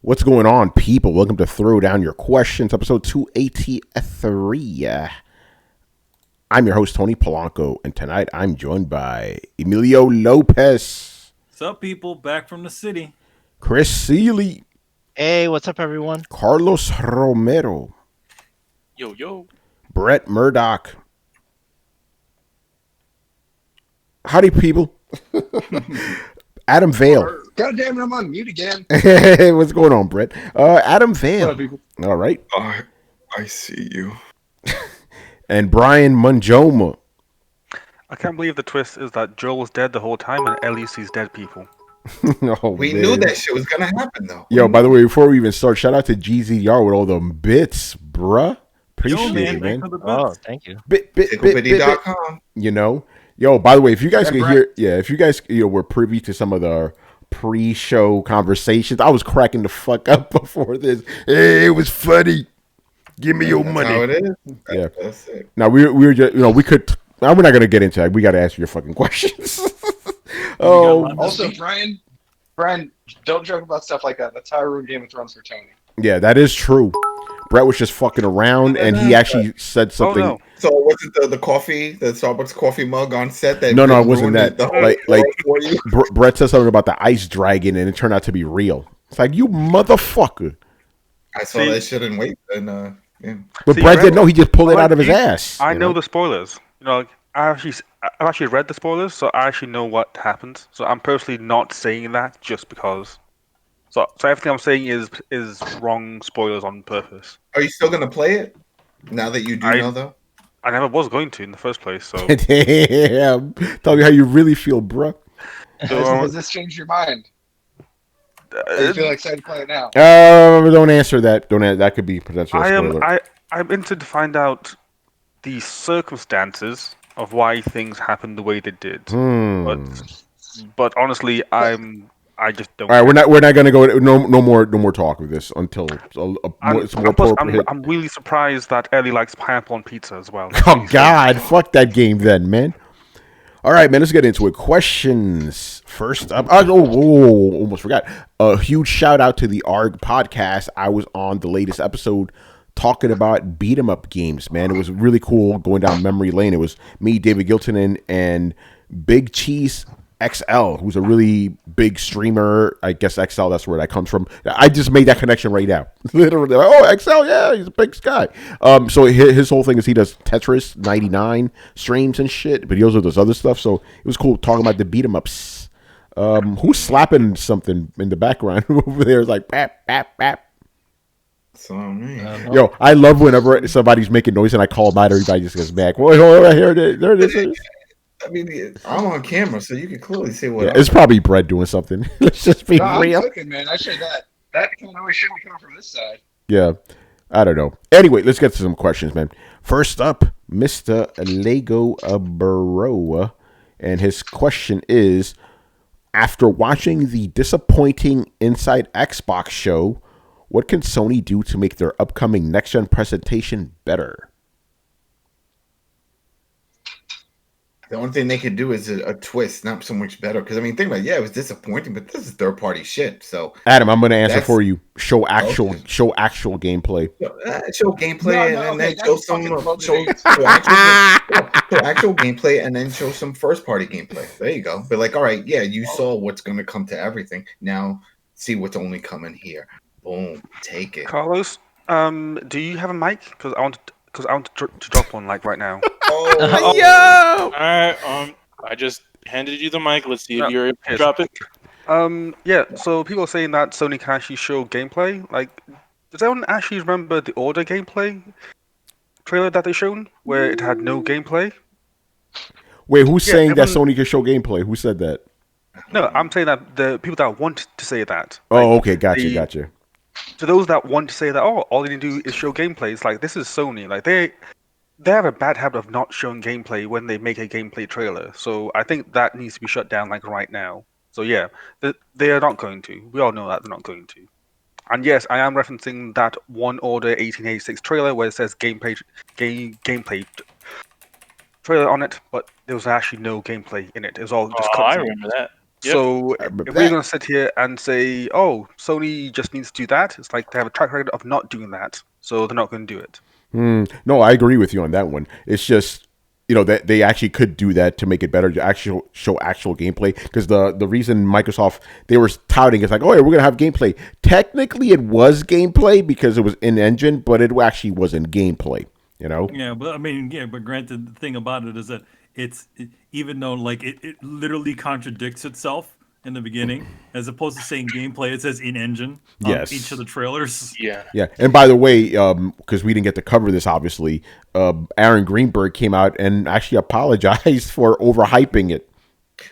What's going on, people? Welcome to Throwdown Your Questions, episode 283. I'm your host, Tony Polanco, and tonight I'm joined by Emilio Lopez. What's up, people? Back from the city. Chris Seeley. Hey, what's up, everyone? Carlos Romero. Yo, yo. Brett Murdoch. Howdy, people. Adam Vale. God damn it, I'm on mute again. What's going on, Brett? Adam Vale. What up, people? All right. I see you. And Brian Munjoma. I can't believe the twist is that Joel was dead the whole time and Ellie sees dead people. Oh, We man. knew that shit was gonna happen, though. Yo, by the way, before we even start, shout out to GZR with all them bits, bruh. Appreciate it, man. Oh, thank you. Bit. Ticklepity.com. You know? Yo, by the way, if you guys Yeah, can right. hear, if you guys were privy to some of the pre-show conversations, I was cracking the fuck up before this. Hey, it was funny. Give me your That's money. how it is. Yeah. That's it. Now we were just, we could. We're not gonna get into that. We got to answer your fucking questions. Oh, Also, Brian, don't joke about stuff like that. That's how I ruined Game of Thrones for Tony. yeah, that is true. Brett was just fucking around, and he actually said something. Oh, no. So was it the coffee, the Starbucks coffee mug on set? That No, it ruined wasn't that. the whole Like world for you? Brett said something about the ice dragon, and it turned out to be real. It's like, you motherfucker. I saw that shit and wait, and yeah. But See, Brett Brett- didn't know. He just pulled it Like, out of his you- ass. I you know the spoilers. I've actually read the spoilers, so I actually know what happens. So I'm personally not saying that just because. So everything I'm saying is wrong spoilers on purpose. Are you still gonna play it now that you do know, though? I never was going to in the first place. So Damn. Tell me how you really feel, bro. Has this changed your mind? Or you feel excited to play it now? Don't answer that. That could be potential spoiler. I'm interested to find out the circumstances of why things happened the way they did. But honestly, I just don't. All right, we're not gonna go. No more talk of this until it's more appropriate. I'm really surprised that Ellie likes pineapple on pizza as well. Oh God, fuck that game then, man. All right, man, let's get into it. Questions first up. Almost forgot. A huge shout out to the ARG podcast. I was on the latest episode talking about beat 'em up games, man. It was really cool going down memory lane. It was me, David Giltonen, and Big Cheese XL, who's a really big streamer. I guess XL, that's where that comes from. I just made that connection right now. Literally, like, XL, yeah, he's a big guy. So his whole thing is he does Tetris 99 streams and shit, but he also does other stuff. So it was cool talking about the beat 'em ups. Who's slapping something in the background over there? It's like bap bap bap. So me. Yo, I love whenever somebody's making noise and I call them out. Everybody just gets back. Well, here it is. There it is. I mean, I'm on camera, so you can clearly see what. Yeah, it's probably Brett doing something. Let's just be No, real. I'm cooking, man. Actually, that kind of always shouldn't be coming from this side. Yeah, I don't know. Anyway, let's get to some questions, man. First up, Mr. Lego Baroa, and his question is: after watching the disappointing Inside Xbox show, what can Sony do to make their upcoming next-gen presentation better? The only thing they could do is a twist, not so much better. Because I mean, think about it. Yeah, it was disappointing, but this is third-party shit. So Adam, I'm going to answer That's- for you. Show actual gameplay. show gameplay No, and then okay, show that's some fucking show actual gameplay and then show some first-party gameplay. There you go. But like, all right, yeah, you saw what's going to come to everything. Now see what's only coming here. Boom, take it. Carlos, do you have a mic? Because I want to drop one like right now. Oh, Yo! Alright, I just handed you the mic. Let's see if Yeah, you're able to yes. drop it. Yeah. So people are saying that Sony can actually show gameplay. Like, does anyone actually remember the Order gameplay trailer that they shown, where it had no gameplay? Wait, who's Yeah, saying that everyone- Sony can show gameplay? Who said that? No, I'm saying that the people that want to say that. Oh, okay, gotcha. To those that want to say that, all they need to do is show gameplay. It's like, this is Sony. Like, they have a bad habit of not showing gameplay when they make a gameplay trailer. So I think that needs to be shut down like right now. So yeah, they are not going to. We all know that they're not going to. And yes, I am referencing that One Order 1886 trailer where it says gameplay trailer on it, but there was actually no gameplay in it. It was all just I cutscenes. remember that. Yep. So I remember if we're that. going to sit here and say, "Oh, Sony just needs to do that," it's like they have a track record of not doing that, so they're not going to do it. No, I agree with you on that one. It's just that they actually could do that to make it better to actually show actual gameplay. Because the reason Microsoft they were touting is like, oh yeah, we're gonna have gameplay. Technically, it was gameplay because it was in engine, but it actually wasn't gameplay. Yeah, but I mean, yeah, but granted, the thing about it is that even though like it literally contradicts itself in the beginning, as opposed to saying gameplay, it says in engine on Yes. each of the trailers. Yeah. Yeah, and by the way, because we didn't get to cover this, obviously, Aaron Greenberg came out and actually apologized for overhyping it.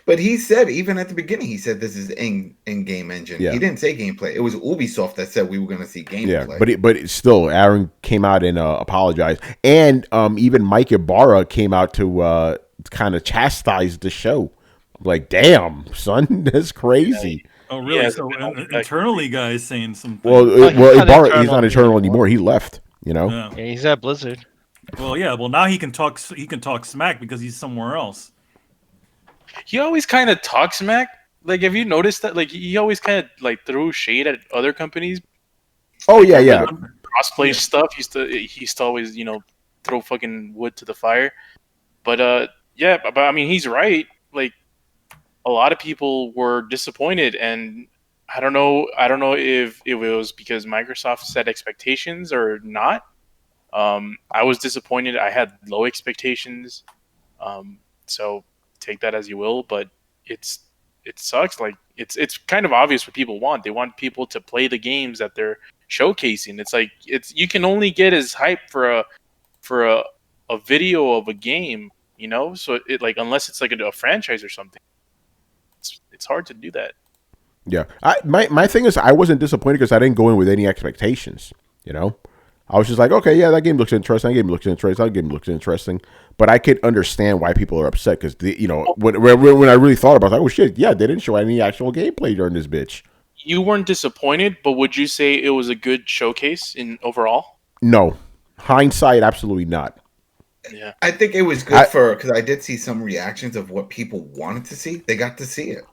But he said, even at the beginning, he said this is in-game engine. Yeah. He didn't say gameplay. It was Ubisoft that said we were going to see gameplay. Yeah, but still, Aaron came out and apologized, and even Mike Ibarra came out to kind of chastise the show. Like, damn, son, that's crazy. Oh, really? Yeah, So it's been internally, guys saying something. Well, he's not Ibarra, he's eternal not eternal anymore. anymore. He left. Yeah. Yeah, he's at Blizzard. Well, yeah. Well, now he can talk. He can talk smack because he's somewhere else. He always kind of talks smack. Like, have you noticed that? Like, he always kind of like throws shade at other companies. Oh yeah, yeah. Crossplay stuff. He used to always, throw fucking wood to the fire. But yeah, but I mean, he's right. Like, a lot of people were disappointed, and I don't know if it was because Microsoft set expectations or not. I was disappointed. I had low expectations. So take that as you will, but it sucks. Like, it's kind of obvious what people want. They want people to play the games that they're showcasing. It's like you can only get as hype for a video of a game, So it, like, unless it's like a franchise or something, it's hard to do that. Yeah, my thing is I wasn't disappointed because I didn't go in with any expectations. I was just like, okay, yeah, that game looks interesting. That game looks interesting. That game looks interesting. But I could understand why people are upset because when I really thought about it, oh shit, yeah, they didn't show any actual gameplay during this bitch. You weren't disappointed, but would you say it was a good showcase in overall? No, hindsight, absolutely not. Yeah, I think it was good because I did see some reactions of what people wanted to see. They got to see it.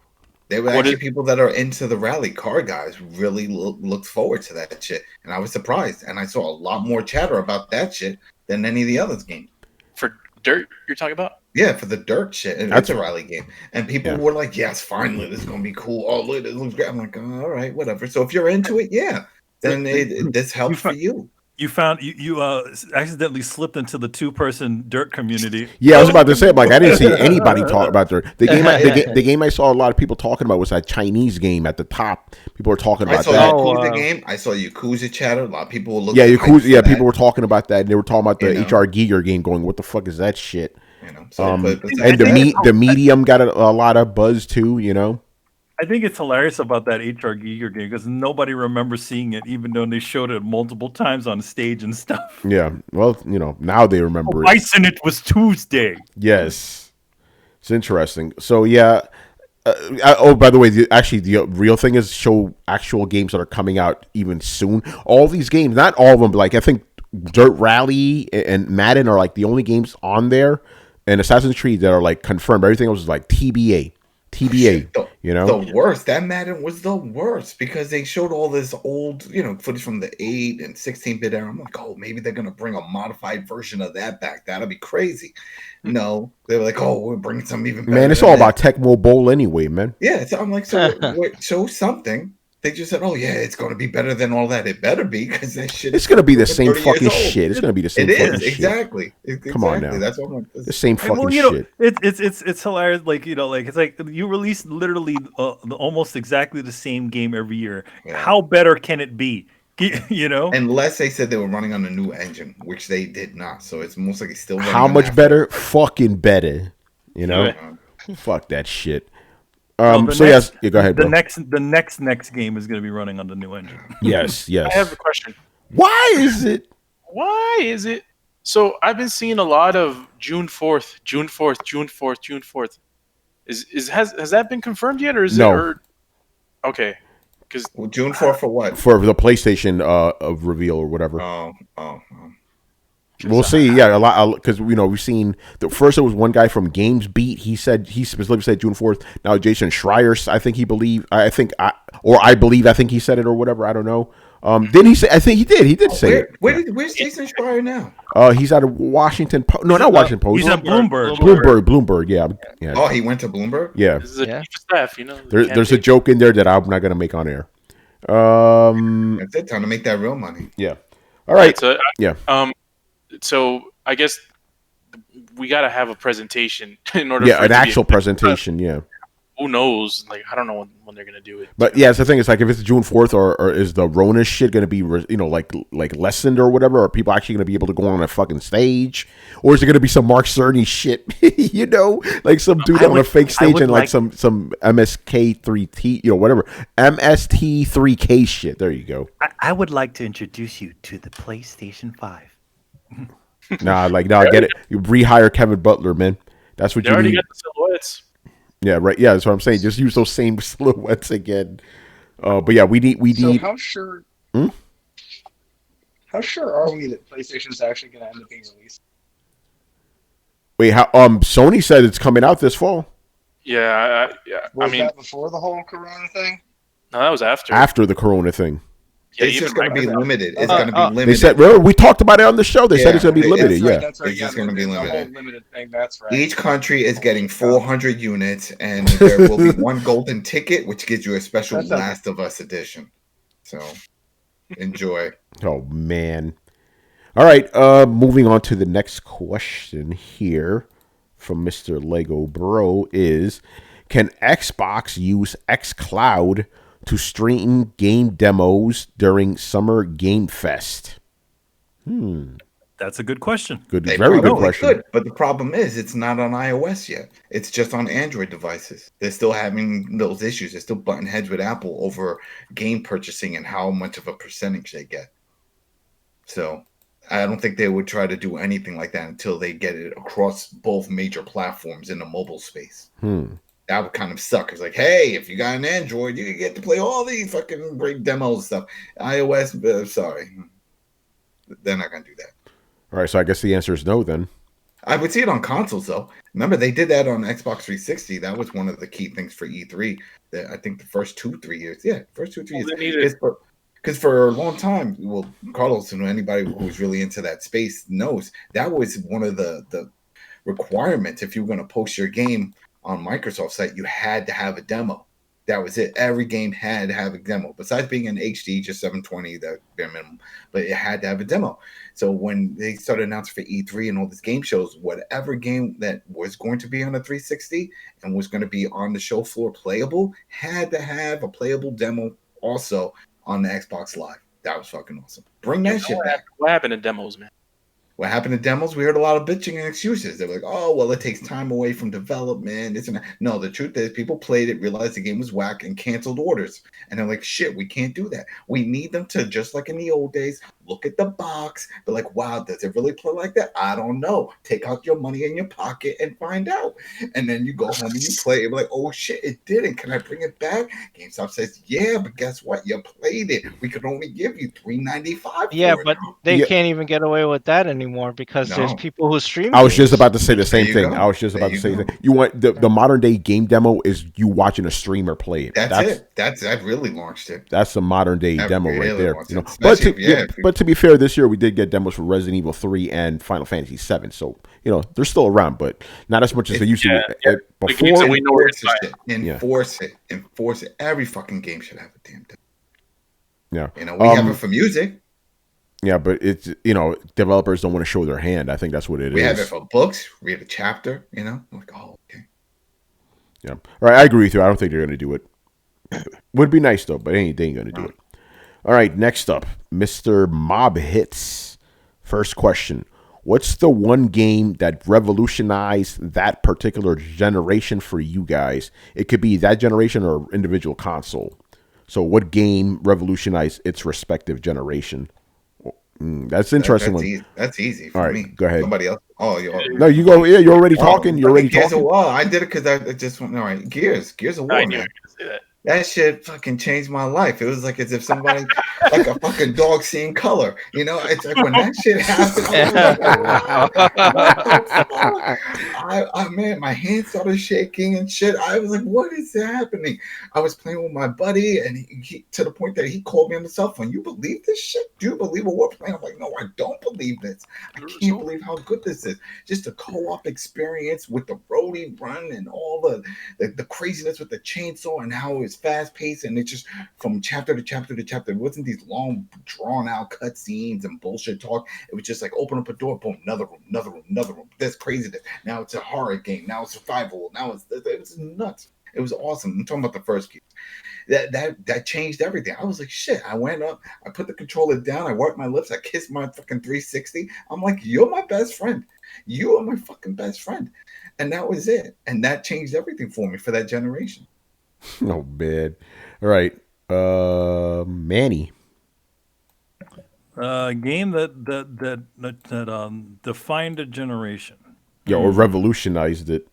They were actually people that are into the rally car guys really looked forward to that shit. And I was surprised. And I saw a lot more chatter about that shit than any of the others games. For Dirt, you're talking about? Yeah, for the Dirt shit. And That's it's a rally game. And people were like, yes, finally, this is going to be cool. Oh, look, it looks great. I'm like, oh, all right, whatever. So if you're into it, yeah, then this helps for you. You found you accidentally slipped into the 2-person Dirt community. Yeah, I was about to say, like, I didn't see anybody talk about Dirt. The game I saw a lot of people talking about was that Chinese game at the top. People were talking about that. I saw Yakuza game. I saw Yakuza chatter. A lot of people were looking. Yeah, Yakuza. Yeah, people were talking about that. And they were talking about the HR Giger game. Going, what the fuck is that shit? So, and the Medium got a lot of buzz too. I think it's hilarious about that HR Giger game because nobody remembers seeing it, even though they showed it multiple times on stage and stuff. Yeah, well, now they remember it. Bison, it was Tuesday. Yes, it's interesting. So yeah. By the way, the real thing is show actual games that are coming out even soon. All these games, not all of them, but like I think Dirt Rally and Madden are like the only games on there, and Assassin's Creed that are like confirmed. Everything else is like TBA. The worst. That Madden was the worst because they showed all this old, footage from the 8 and 16-bit era. I'm like, oh, maybe they're gonna bring a modified version of that back. That'll be crazy. No, they were like, oh, we're bringing some even better. Man, it's all about Tecmo Bowl anyway, man. Yeah, so I'm like, show something. They just said, oh yeah, it's gonna be better than all that. It better be because that shit. It's gonna be the same fucking shit. It's gonna be the same. It fucking is shit. exactly. Come on now. That's what I'm like. The same fucking shit. It's hilarious. Like it's like you release literally almost exactly the same game every year. Yeah. How better can it be? Unless they said they were running on a new engine, which they did not. So it's most like it's still. How much better? Fucking better. Fuck that shit. Go ahead. The next game is going to be running on the new engine. Yes. I have a question. Why is it? So I've been seeing a lot of June 4th. Has that been confirmed yet, or is it? Okay, because June 4th for what? For the PlayStation reveal or whatever. Oh. We'll see. Yeah, a lot because we've seen the first. It was one guy from Games Beat. He specifically said June 4th. Now Jason Schreier, I think he said it or whatever. I don't know. Didn't he say? I think he did. He did say it. Where's Jason Schreier now? He's out of Washington Post. No, not Washington Post. He's at Bloomberg. Bloomberg. Yeah. Oh, he went to Bloomberg. Yeah. This is a chief of staff, There's a joke in there that I'm not gonna make on air. That's it. Time to make that real money. Yeah. All right. Yeah. So I guess we got to have a presentation in order. Yeah, an actual presentation. Yeah. Who knows? Like, I don't know when they're gonna do it. But yeah, it's the thing. It's like if it's June 4th, or is the Rona shit gonna be like lessened or whatever? Or are people actually gonna be able to go on a fucking stage, or is it gonna be some Mark Cerny shit? Like some dude on a fake stage and like some MSK3T, whatever MST3K shit. There you go. I would like to introduce you to the PlayStation 5. Nah, get it. You rehire Kevin Butler, man. That's what They you already need. got the silhouettes. Yeah, right. Yeah, that's what I'm saying. Just use those same silhouettes again. But yeah, we need. So how sure? Hmm? How sure are we that PlayStation's actually going to end up being released? Wait, how? Sony said it's coming out this fall. Yeah. Was that before the whole Corona thing? No, that was after. After the Corona thing. Yeah, It's just going to be limited. It's going to be limited. They said, remember, we talked about it on the show. They said it's going to be limited. That's right. It's just going to be limited. The whole limited thing. That's right. Each country is getting 400 units, and there will be one golden ticket, which gives you a special Last of Us edition. So, enjoy. Oh, man. All right. Moving on to the next question here from Mr. Lego Bro is, can Xbox use xCloud to stream game demos during Summer Game Fest? That's a good question. Very good question. Could, but the problem is, it's not on iOS yet. It's just on Android devices. They're still having those issues. They're still butting heads with Apple over game purchasing and how much of a percentage they get. So I don't think they would try to do anything like that until they get it across both major platforms in the mobile space. That would kind of suck. It's like, hey, if you got an Android, you can get to play all these fucking great demos and stuff. iOS, sorry. They're not going to do that. All right, so I guess the answer is no then. I would see it on consoles, though. Remember, they did that on Xbox 360. That was one of the key things for E3. I think the first 2-3 years. Yeah, first 2-3 years. Because for a long time, well, Carlos and anybody who's really into that space knows, that was one of the requirements. If you were going to post your game on Microsoft site, you had to have a demo. That was it. Every game had to have a demo. Besides being in HD, just 720, the bare minimum, but it had to have a demo. So when they started announcing for E3 and all these game shows, whatever game that was going to be on a 360 and was going to be on the show floor playable had to have a playable demo also on the Xbox Live. That was fucking awesome. Bring that shit back. What happened to demos, man? What happened to demos? We heard a lot of bitching and excuses. They were like, oh, well, it takes time away from development. This and that. No, the truth is people played it, realized the game was whack, and canceled orders. And they're like, shit, we can't do that. We need them to, just like in the old days, look at the box, be like, wow, does it really play like that? I don't know. Take out your money in your pocket and find out. And then you go home and you play it. Be like, oh, shit, it didn't. Can I bring it back? GameStop says, yeah, but guess what? You played it. We could only give you $3.95. Yeah, but they can't even get away with that anymore because there's people who stream. I was just about to say the same thing. Go. I was just about to say the same. You want the modern day game demo is you watching a streamer play it. That's it. That really launched it. That's a modern day demo really right there. You know, but to be fair, this year we did get demos for Resident Evil 3 and Final Fantasy 7. So they're still around, but not as much as they used to before. We know Enforce it. Every fucking game should have a damn demo. Yeah, we have it for music. Yeah, but it's developers don't want to show their hand. I think that's what it is. We have it for books. Read a chapter. I'm like, oh, okay. Yeah, all right. I agree with you. I don't think they're going to do it. Would be nice though, but they ain't going to do it. All right, next up, Mr. Mob Hits. First question: what's the one game that revolutionized that particular generation for you guys? It could be that generation or individual console. So, what game revolutionized its respective generation? That's interesting. That's easy for all right, me. Go ahead. Somebody else. Oh, no, you go. Yeah, you're already talking. You're already Gears talking. Of War. I did it because I just went. All right, Gears of War. I knew man. you were gonna say that. That shit fucking changed my life. It was like as if somebody like a fucking dog seeing color. You know, it's like when that shit happened, I was like, what the fuck? Man, my hands started shaking and shit. I was like, what is happening? I was playing with my buddy, and he to the point that he called me on the cell phone. You believe this shit? Do you believe what we're playing? I'm like, no, I don't believe this. I can't believe how good this is. Just a co-op experience with the rolling run and all the craziness with the chainsaw and how it was fast paced, and it's just from chapter to chapter to chapter. It wasn't these long drawn out cut scenes and bullshit talk. It was just like open up a door, boom, another room, another room, another room. That's craziness. Now it's a horror game. Now it's survival. Now it was nuts. It was awesome. I'm talking about the first game. That changed everything. I was like, shit. I went up, I put the controller down, I wiped my lips, I kissed my fucking 360. I'm like, you're my best friend. You are my fucking best friend. And that was it. And that changed everything for me for that generation. Oh, man. All right. Manny. Game that defined a generation. Yeah, or revolutionized it.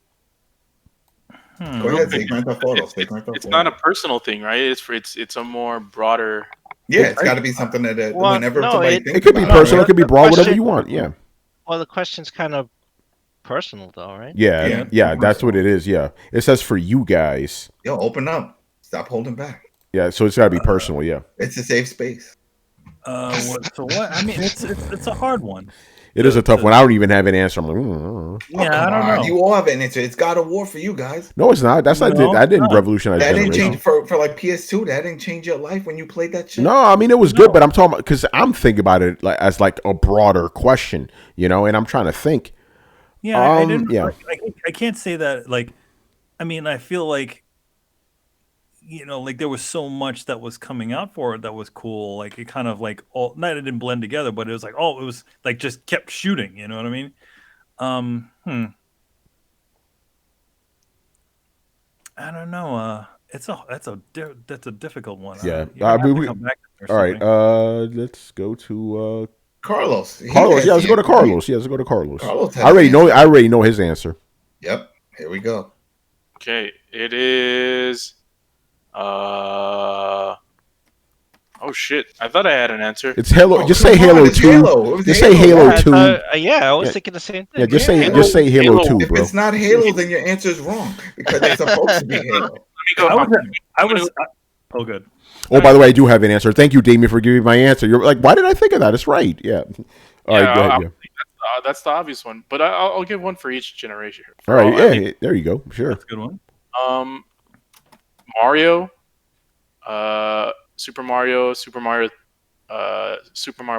Go ahead, say Grand Theft Auto. It's not a personal thing, right? It's a more broader. Yeah, it's got to be something that whenever somebody thinks it could be about personal, it could be broad, whatever you want. Yeah. Well, the question's kind of personal, though, right? Yeah, that's what it is. Yeah, it says for you guys. Yo, open up. Stop holding back. Yeah, so it's got to be personal. Yeah, it's a safe space. So what? I mean, it's a hard one. It is a tough one. I don't even have an answer. I'm like, I don't know. You all have an answer. It's God of War for you guys. No, it's not. That's not. I didn't revolutionize. That didn't change for like PS2. That didn't change your life when you played that shit. No, I mean it was good, but I'm talking about because I'm thinking about it like as like a broader question, you know, and I'm trying to think. Yeah, I didn't. Yeah, I can't say that. Like, I mean, I feel like, you know, like there was so much that was coming out for it that was cool. Like it kind of like all not it didn't blend together, but it was like it was like just kept shooting. You know what I mean? I don't know. That's a difficult one. Yeah, all right. Let's go to Carlos. Carlos, let's go to Carlos. Let's go to Carlos. I already know his answer. Yep. Here we go. Okay, it is. Oh shit! I thought I had an answer. It's Halo. Just say Halo 2. Just say Halo 2. I was thinking the same thing. Yeah, just say Halo 2, bro. If it's not Halo, then your answer is wrong because it's supposed to be Halo. Oh, good. Oh, by the way, I do have an answer. Thank you, Damien, for giving my answer. You're like, why did I think of that? It's right. Yeah. All right, go ahead. That's the obvious one, but I'll give one for each generation. All right, there you go. Sure. That's a good one. Mario, Super Mario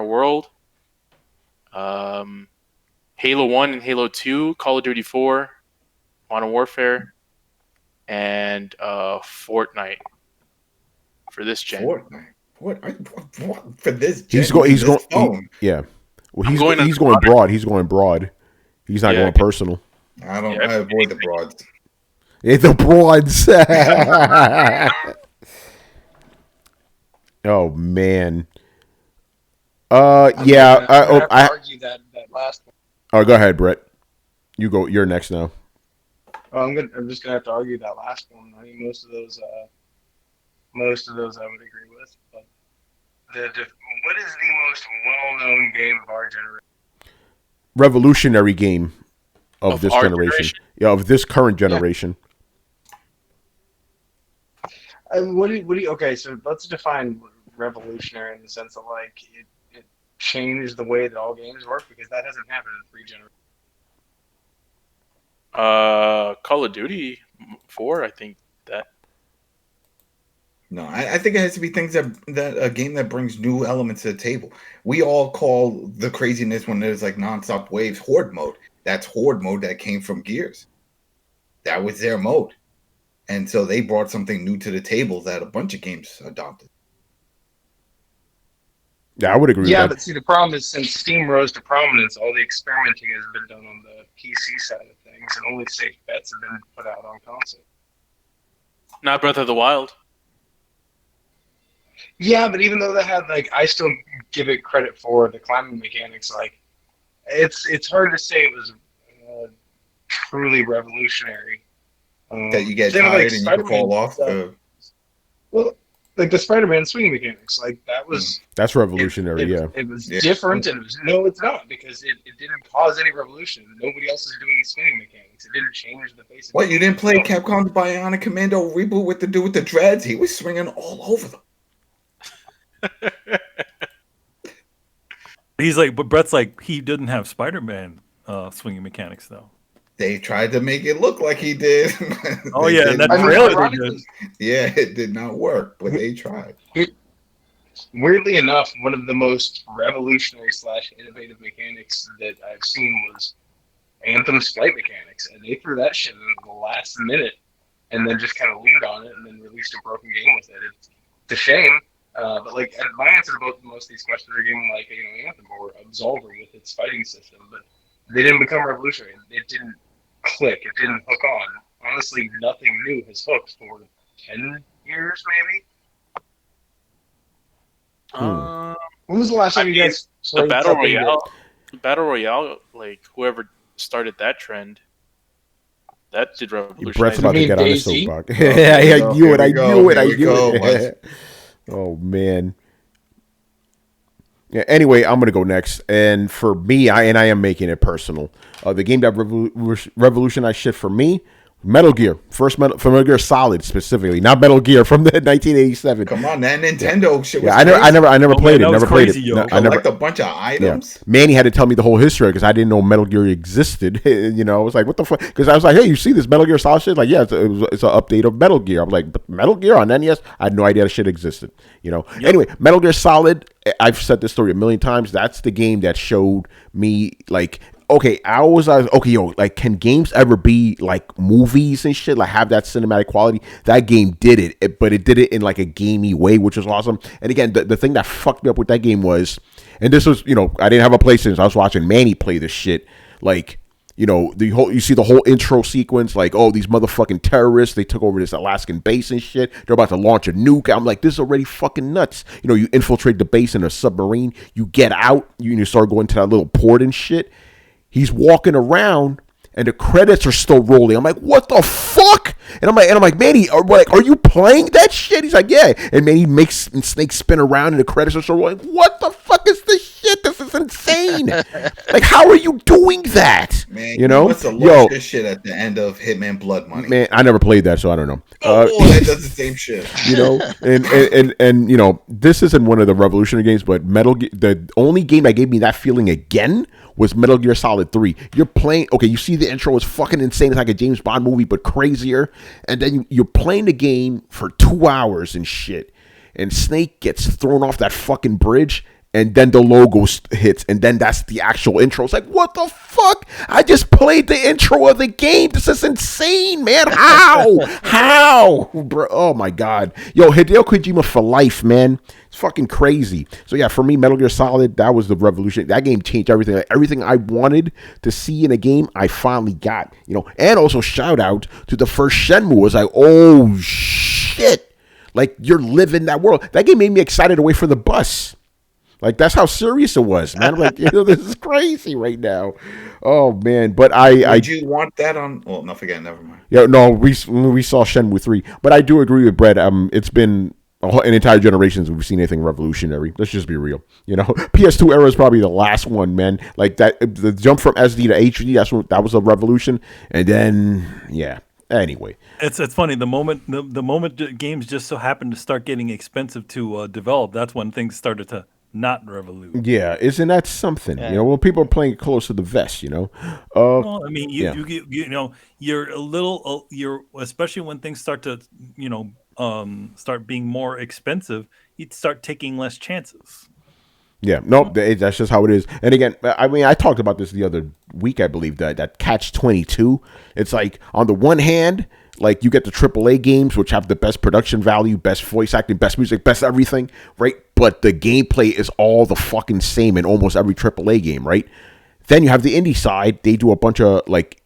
World, Halo 1 and Halo 2, Call of Duty 4, Modern Warfare, and Fortnite for this gen. Fortnite? What for this gen? He's going. Yeah. Well, he's going broad. He's going broad. He's not going personal. I avoid the broads. It's the broads. Oh man. Yeah. I argue that last one. Oh, go ahead, Brett. You go. You're next now. Oh, I'm just gonna have to argue that last one. I mean, most of those I would agree with. But what is the most well-known game of our generation? Revolutionary game of this generation. Yeah, of this current generation. Okay, so let's define revolutionary in the sense of like it changed the way that all games work, because that hasn't happened in 3 generations. Call of Duty 4, I think that. No, I think it has to be things that a game that brings new elements to the table. We all call the craziness when there's like nonstop waves horde mode. That's horde mode that came from Gears. That was their mode. And so they brought something new to the table that a bunch of games adopted. Yeah, I would agree with that. Yeah, but see, the problem is since Steam rose to prominence, all the experimenting has been done on the PC side of things, and only safe bets have been put out on console. Not Breath of the Wild. Yeah, but even though they had, like, I still give it credit for the climbing mechanics. Like, it's hard to say it was truly revolutionary. That you get tired and you fall off. Well, the Spider-Man swinging mechanics. Like that was that's revolutionary. It was different, and it's not because it didn't cause any revolution. Nobody else is doing swinging mechanics. It didn't change the face. What, you didn't play Capcom's Bionic Commando reboot with the dude with the dreads? He was swinging all over them. He's like, but Brett's like, he didn't have Spider-Man swinging mechanics though. They tried to make it look like he did. Oh yeah, and that trailer they did. Yeah, it did not work, but they tried. Weirdly enough, one of the most revolutionary / innovative mechanics that I've seen was Anthem's flight mechanics, and they threw that shit in the last minute, and then just kind of leaned on it, and then released a broken game with it. It's a shame, but like my answer to most of these questions are getting like Anthem or Absolver with its fighting system, but they didn't become revolutionary. It didn't click. It didn't hook on. Honestly, nothing new has hooked for 10 years, maybe. When was the last time you guys played the battle royale? Like whoever started that trend, that did revolutionize. Brett's about to get on the soapbox. I knew it. Oh man. Yeah. Anyway, I'm gonna go next, and for me, I am making it personal. The game that revolutionized shit for me. Metal Gear, Metal Gear Solid specifically, not Metal Gear from the 1987. Come on, that Nintendo shit. Was I never played it. Never played it. No, I never. A bunch of items. Yeah. Manny had to tell me the whole history because I didn't know Metal Gear existed. I was like, what the fuck? Because I was like, hey, you see this Metal Gear Solid shit? Like, yeah, it's an update of Metal Gear. I'm like, but Metal Gear on NES? I had no idea that shit existed. Yep. Anyway, Metal Gear Solid. I've said this story a million times. That's the game that showed me like. Okay, like, can games ever be like movies and shit? Like, have that cinematic quality? That game did it, but it did it in like a gamey way, which was awesome. And again, the thing that fucked me up with that game was, and this was, I didn't have a PlayStation, so I was watching Manny play this shit. Like, you see the whole intro sequence, like, oh, these motherfucking terrorists, they took over this Alaskan base and shit. They're about to launch a nuke. I'm like, this is already fucking nuts. You infiltrate the base in a submarine. You get out. You start going to that little port and shit. He's walking around, and the credits are still rolling. I'm like, what the fuck? And I'm like, Manny, are you playing that shit? He's like, yeah. And Manny makes Snake spin around, and the credits are still rolling. What the fuck is this shit? This is insane. Like, how are you doing that? Man, you must have lost this shit at the end of Hitman Blood Money. Man, I never played that, so I don't know. That does the same shit. And this isn't one of the revolutionary games, but the only game that gave me that feeling again was Metal Gear Solid 3. You're playing, you see the intro is fucking insane. It's like a James Bond movie, but crazier. And then you're playing the game for 2 hours and shit. And Snake gets thrown off that fucking bridge. And then the logo hits. And then that's the actual intro. It's like, what the fuck? I just played the intro of the game. This is insane, man. How? Bro, oh my God. Hideo Kojima for life, man. It's fucking crazy. So yeah, for me, Metal Gear Solid, that was the revolution. That game changed everything. Like, everything I wanted to see in a game, I finally got. And also shout out to the first Shenmue. It was like, oh shit. Like, you're living that world. That game made me excited to wait for the bus. Like, that's how serious it was, man. I'm like, this is crazy right now. Oh man, but Did you want that on? Well, no, forget. Never mind. Yeah, no, we saw Shenmue 3, but I do agree with Brett. It's been an entire generation since we've seen anything revolutionary. Let's just be real. PS2 era is probably the last one, man. Like that, the jump from SD to HD. That was a revolution, and then yeah. Anyway, it's funny. The moment games just so happened to start getting expensive to develop, that's when things started to not revolute. Yeah, isn't that something? Yeah. Well, people are playing close to the vest. Well, I mean, you're a little, especially when things start to, start being more expensive, you'd start taking less chances. Yeah, nope, that's just how it is. And again, I mean, I talked about this the other week, I believe, that Catch-22. It's like, on the one hand, like, you get the AAA games, which have the best production value, best voice acting, best music, best everything, right? But the gameplay is all the fucking same in almost every AAA game, right? Then you have the indie side. They do a bunch of, like,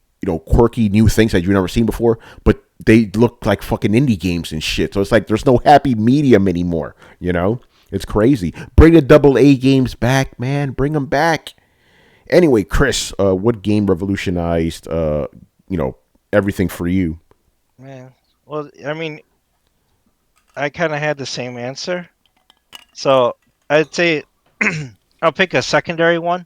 quirky new things that you've never seen before, but they look like fucking indie games and shit. So it's like, there's no happy medium anymore, It's crazy. Bring the AA games back, man. Bring them back. Anyway, Chris, what game revolutionized, everything for you? Man, well, I mean, I kind of had the same answer. So I'd say I'll pick a secondary one.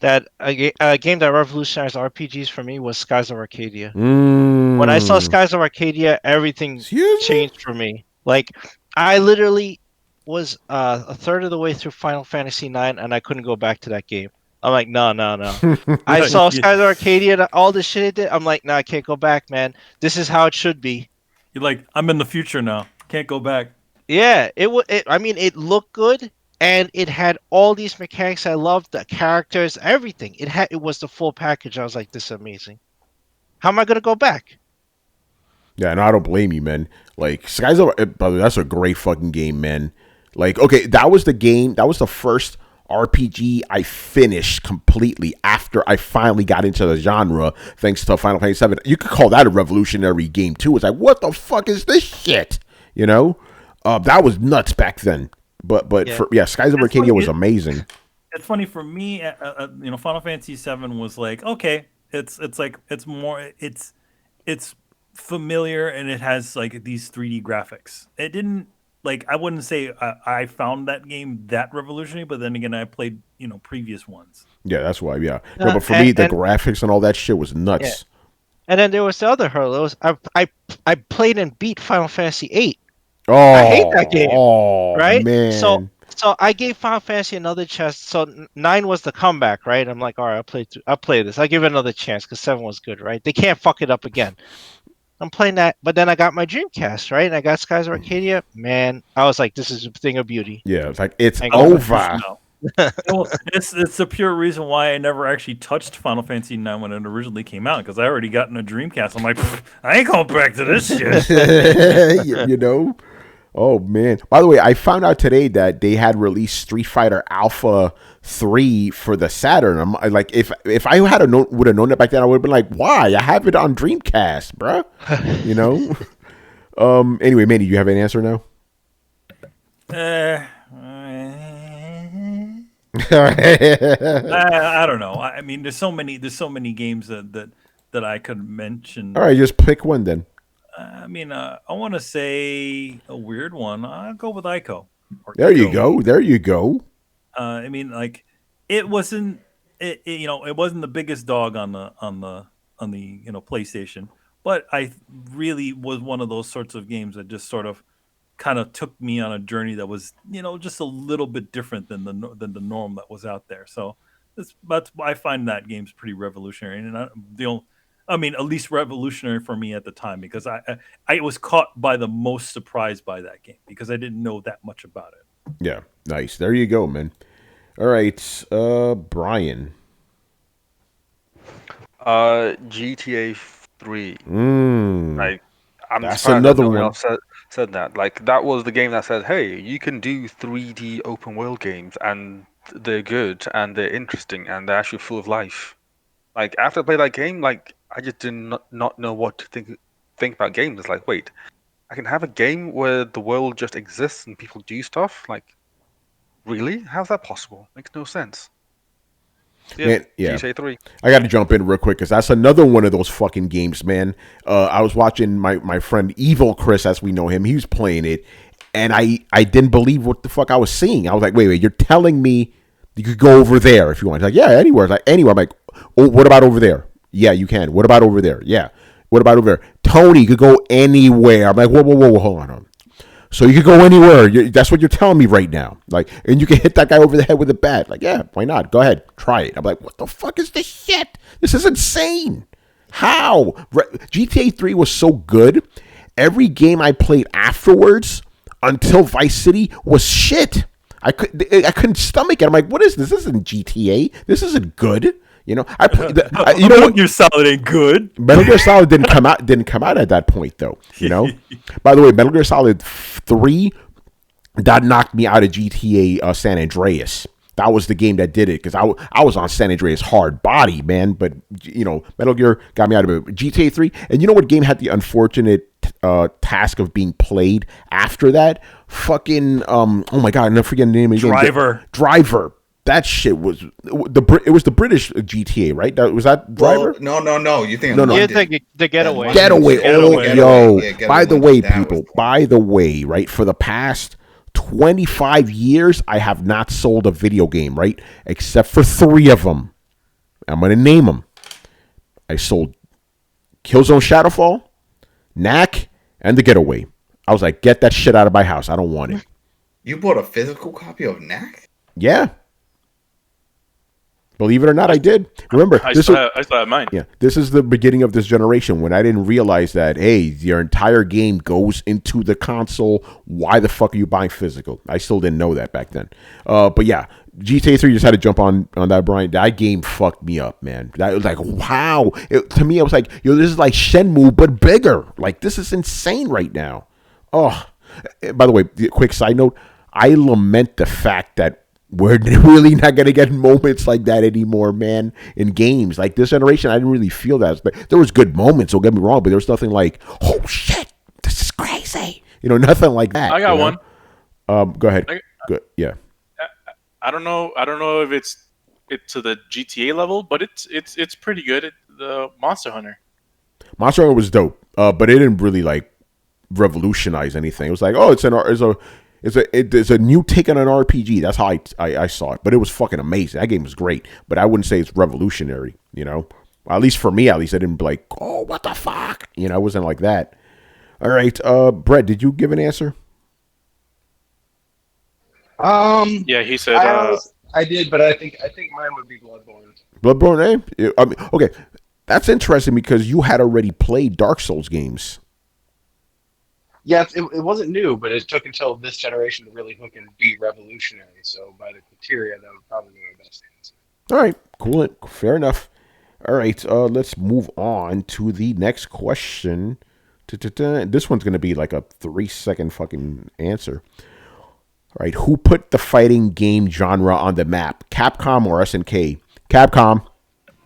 That a game that revolutionized RPGs for me was Skies of Arcadia. When I saw Skies of Arcadia, everything changed for me. Like, I literally was a third of the way through Final Fantasy IX, and I couldn't go back to that game. I'm like, no. I saw Skies of Arcadia, all the shit it did. I'm like, no, I can't go back, man. This is how it should be. You're like, I'm in the future now. Can't go back. Yeah, it looked good, and it had all these mechanics I loved, the characters, everything. It was the full package. I was like, this is amazing. How am I gonna go back? Yeah, and I don't blame you, man. Like, Skies of... By the way, that's a great fucking game, man. Like, okay, that was the game... That was the first RPG I finished completely after I finally got into the genre, thanks to Final Fantasy VII. You could call that a revolutionary game, too. It's like, what the fuck is this shit? You know? That was nuts back then. But Skies of Arcadia was amazing. It's funny for me, Final Fantasy VII was like, okay, it's familiar and it has like these 3D graphics. It didn't I wouldn't say I found that game that revolutionary, but then again, I played previous ones. Yeah, that's why. Yeah, no, but for me, the graphics and all that shit was nuts. Yeah. And then there was the other hurdle. I played and beat Final Fantasy VIII. Oh, I hate that game. Oh, right? Man. So I gave Final Fantasy another chance. So 9 was the comeback, right? I'm like, all right, I'll play this. I'll give it another chance because 7 was good, right? They can't fuck it up again. I'm playing that, but then I got my Dreamcast, right? And I got Skies of Arcadia. Man, I was like, this is a thing of beauty. Yeah, it's like, it's over. It's the pure reason why I never actually touched Final Fantasy IX when it originally came out, because I already gotten a Dreamcast. I'm like, I ain't going back to this shit. You know? Oh, man. By the way, I found out today that they had released Street Fighter Alpha 3 for the Saturn. I'm like, if I would have known that back then, I would have been like, why? I have it on Dreamcast, bruh. You know? Anyway, Manny, do you have an answer now? I don't know. I mean, there's so many games that I could mention. All right, just pick one then. I mean, I want to say a weird one. I'll go with Ico. There you go. I mean, like, it wasn't the biggest dog on the PlayStation, but I really was one of those sorts of games that just sort of kind of took me on a journey that was just a little bit different than the norm that was out there. So that's why I find that game's pretty revolutionary, and at least revolutionary for me at the time, because I was caught by the most surprise by that game because I didn't know that much about it. Yeah, nice. There you go, man. All right, Brian. GTA 3. Like, that's another one. Else said that. Like, that was the game that said, hey, you can do 3D open world games, and they're good, and they're interesting, and they're actually full of life. Like, after I played that game, like, I just did not know what to think about games. It's like, wait, I can have a game where the world just exists and people do stuff? Like, really? How's that possible? Makes no sense. Yeah, man, yeah. GTA 3. I got to jump in real quick because that's another one of those fucking games, man. I was watching my friend Evil Chris, as we know him. He was playing it, and I didn't believe what the fuck I was seeing. I was like, wait, you're telling me you could go over there if you want? He's like, yeah, anywhere. It's like, anywhere. I'm like, oh, what about over there? Yeah, you can. What about over there? Yeah. What about over there? Tony, you could go anywhere. I'm like, whoa, hold on. So you could go anywhere. That's what you're telling me right now. Like, and you can hit that guy over the head with a bat. Like, yeah, why not? Go ahead, try it. I'm like, what the fuck is this shit? This is insane. How? GTA 3 was so good. Every game I played afterwards until Vice City was shit. I couldn't stomach it. I'm like, what is this? This isn't GTA. This isn't good. You know, Metal Gear Solid ain't good. Metal Gear Solid didn't come out at that point, though. You know. By the way, Metal Gear Solid 3 that knocked me out of GTA San Andreas. That was the game that did it because I was on San Andreas hard body, man. But Metal Gear got me out of it. GTA 3, and you know what game had the unfortunate task of being played after that? Fucking oh my god, I'm not forgetting the name of the game. Driver. Driver. that shit was it was the British GTA, right? Was that Driver? Well, no. You think No. Yeah, London. the getaway. Getaway. Oh, Getaway. yo. Yeah, Getaway. By the way, That was people. cool. By the way, right? For the past 25 years, I have not sold a video game, right? Except for 3 of them. I'm going to name them. I sold Killzone Shadowfall, Knack, and The Getaway. I was like, get that shit out of my house. I don't want it. You bought a physical copy of Knack? Yeah. Believe it or not, I did. Remember, I still have mine. Yeah, this is the beginning of this generation when I didn't realize that, hey, your entire game goes into the console. Why the fuck are you buying physical? I still didn't know that back then. But yeah, GTA 3 just had to jump on that, Brian. That game fucked me up, man. That was like, wow. To me, I was like, yo, this is like Shenmue, but bigger. Like, this is insane right now. Oh, by the way, quick side note, I lament the fact that we're really not going to get moments like that anymore, man, in games. Like, this generation, I didn't really feel that. There was good moments, don't get me wrong, but there was nothing like, oh, shit, this is crazy. Nothing like that. I got one. Go ahead. Good. Yeah. I don't know if it's to the GTA level, but it's pretty good. The Monster Hunter. Monster Hunter was dope, but it didn't really, like, revolutionize anything. It was like, oh, it's a new take on an RPG. That's how I saw it. But it was fucking amazing. That game was great. But I wouldn't say it's revolutionary, At least for me, I didn't be like, oh, what the fuck? It wasn't like that. All right. Brett, did you give an answer? Yeah, he said I did, but I think mine would be Bloodborne. Bloodborne, eh? I mean, okay. That's interesting because you had already played Dark Souls games. Yeah, it wasn't new, but it took until this generation to really hook and be revolutionary. So by the criteria, that would probably be my best answer. All right, cool. Fair enough. All right, let's move on to the next question. This one's going to be like a 3-second fucking answer. All right, who put the fighting game genre on the map? Capcom or SNK? Capcom.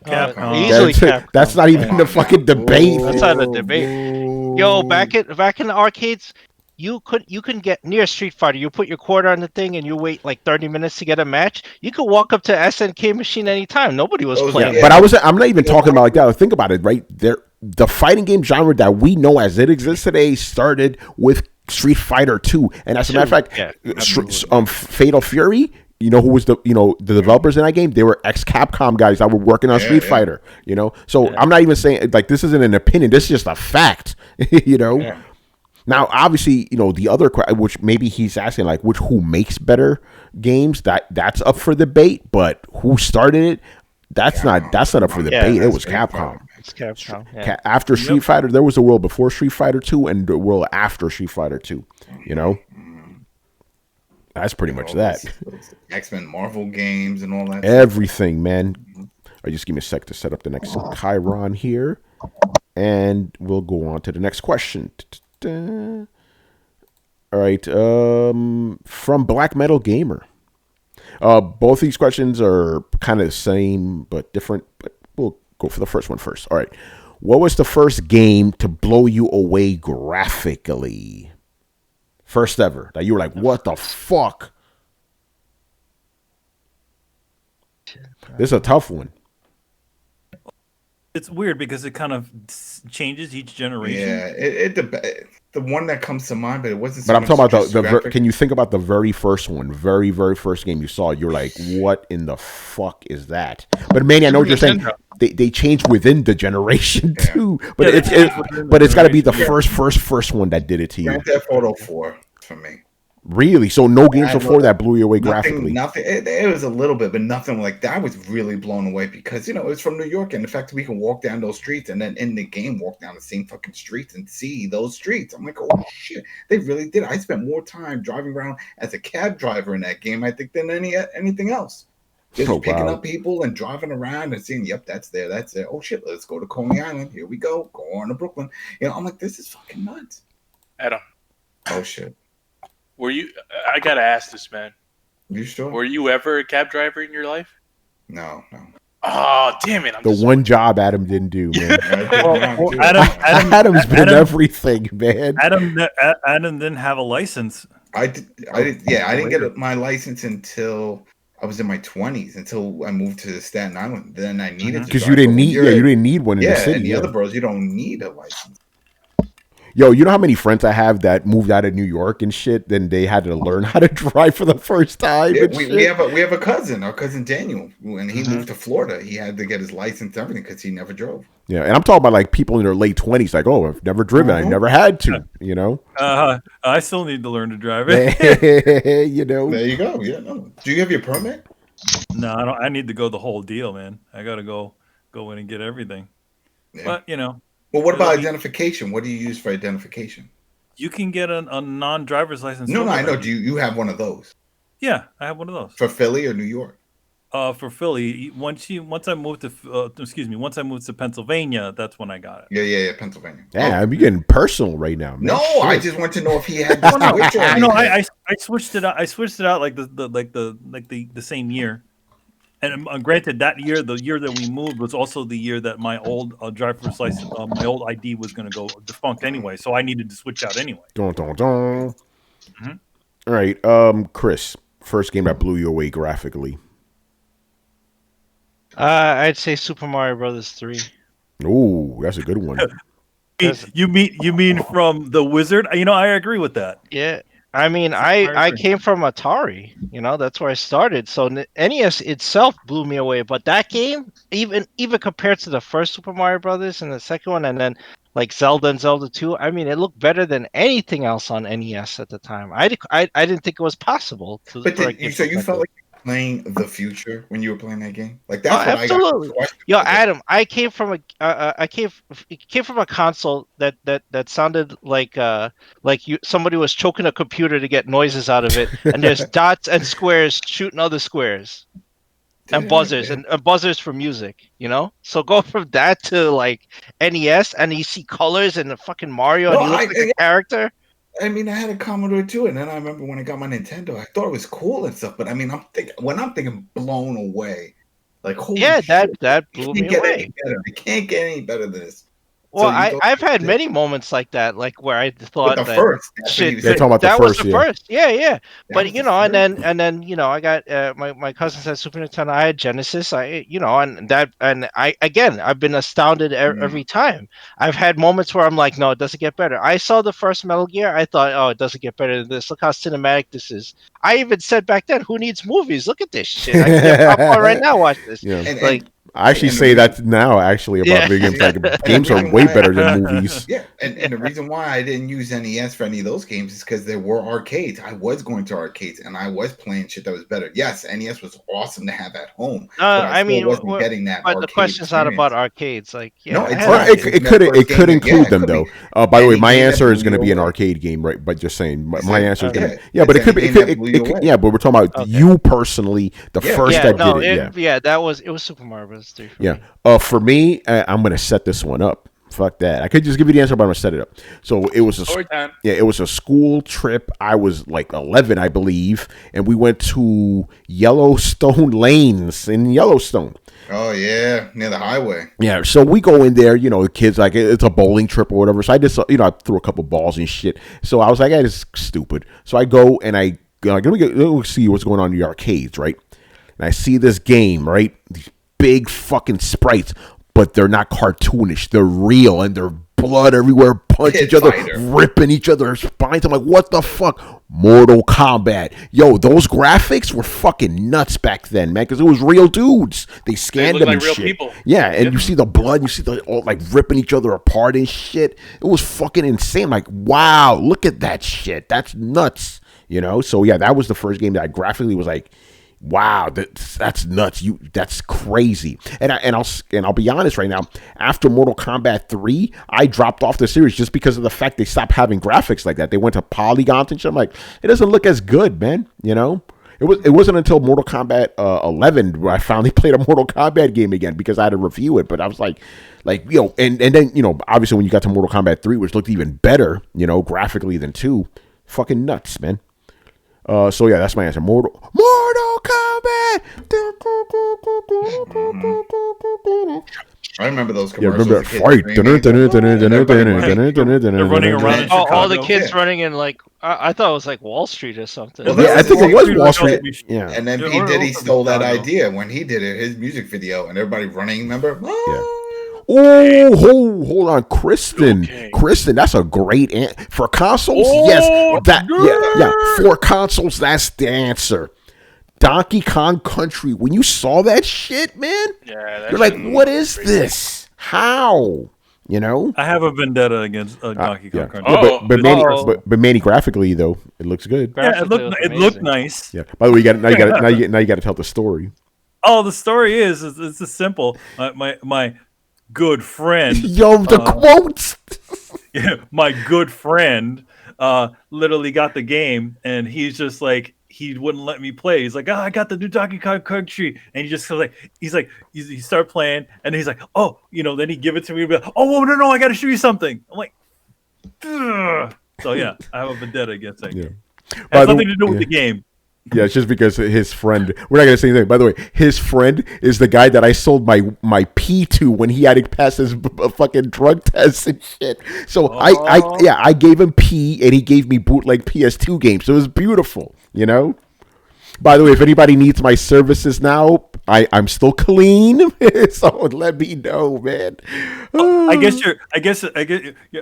Easily Capcom. That's not even the fucking debate. That's not a debate. Yo, back in the arcades, you couldn't get near Street Fighter. You put your quarter on the thing and you wait like 30 minutes to get a match. You could walk up to SNK machine anytime. Nobody was playing. Yeah, but I'm not even talking about like that. Think about it, right? The fighting game genre that we know as it exists today started with Street Fighter 2. And as a matter of fact, Fatal Fury, who was the developers in that game? They were ex-Capcom guys that were working on Street Fighter, So I'm not even saying, like, this isn't an opinion. This is just a fact, Yeah. Now, obviously, the other, which maybe he's asking, like, who makes better games? That's up for debate, but who started it? That's not up for debate. It was Capcom. It's Capcom. Yeah. After Street Fighter, there was a world before Street Fighter 2 and the world after Street Fighter 2, That's pretty much that. X-Men Marvel games and all that. Everything, man. Just give me a sec to set up the next Chiron here. And we'll go on to the next question. All right. From Black Metal Gamer. Both these questions are kind of the same, but different. But we'll go for the first one first. All right. What was the first game to blow you away graphically? First ever. That you were like, what the fuck? This is a tough one. It's weird because it kind of changes each generation. Yeah, the one that comes to mind, but it wasn't. But I'm talking about can you think about the very first one, very first game you saw? You're like, what in the fuck is that? But Manny, I know what you're saying. They change within the generation too. But it's got to be the first one that did it to you. Grand Theft Auto 4 for me. Really? So no games before that blew you away graphically? Nothing. It was a little bit, but nothing like that. I was really blown away because, it's from New York. And the fact that we can walk down those streets and then in the game walk down the same fucking streets and see those streets. I'm like, oh, shit. They really did. I spent more time driving around as a cab driver in that game, I think, than anything else. Just picking up people and driving around and seeing, yep, that's there. Oh, shit, let's go to Coney Island. Here we go. Go on to Brooklyn. I'm like, this is fucking nuts. Adam. Oh, shit. I gotta ask this, man. You sure? Were you ever a cab driver in your life? No. Oh, damn it. The one job Adam didn't do, man. Adam's been everything, man. Adam didn't have a license. I didn't get my license until I was in my 20s until I moved to Staten Island. Then I needed to because drive. you didn't need you didn't need one in the city. And the other boroughs, you don't need a license. Yo, you know how many friends I have that moved out of New York and shit, then they had to learn how to drive for the first time. Yeah, and we have a cousin, our cousin Daniel. When he moved to Florida, he had to get his license and everything because he never drove. Yeah, and I'm talking about like people in their late 20s, like, oh, I've never driven, I never had to, you know. I still need to learn to drive it. You know. There you go. Yeah, no. Do you have your permit? No, I don't. I need to go the whole deal, man. I gotta go in and get everything. Yeah. But you know. Well, what about identification? What do you use for identification? You can get a non-driver's license. No, I know. Do you have one of those? Yeah, I have one of those. For Philly or New York? For Philly. Once I moved to Pennsylvania, that's when I got it. Yeah, Pennsylvania. Yeah, I'm getting personal right now, man. No, Shit. I just want to know if he had the switch. No, I switched it out. I switched it out like the same year. And granted, that year, the year that we moved, was also the year that my old driver's license, my old ID was going to go defunct anyway. So I needed to switch out anyway. All right, Chris, first game that blew you away graphically. I'd say Super Mario Brothers 3. Ooh, that's a good one. You mean from the Wizard? You know, I agree with that. Yeah. I mean, I came from Atari, you know, that's where I started. So NES itself blew me away, but that game, even compared to the first Super Mario Brothers and the second one, and then like Zelda and Zelda 2, I mean, it looked better than anything else on NES at the time. I didn't think it was possible. So you felt like playing the future when you were playing that game? Like that's what absolutely. I got. Yo, Adam, I came from a console that sounded like somebody was choking a computer to get noises out of it, and there's dots and squares shooting other squares. And buzzers and buzzers for music, you know. So go from that to like NES, and you see colors and the fucking Mario, and he looks like a character. I mean, I had a Commodore too, and then I remember when I got my Nintendo, I thought it was cool and stuff. But I mean, I'm thinking blown away, like holy shit, that blew me away. It can't get any better than this. Well, I've had many moments like that, like where I thought that first. They're talking about the first, was the first. Yeah. But you know, and then you know, I got my cousins had Super Nintendo. I had Genesis. I've been astounded every time. I've had moments where I'm like, no, it doesn't get better. I saw the first Metal Gear. I thought, oh, it doesn't get better than this. Look how cinematic this is. I even said back then, who needs movies? Look at this shit. I can get popcorn right now. Watch this. Yeah. I actually say that now, actually, about video games. Like, games are way better than movies. Yeah, and the reason why I didn't use NES for any of those games is because there were arcades. I was going to arcades, and I was playing shit that was better. Yes, NES was awesome to have at home. I mean, wasn't getting that. But the question's not about arcades. Like, yeah, no, it could include them though. By the way, my answer is going to be an arcade game, right? But just saying, my answer is going to but it could be. Yeah, but we're talking about you personally, the first that did it. Yeah, it was Super Mario Bros. 3. Yeah. For me, I'm going to set this one up. Fuck that. I could just give you the answer, but I'm going to set it up. So it was a school trip. I was like 11, I believe, and we went to Yellowstone Lanes in Yellowstone. Oh yeah, near the highway. Yeah, so we go in there, you know, the kids like it's a bowling trip or whatever. So I just, I threw a couple balls and shit. So I was like, this is stupid. So I go and let me see what's going on in the arcades, right? And I see this game, right? These big fucking sprites, but they're not cartoonish. They're real, and they're blood everywhere, punch each other, ripping each other's spines. I'm like, what the fuck? Mortal Kombat. Yo, those graphics were fucking nuts back then, man, because it was real dudes. They scanned them like and real shit. People. Yeah, and you see the blood, you see the all like ripping each other apart and shit. It was fucking insane. Like, wow, look at that shit. That's nuts. You know? So yeah, that was the first game that I graphically was like, wow, that's nuts. That's crazy. And I'll be honest right now. After Mortal Kombat 3, I dropped off the series just because of the fact they stopped having graphics like that. They went to polygons and shit. I'm like, it doesn't look as good, man. You know, it wasn't until Mortal Kombat 11 where I finally played a Mortal Kombat game again because I had to review it. But I was like, you know, and then, you know, obviously when you got to Mortal Kombat 3, which looked even better, you know, graphically than 2, fucking nuts, man. So yeah, that's my answer. Mortal Kombat. I remember those Yeah, commercials. remember the kids fight. screaming, They're running around in Chicago. all the kids Yeah. running in like I thought it was like Wall Street or something. Well, Yeah, I that think was it was the- Wall Street. Yeah. And then Yeah, P. or Diddy also stole that Chicago. idea when he did it, his music video, and everybody running. Remember? Oh, hold on, Kristen. Okay. Kristen, that's a great for consoles. Yes, for consoles, that's the answer. Donkey Kong Country. When you saw that shit, man, Yeah, you're like, what is this? How? You know? I have a vendetta against Donkey Kong Yeah, Country. yeah, Oh. but Manny, graphically though, it looks good. Yeah, it Graphically, looked amazing. nice. Yeah. By the way, now you got to tell the story. Oh, the story is it's just simple. My good friend, Yo, the quotes. yeah, my good friend, literally got the game, and he's just like he wouldn't let me play. He's like, I got the new Donkey Kong Country, and he start playing, and he's like, oh, then he give it to me, and be like, oh no, I got to show you something. I'm like, ugh. So yeah, I have a vendetta against that game. It has nothing to do with the game. Yeah, it's just because his friend. We're not gonna say anything. By the way, his friend is the guy that I sold my P to when he had to pass his fucking drug tests and shit. So I gave him P and he gave me bootleg PS2 games. So it was beautiful, By the way, if anybody needs my services now, I'm still clean, so let me know, man. I guess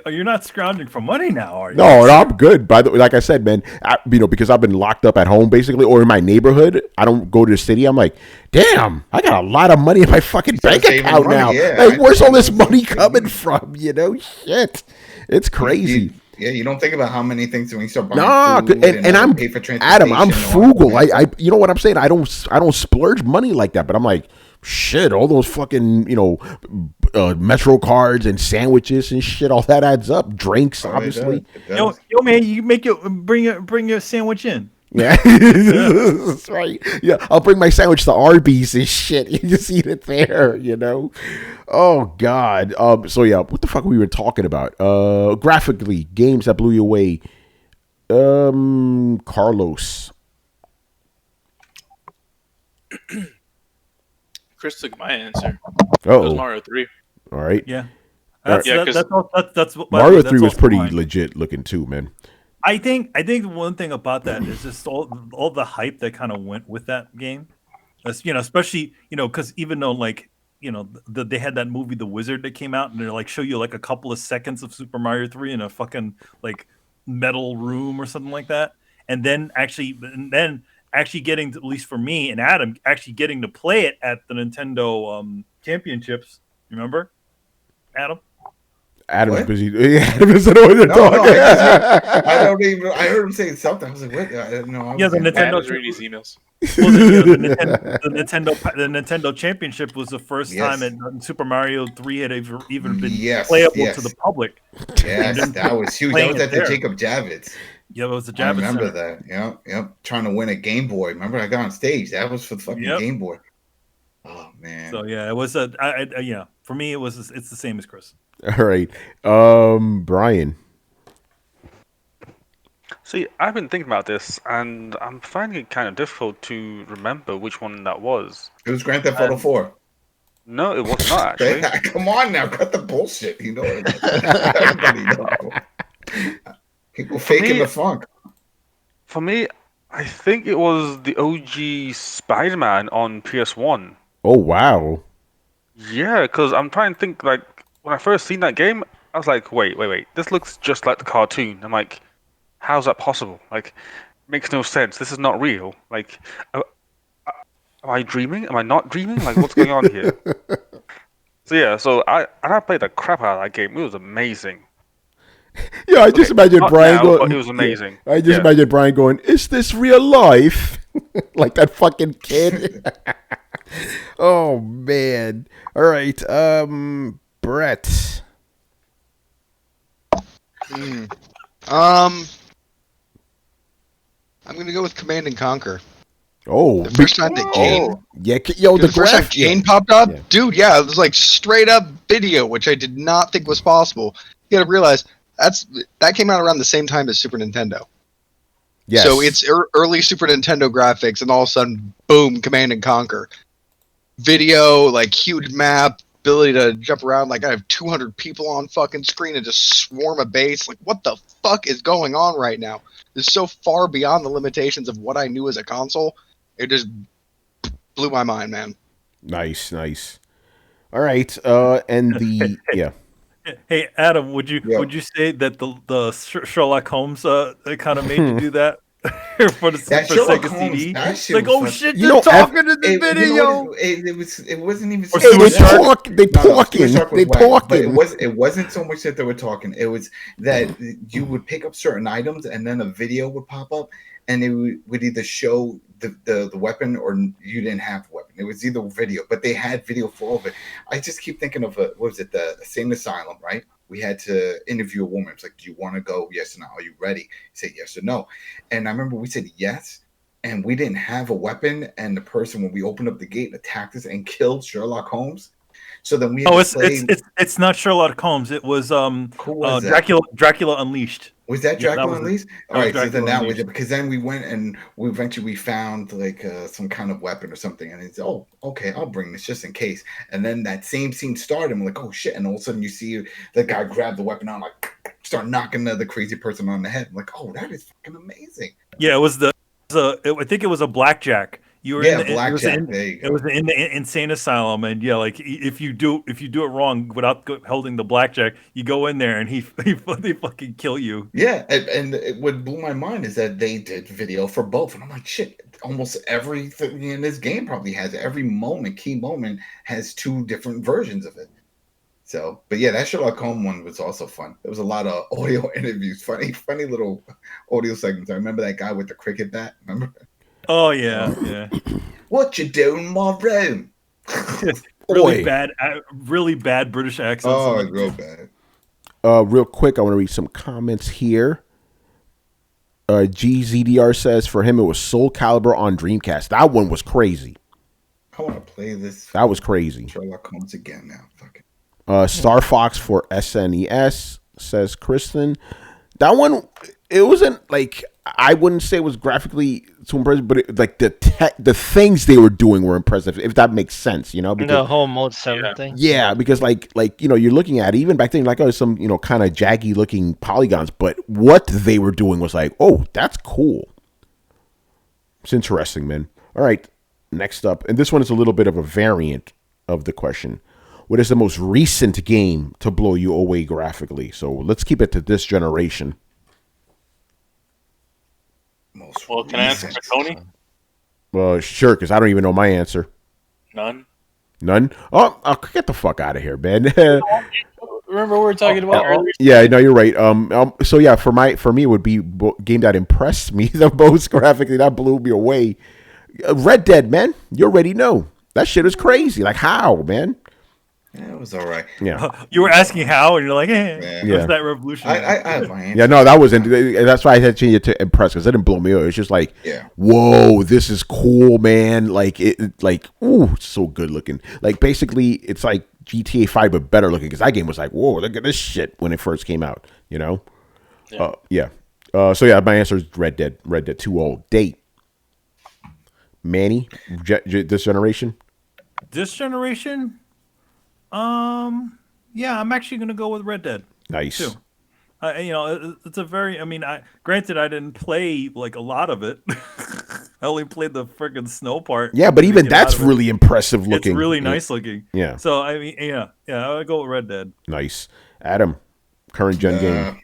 you're not scrounging for money now, are you? No, I'm good. By the way, like I said, man, because I've been locked up at home basically, or in my neighborhood. I don't go to the city. I'm like, damn, I got a lot of money in my fucking bank account now. Yeah, like, where's all this money coming from? Shit, it's crazy. You don't think about how many things when you start buying Nah, food and I'm pay for transportation. Adam. I'm and all frugal. that. I you know what I'm saying. I don't splurge money like that. But I'm like, shit. All those fucking Metro cards and sandwiches and shit. All that adds up. Drinks, obviously. It does. Yo, man, you bring your sandwich in. Yeah, that's right. Yeah, I'll bring my sandwich to Arby's and shit. You just eat it there, Oh God. So yeah, what the fuck we were talking about? Graphically, games that blew you away. Carlos. Chris took my answer. It was Oh, Mario 3. all right. Yeah. Right. That's what Mario 3 was pretty legit looking too, man. I think one thing about that is just all the hype that kind of went with that game. Especially because even though they had that movie The Wizard that came out and they show you a couple of seconds of Super Mario 3 in a fucking metal room or something like that, and then actually getting to, at least for me and Adam, actually getting to play it at the Nintendo championships. Remember, Adam? Adam's What? busy. Adam doesn't know what they're talking. I don't even. I heard him saying something. I was like, "What?" No, Yeah, the Matt Nintendo was reading his emails. Well, the Nintendo Championship was the first time that Super Mario 3 had even been playable to the public. Yes, that was huge. That was at the Jacob Javits. Yeah, it was the I Javits remember Center. that. Yep. Trying to win a Game Boy. Remember, I got on stage. That was for the fucking Game Boy. Oh man. So yeah, it was for me, it's the same as Chris. All right, Brian. See, I've been thinking about this, and I'm finding it kind of difficult to remember which one that was. It was Grand Theft Auto 4. No, it was not actually. Come on now, cut the bullshit. Everybody know. People faking the funk. For me, I think it was the OG Spider-Man on PS1. Oh wow. Yeah, because I'm trying to think, when I first seen that game, I was like, wait, this looks just like the cartoon. I'm like, how's that possible? Makes no sense. This is not real. Am I dreaming? Am I not dreaming? What's going on here? So I played the crap out of that game. It was amazing. Yeah, I just imagine Brian now, going. but it was amazing. Yeah, I just imagine Brian going, "Is this real life?" Like that fucking kid. Oh man. All right, Brett. I'm gonna go with Command and Conquer. Oh, The first time that Jane, the first time graph. Jane popped up, Yeah. dude, it was like straight up video, which I did not think was possible. You gotta realize that came out around the same time as Super Nintendo. Yes. So it's early Super Nintendo graphics, and all of a sudden, boom, Command and Conquer. Video, huge map, ability to jump around. Like, I have 200 people on fucking screen and just swarm a base. Like, what the fuck is going on right now? It's so far beyond the limitations of what I knew as a console. It just blew my mind, man. Nice. All right, and the yeah. Hey Adam, would you say that the Sherlock Holmes kind of made you do that for the That for Sherlock Sega Holmes, CD? that It's shit like, was oh fun. shit, You they're know, talking in the video. It wasn't even. Or Hey, Sewer they Shark? talk. They talking. Sewer Shark was They whack, but talking. it wasn't so much that they were talking. It was that you would pick up certain items, and then a video would pop up, and it would either show the weapon or you didn't have the weapon. It was either video, but they had video for all of it. I just keep thinking of what was it, the same asylum, right? We had to interview a woman. It's like, do you want to go? Yes or no? Are you ready? Say yes or no. And I remember we said yes, and we didn't have a weapon. And the person, when we opened up the gate, attacked us and killed Sherlock Holmes. So then we had to play. It's not Sherlock Holmes. It was Who was that? Dracula Unleashed. Was that Dracula that Unleashed? All right, so then that was it, because then we went and we eventually found like some kind of weapon or something, and it's okay, I'll bring this just in case. And then that same scene started, and we're like, oh shit! And all of a sudden you see the guy grab the weapon out, like start knocking the crazy person on the head. I'm like, oh, that is fucking amazing. Yeah, I think it was a blackjack. You were blackjack. It was in the insane asylum, and yeah, like if you do it wrong without holding the blackjack, you go in there and they fucking kill you. Yeah, and what blew my mind is that they did video for both, and I'm like, shit. Almost everything in this game probably has every key moment has two different versions of it. So, but yeah, that Sherlock Holmes one was also fun. There was a lot of audio interviews, funny little audio segments. I remember that guy with the cricket bat. Remember? Oh yeah. What you doing in my room? really bad British accents. Oh, real bad. Real quick, I want to read some comments here. GZDR says for him it was Soul Calibur on Dreamcast. That one was crazy. I want to play this. That was crazy. Sherlock Holmes again now. Fuck it. Star Fox for SNES, says Kristen. That one, it wasn't like, I wouldn't say it was graphically too impressive, but like the things they were doing were impressive, if that makes sense, you know? Because, the whole Mode 7 thing. Yeah, because like you're looking at it, even back then, like, oh, some kind of jaggy looking polygons, but what they were doing was like, oh, that's cool. It's interesting, man. All right, next up, and this one is a little bit of a variant of the question. What is the most recent game to blow you away graphically? So let's keep it to this generation. Well, can I answer for Tony? Sure, because I don't even know my answer. None? Oh, get the fuck out of here, man. Remember we were talking about earlier? Yeah, no, you're right. So yeah, for me, it would be game that impressed me the most graphically, that blew me away. Red Dead, man. You already know that shit is crazy. Like, how, man? Yeah, it was all right. Yeah, you were asking how, and you're like, was that revolutionary? I have my answer. Yeah, no, that wasn't. That's why I had to change it to impress, because it didn't blow me away. It's just like, whoa, this is cool, man. Like ooh, it's so good looking. Like basically, it's like GTA 5 but better looking, because that game was like, whoa, look at this shit when it first came out. You know? Yeah. So yeah, my answer is Red Dead. Red Dead 2 all date. Manny, this generation. This generation. Yeah, I'm actually gonna go with Red Dead. Nice. Too. It's a very. I mean, granted, I didn't play like a lot of it. I only played the freaking snow part. Yeah, but even that's really impressive looking. It's really nice looking. Yeah. So I mean, yeah, I would go with Red Dead. Nice. Adam, current gen game.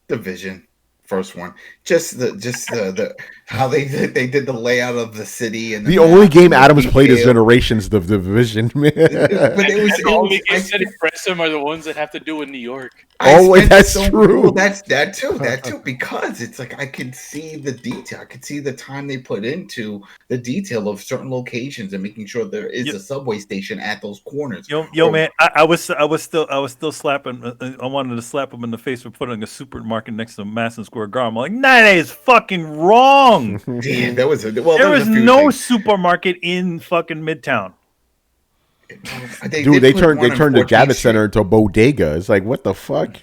Division. First one, just the how they did the layout of the city, and the only game Adam's played is Generations, the Division, man. But the only games that impress him are the ones that have to do with New York. That's true. That's that too, because it's like I could see the detail, I could see the time they put into the detail of certain locations and making sure there is a subway station at those corners. Man, I was still slapping. I wanted to slap him in the face for putting a supermarket next to Madison Square Garden. I'm like, that is fucking wrong. Damn, there was no supermarket in fucking Midtown. Dude, they turned the Javits Center into a bodega. It's like, what the fuck?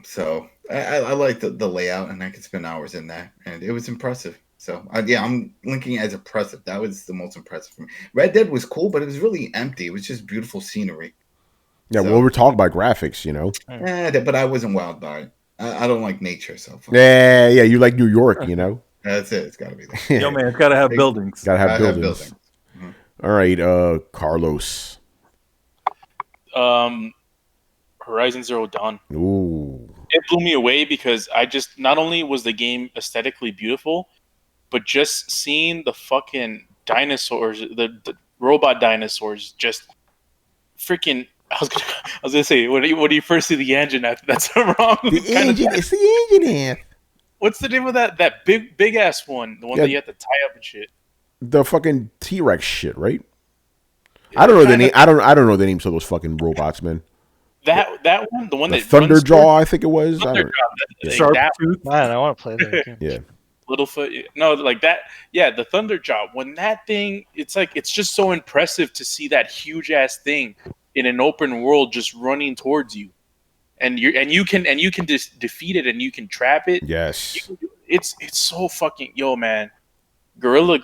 So I like the layout, and I could spend hours in that, and it was impressive. So yeah, I'm linking as impressive. That was the most impressive for me. Red Dead was cool, but it was really empty. It was just beautiful scenery. Yeah, well, we're talking about graphics, you know. But I wasn't wowed by it. I don't like nature, so yeah, you like New York, you know. That's it. It's got to be there. Yo, man, it's got to have buildings. Got to have buildings. Mm-hmm. All right, Carlos. Horizon Zero Dawn. Ooh. It blew me away because I just not only was the game aesthetically beautiful, but just seeing the fucking dinosaurs, the robot dinosaurs, just freaking. I was gonna say when you first see the engine, that's wrong. The engine, it's the engine. What's the name of that big ass one? The one that you have to tie up and shit. The fucking T-Rex shit, right? I don't know the name. I don't know the names of those fucking robots, man. That one, the one that Thunderjaw, I think it was. Sharptooth. Man, I want to play that game. Yeah. Littlefoot, no, like that. Yeah, the Thunderjaw. When that thing, it's like it's just so impressive to see that huge ass thing in an open world just running towards you, and you can just defeat it and you can trap it. Yes, it's so fucking man. Guerrilla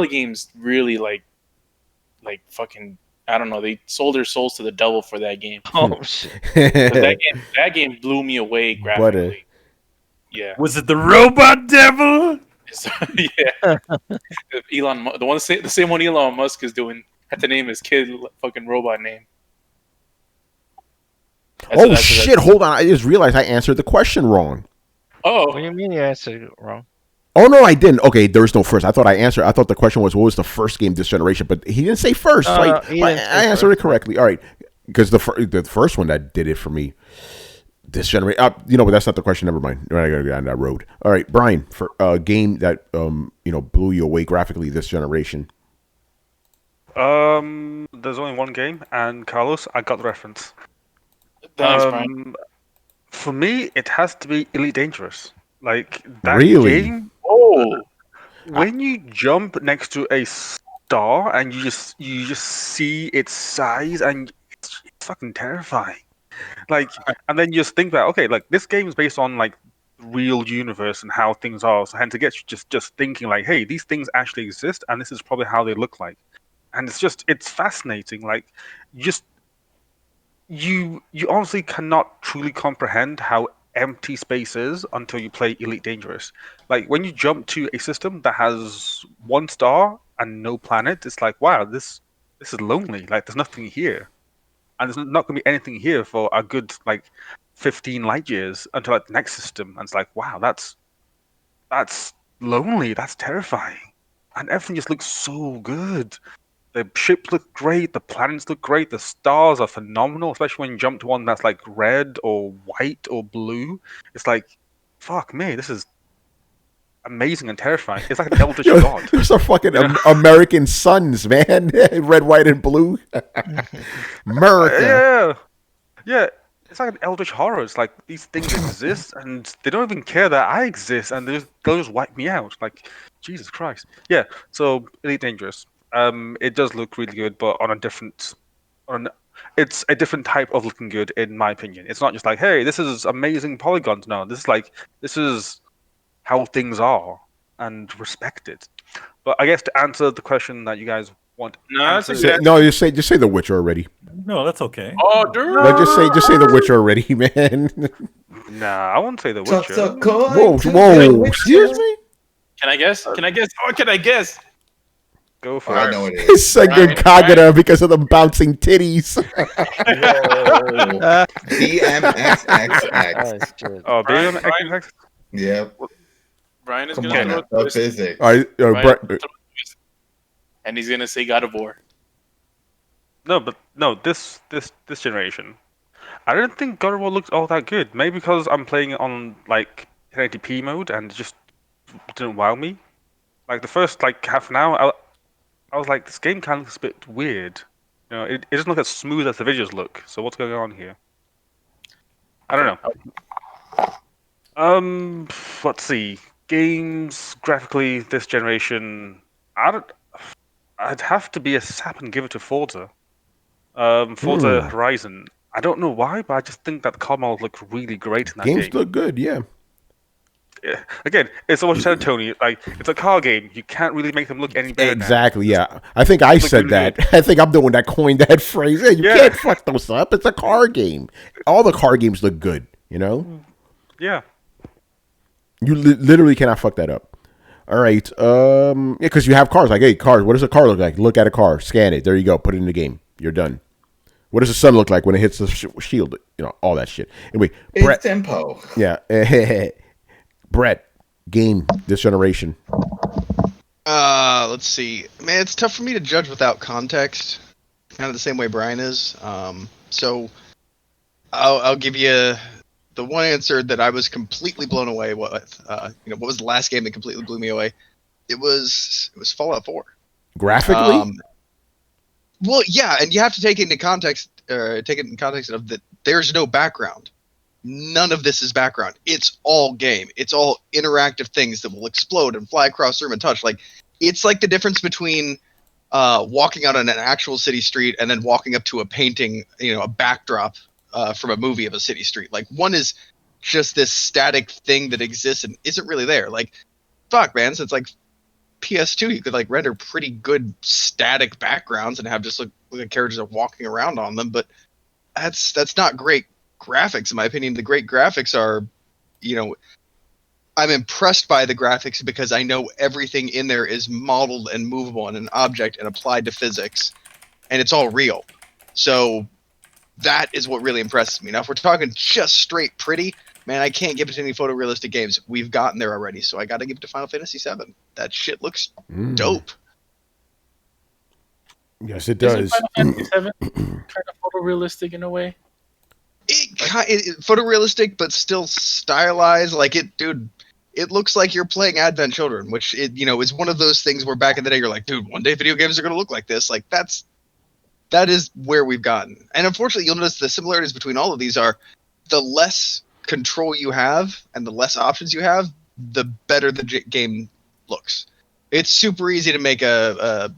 Games really like fucking. I don't know. They sold their souls to the devil for that game. Oh shit! that game blew me away graphically. Yeah. Was it the robot devil? Yeah. The same one Elon Musk is doing. Had to name his kid fucking robot name. Shit! Hold on. I just realized I answered the question wrong. Oh. What do you mean you answered it wrong? Oh no, I didn't. Okay, there was no first. I thought the question was what was the first game this generation, but he didn't say first. So I answered it correctly. All right, because the first one that did it for me. This generation, but that's not the question. Never mind. I gotta get on that road. All right, Brian, for a game that blew you away graphically this generation. There's only one game, and Carlos, I got the reference. Thanks, Brian. For me, it has to be Elite Dangerous. Like that game. Oh, when you jump next to a star and you just see its size, and it's fucking terrifying. Like, and then you just think about, okay, like this game is based on like real universe and how things are, so hence it gets you just thinking like, hey, these things actually exist, and this is probably how they look like, and it's fascinating. Like, you honestly cannot truly comprehend how empty space is until you play Elite Dangerous. Like when you jump to a system that has one star and no planet, it's like, wow, this is lonely. Like there's nothing here. And there's not going to be anything here for a good, 15 light years until the next system. And it's like, wow, that's lonely. That's terrifying. And everything just looks so good. The ships look great. The planets look great. The stars are phenomenal, especially when you jump to one that's like red or white or blue. It's like, fuck me, this is amazing and terrifying. It's like an eldritch god. Those are fucking American suns, man. Red, white, and blue. America. Yeah. It's like an eldritch horror. It's like these things exist, and they don't even care that I exist, and they'll just wipe me out. Like, Jesus Christ. Yeah. So Elite Dangerous. It does look really good, but it's a different type of looking good, in my opinion. It's not just like, hey, this is amazing polygons. No, this is how things are and respect it. But I guess to answer the question that you guys want, just say The Witcher already. No, that's okay. Oh, dude. No, just say The Witcher already, man. Nah, I won't say The Witcher. Whoa, excuse me. Can I guess? Oh, can I guess? Go for it. I know it is. It's like good Kagura because of the bouncing titties. BMXXX. Oh, BMXXX? Yep. Brian is Come going to on, physics. All right, and he's going to say God of War. No, this generation. I don't think God of War looks all that good. Maybe because I'm playing it on 1080p mode and it just didn't wow me. Like the first half an hour, I was like, this game kind of looks a bit weird. It doesn't look as smooth as the visuals look. So what's going on here? I don't know. Let's see. Games graphically this generation. I'd have to be a sap and give it to Forza. Forza Horizon. I don't know why, but I just think that the car models look really great in that game. Games look good, yeah. again, it's what you said, Tony. Like it's a car game. You can't really make them look any better. Exactly. Yeah. I think I said that. Good. I think I'm the one that coined that phrase. Hey, you can't fuck those up. It's a car game. All the car games look good. You know. Yeah. You literally cannot fuck that up. All right. Yeah, because you have cars. Like, hey, cars. What does a car look like? Look at a car. Scan it. There you go. Put it in the game. You're done. What does the sun look like when it hits the shield? You know, all that shit. Anyway, it's Brett, tempo. Yeah. Brett, game this generation. Let's see. Man, it's tough for me to judge without context. Kind of the same way Brian is. So I'll give you the one answer that I was completely blown away with. What was the last game that completely blew me away? It was Fallout 4. Graphically? Well, yeah, and you have to take it into context. Take it in context of that. There's no background. None of this is background. It's all game. It's all interactive things that will explode and fly across the room and touch. Like it's like the difference between walking out on an actual city street and then walking up to a painting, a backdrop from a movie of a city street. Like one is just this static thing that exists and isn't really there. Like, fuck, man, since like PS2, you could like render pretty good static backgrounds and have just like characters are walking around on them, but that's not great graphics in my opinion. The great graphics are, I'm impressed by the graphics because I know everything in there is modeled and movable and an object and applied to physics, and it's all real. So that is what really impresses me. Now, if we're talking just straight pretty, man, I can't give it to any photorealistic games. We've gotten there already, so I got to give it to Final Fantasy VII. That shit looks dope. Yes, it does. Isn't Final Fantasy VII kind of photorealistic in a way? It photorealistic, but still stylized. Like it looks like you're playing Advent Children, which is one of those things where back in the day you're like, dude, one day video games are going to look like this. Like that is where we've gotten. And unfortunately, you'll notice the similarities between all of these are the less control you have and the less options you have, the better the game looks. It's super easy to make a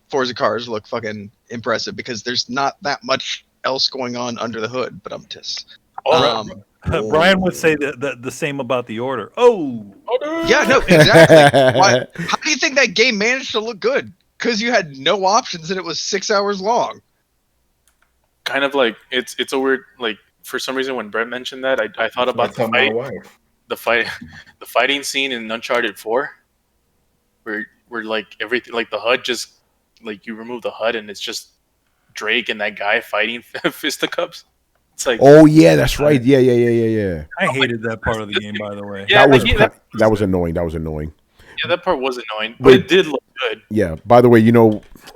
Forza cars look fucking impressive because there's not that much else going on under the hood, but I'm just Brian would say the same about the Order. Yeah, no, exactly. How do you think that game managed to look good? Because you had no options and it was 6 hours long. Kind of like it's a weird, like, for some reason when Brett mentioned that, I thought about the fighting scene in Uncharted 4 where like everything, like the HUD just, like you remove the HUD and it's just Drake and that guy fighting fisticuffs. It's like, oh yeah, that's right. Yeah. I hated that part of the game, by the way. Yeah, that was annoying. Yeah, that part was annoying, but it did look good. Yeah. By the way,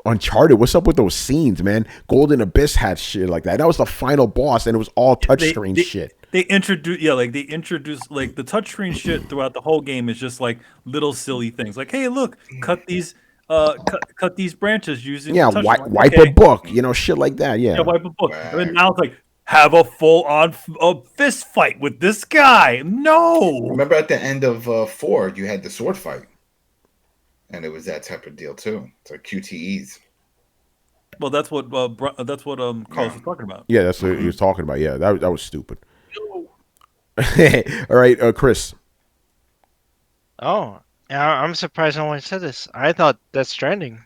Uncharted, what's up with those scenes, man? Golden Abyss had shit like that. That was the final boss, and it was all touchscreen shit. They introduced like the touchscreen shit throughout the whole game is just like little silly things. Like, hey, look, cut these branches using wipe a book, shit like that. Yeah, wipe a book. And then now it's like, have a full-on fist fight with this guy. No. Remember at the end of 4, you had the sword fight, and it was that type of deal too. It's like QTEs. Well, that's what Carlos was talking about. Yeah, that's what he was talking about. Yeah, that was stupid. All right, Chris. Oh, I'm surprised no one said this. I thought Death Stranding,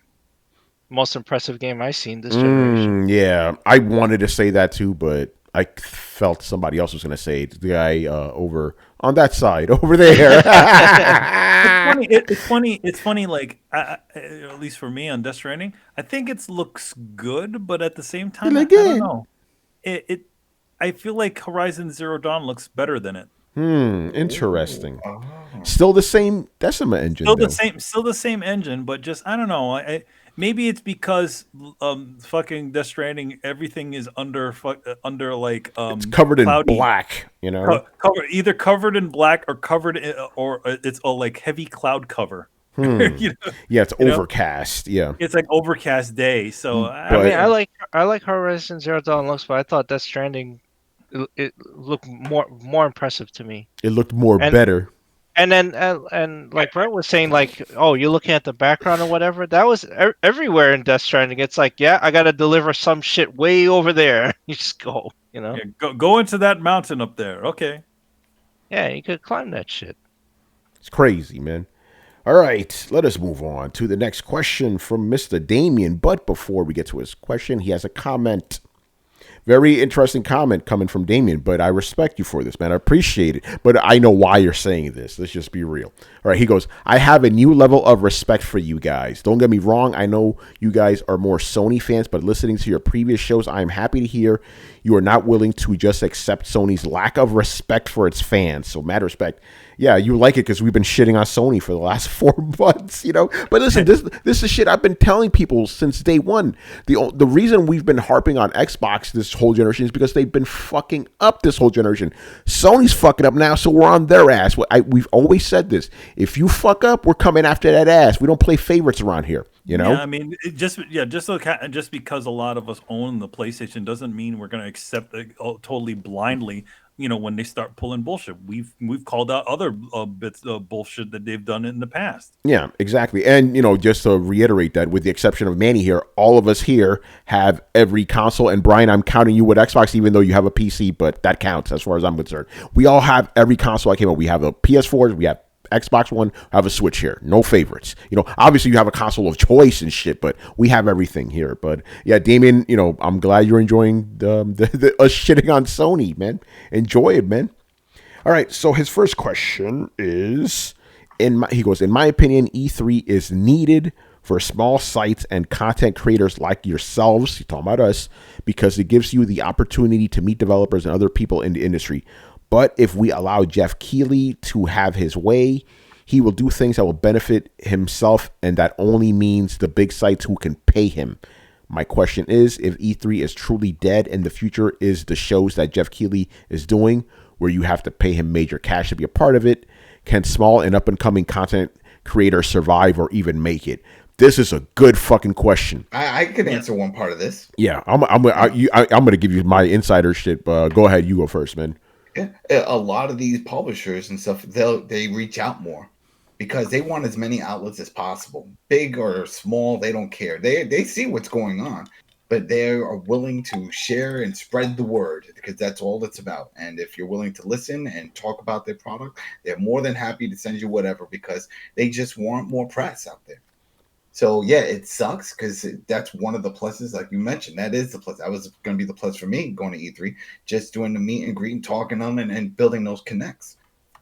most impressive game I've seen this generation. Yeah, I wanted to say that too, but I felt somebody else was going to say it. The guy over on that side, over there. It's funny. Like, at least for me on Death Stranding, I think it looks good, but at the same time, I don't know. I feel like Horizon Zero Dawn looks better than it. Interesting. Oh. Still the same Decima engine. Still the same engine, but just I don't know. Maybe it's because fucking Death Stranding, everything is under like it's covered cloudy, in black, either covered in black or or it's a like heavy cloud cover. Yeah, it's overcast. Yeah, it's like overcast day. So I like Horizon Zero Dawn looks, but I thought Death Stranding it looked more impressive to me. It looked better. And then, and like Brent was saying, like, oh, you're looking at the background or whatever. That was everywhere in Death Stranding. It's like, yeah, I got to deliver some shit way over there. You just go, Yeah, go into that mountain up there. Okay. Yeah, you could climb that shit. It's crazy, man. All right, let us move on to the next question from Mr. Damien. But before we get to his question, he has a comment. Very interesting comment coming from Damien, but I respect you for this, man. I appreciate it. But I know why you're saying this. Let's just be real. All right, he goes, I have a new level of respect for you guys. Don't get me wrong. I know you guys are more Sony fans, but listening to your previous shows, I am happy to hear you are not willing to just accept Sony's lack of respect for its fans. So, mad respect. Yeah, you like it because we've been shitting on Sony for the last 4 months, you know. But listen, this is shit I've been telling people since day one. The reason we've been harping on Xbox this whole generation is because they've been fucking up this whole generation. Sony's fucking up now, so we're on their ass. We've always said this. If you fuck up, we're coming after that ass. We don't play favorites around here. You know? Yeah, I mean, just because a lot of us own the PlayStation doesn't mean we're going to accept it totally blindly. You know, when they start pulling bullshit, we've called out other bits of bullshit that they've done in the past. Yeah, exactly. And you know, just to reiterate that, with the exception of Manny here, all of us here have every console. And Brian, I'm counting you with Xbox, even though you have a PC, but that counts as far as I'm concerned. We all have every console I came up. We have a PS4, we have Xbox One, I have a Switch here. No favorites. You know, obviously you have a console of choice and shit, but we have everything here. But yeah, Damien, you know, I'm glad you're enjoying the us shitting on Sony, man. Enjoy it, man. All right, so his first question is, he goes, in my opinion, E3 is needed for small sites and content creators like yourselves, he's talking about us, because it gives you the opportunity to meet developers and other people in the industry. But if we allow Jeff Keighley to have his way, he will do things that will benefit himself, and that only means the big sites who can pay him. My question is, if E3 is truly dead and the future is the shows that Jeff Keighley is doing, where you have to pay him major cash to be a part of it, can small and up-and-coming content creators survive or even make it? This is a good fucking question. I could answer one part of this. Yeah, I'm going to give you my insider shit. Go ahead, you go first, man. A lot of these publishers and stuff, they reach out more because they want as many outlets as possible, big or small. They don't care. They see what's going on, but they are willing to share and spread the word because that's all it's about. And if you're willing to listen and talk about their product, they're more than happy to send you whatever because they just want more press out there. So yeah, it sucks because that's one of the pluses, like you mentioned. That is the plus. That was going to be the plus for me going to E3, just doing the meet and greet and talking them and building those connects.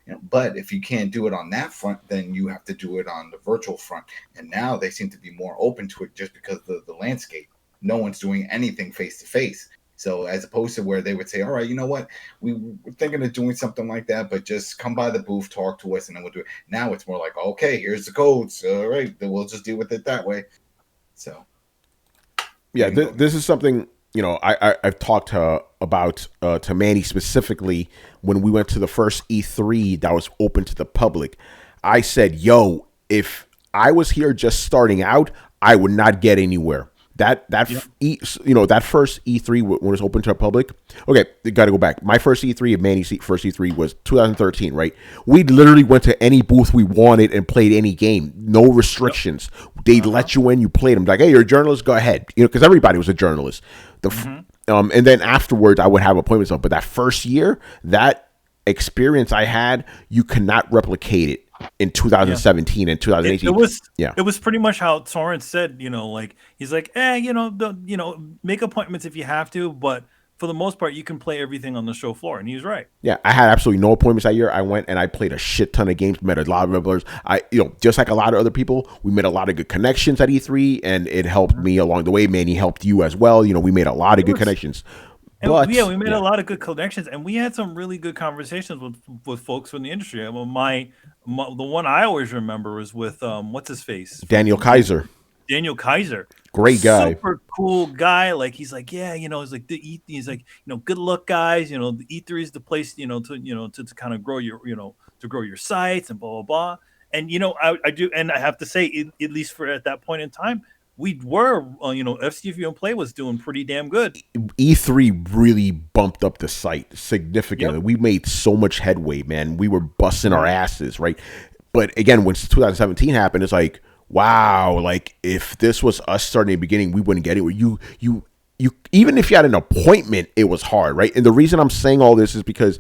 You know, but if you can't do it on that front, then you have to do it on the virtual front. And now they seem to be more open to it just because of the landscape. No one's doing anything face to face. So as opposed to where they would say, all right, you know what, we were thinking of doing something like that, but just come by the booth, talk to us, and then we'll do it. Now it's more like, okay, here's the codes. All right, then we'll just deal with it that way. So, yeah, this is something, you know, I've talked about to Manny specifically when we went to the first E3 that was open to the public. I said, yo, if I was here just starting out, I would not get anywhere. That first E3 when it was open to the public. Okay, got to go back. My first E3 of Manny's first E3 was 2013, right? We literally went to any booth we wanted and played any game, no restrictions. They let you in, you played them. Like, hey, you're a journalist, go ahead. You know, because everybody was a journalist. And then afterwards, I would have appointments up. But that first year, that experience I had, you cannot replicate it in 2017 and 2018. It was pretty much how Torrance said, you know, like he's like, make appointments if you have to, but for the most part, you can play everything on the show floor, and he was right. Yeah, I had absolutely no appointments that year. I went and I played a shit ton of games, met a lot of revelers. Just like a lot of other people, we made a lot of good connections at E3, and it helped me along the way. Manny helped you as well. You know, we made a lot of good connections. But, we made a lot of good connections, and we had some really good conversations with folks from the industry. I mean, the one I always remember is with what's his face, Daniel Kaiser. Great guy, super cool guy. Like he's like, yeah, you know, he's like he's like, you know, good luck, guys. You know, the E3 is the place, to kind of grow your, to grow your sites and blah blah blah. And you know, I do, and I have to say, at least for at that point in time, we were, FCFU and Play was doing pretty damn good. E3 really bumped up the site significantly. Yep. We made so much headway, man. We were busting our asses, right? But again, when 2017 happened, it's like, wow, like if this was us starting at the beginning, we wouldn't get it. You even if you had an appointment, it was hard, right? And the reason I'm saying all this is because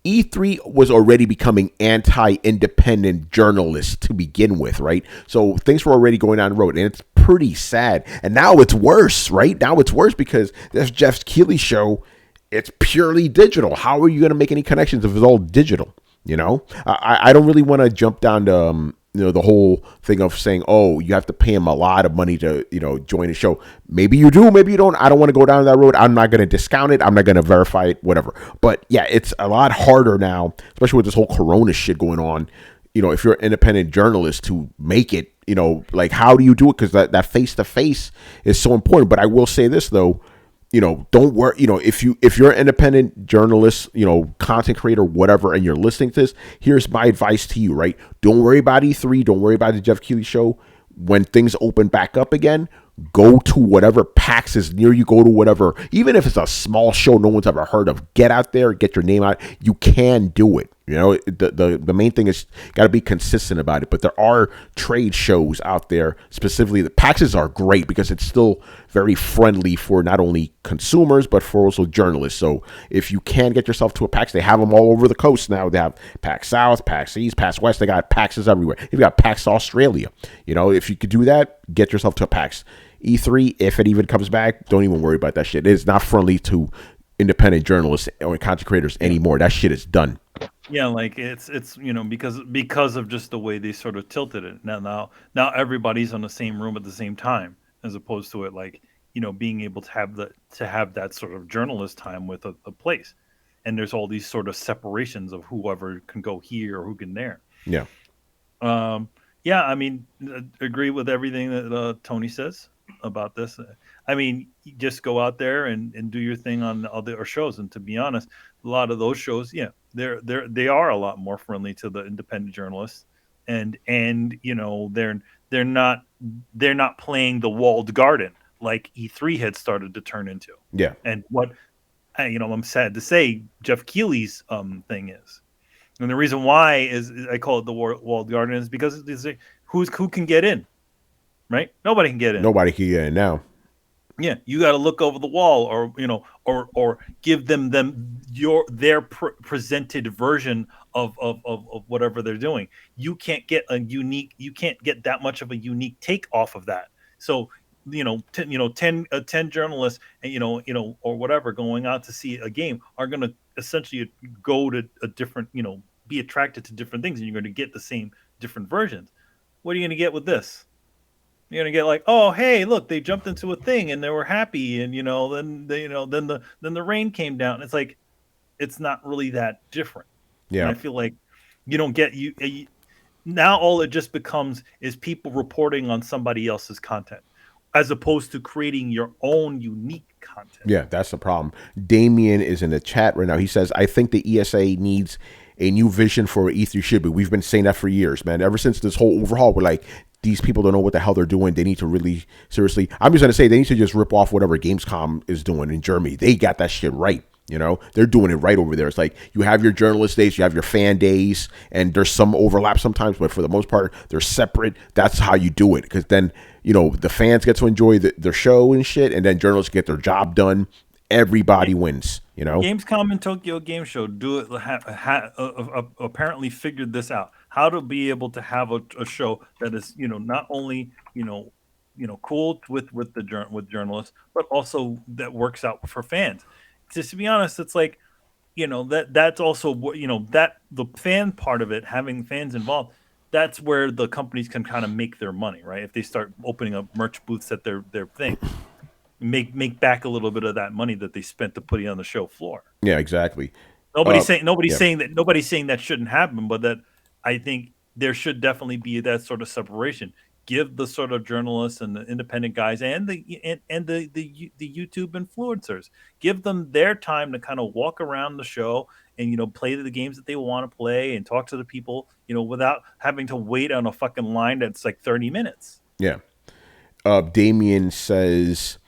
E3 was already becoming anti-independent journalists to begin with, right? So things were already going down the road, and it's pretty sad. And now it's worse, right? Now it's worse because this Jeff Keighley show, it's purely digital. How are you going to make any connections if it's all digital? You know, I don't really want to jump down to the whole thing of saying, oh, you have to pay him a lot of money to join the show. Maybe you do, maybe you don't. I don't want to go down that road. I'm not going to discount it. I'm not going to verify it, whatever. But yeah, it's a lot harder now, especially with this whole Corona shit going on. If you're an independent journalist, to make it, like, how do you do it? Because that face to face is so important. But I will say this though. Don't worry. If you're an independent journalist, content creator, whatever, and you're listening to this, here's my advice to you, right? Don't worry about E3. Don't worry about the Jeff Keighley show. When things open back up again, go to whatever PAX is near you. Go to whatever, even if it's a small show no one's ever heard of. Get out there, get your name out. You can do it. The main thing is got to be consistent about it. But there are trade shows out there, specifically the PAXs are great because it's still very friendly for not only consumers but for also journalists. So if you can get yourself to a PAX, they have them all over the coast now. They have PAX South, PAX East, PAX West. They got PAXs everywhere. You've got PAX Australia. If you could do that, get yourself to a PAX. E3, if it even comes back, don't even worry about that shit. It is not friendly to independent journalists or content creators anymore. That shit is done. Yeah, like it's because of just the way they sort of tilted it. Now everybody's on the same room at the same time, as opposed to it like being able to have that sort of journalist time with a place, and there's all these sort of separations of whoever can go here or who can there. Yeah. Yeah, I mean, agree with everything that Tony says about this. I mean, you just go out there and do your thing on other shows. And to be honest, a lot of those shows, yeah, they are a lot more friendly to the independent journalists, and they're not playing the walled garden like E3 had started to turn into. Yeah. And what I'm sad to say, Jeff Keighley's thing is. And the reason why is I call it the walled garden is because it's who can get in, right? Nobody can get in. Nobody can get in now. Yeah, you got to look over the wall, or give them their presented version of whatever they're doing. You can't get that much of a unique take off of that. So 10 journalists and or whatever going out to see a game are going to essentially go to a different, be attracted to different things, and you're going to get the same different versions. What are you going to get with this? You're going to get like, oh, hey, look, they jumped into a thing and they were happy, and then the rain came down. It's like, it's not really that different. Yeah. And I feel like you don't get now all it just becomes is people reporting on somebody else's content, as opposed to creating your own unique content. Yeah, that's the problem. Damien is in the chat right now. He says, I think the ESA needs a new vision for what E3 should be. We've been saying that for years, man. Ever since this whole overhaul, we're like, these people don't know what the hell they're doing. They need to really, seriously, I'm just going to say they need to just rip off whatever Gamescom is doing in Germany. They got that shit right. They're doing it right over there. It's like you have your journalist days, you have your fan days, and there's some overlap sometimes, but for the most part, they're separate. That's how you do it. Because then, the fans get to enjoy their show and shit, and then journalists get their job done. Everybody wins, Gamescom and Tokyo Game Show do it. Apparently figured this out. How to be able to have a show that is, not only, cool with journalists, but also that works out for fans. Just to be honest, it's like, that's also what, that the fan part of it, having fans involved, that's where the companies can kind of make their money, right? If they start opening up merch booths at their thing, make back a little bit of that money that they spent to put it on the show floor. Yeah, exactly. Nobody's saying that shouldn't happen, but that I think there should definitely be that sort of separation. Give the sort of journalists and the independent guys and the YouTube influencers, give them their time to kind of walk around the show and play the games that they want to play and talk to the people, without having to wait on a fucking line that's like 30 minutes. Yeah. Damien says,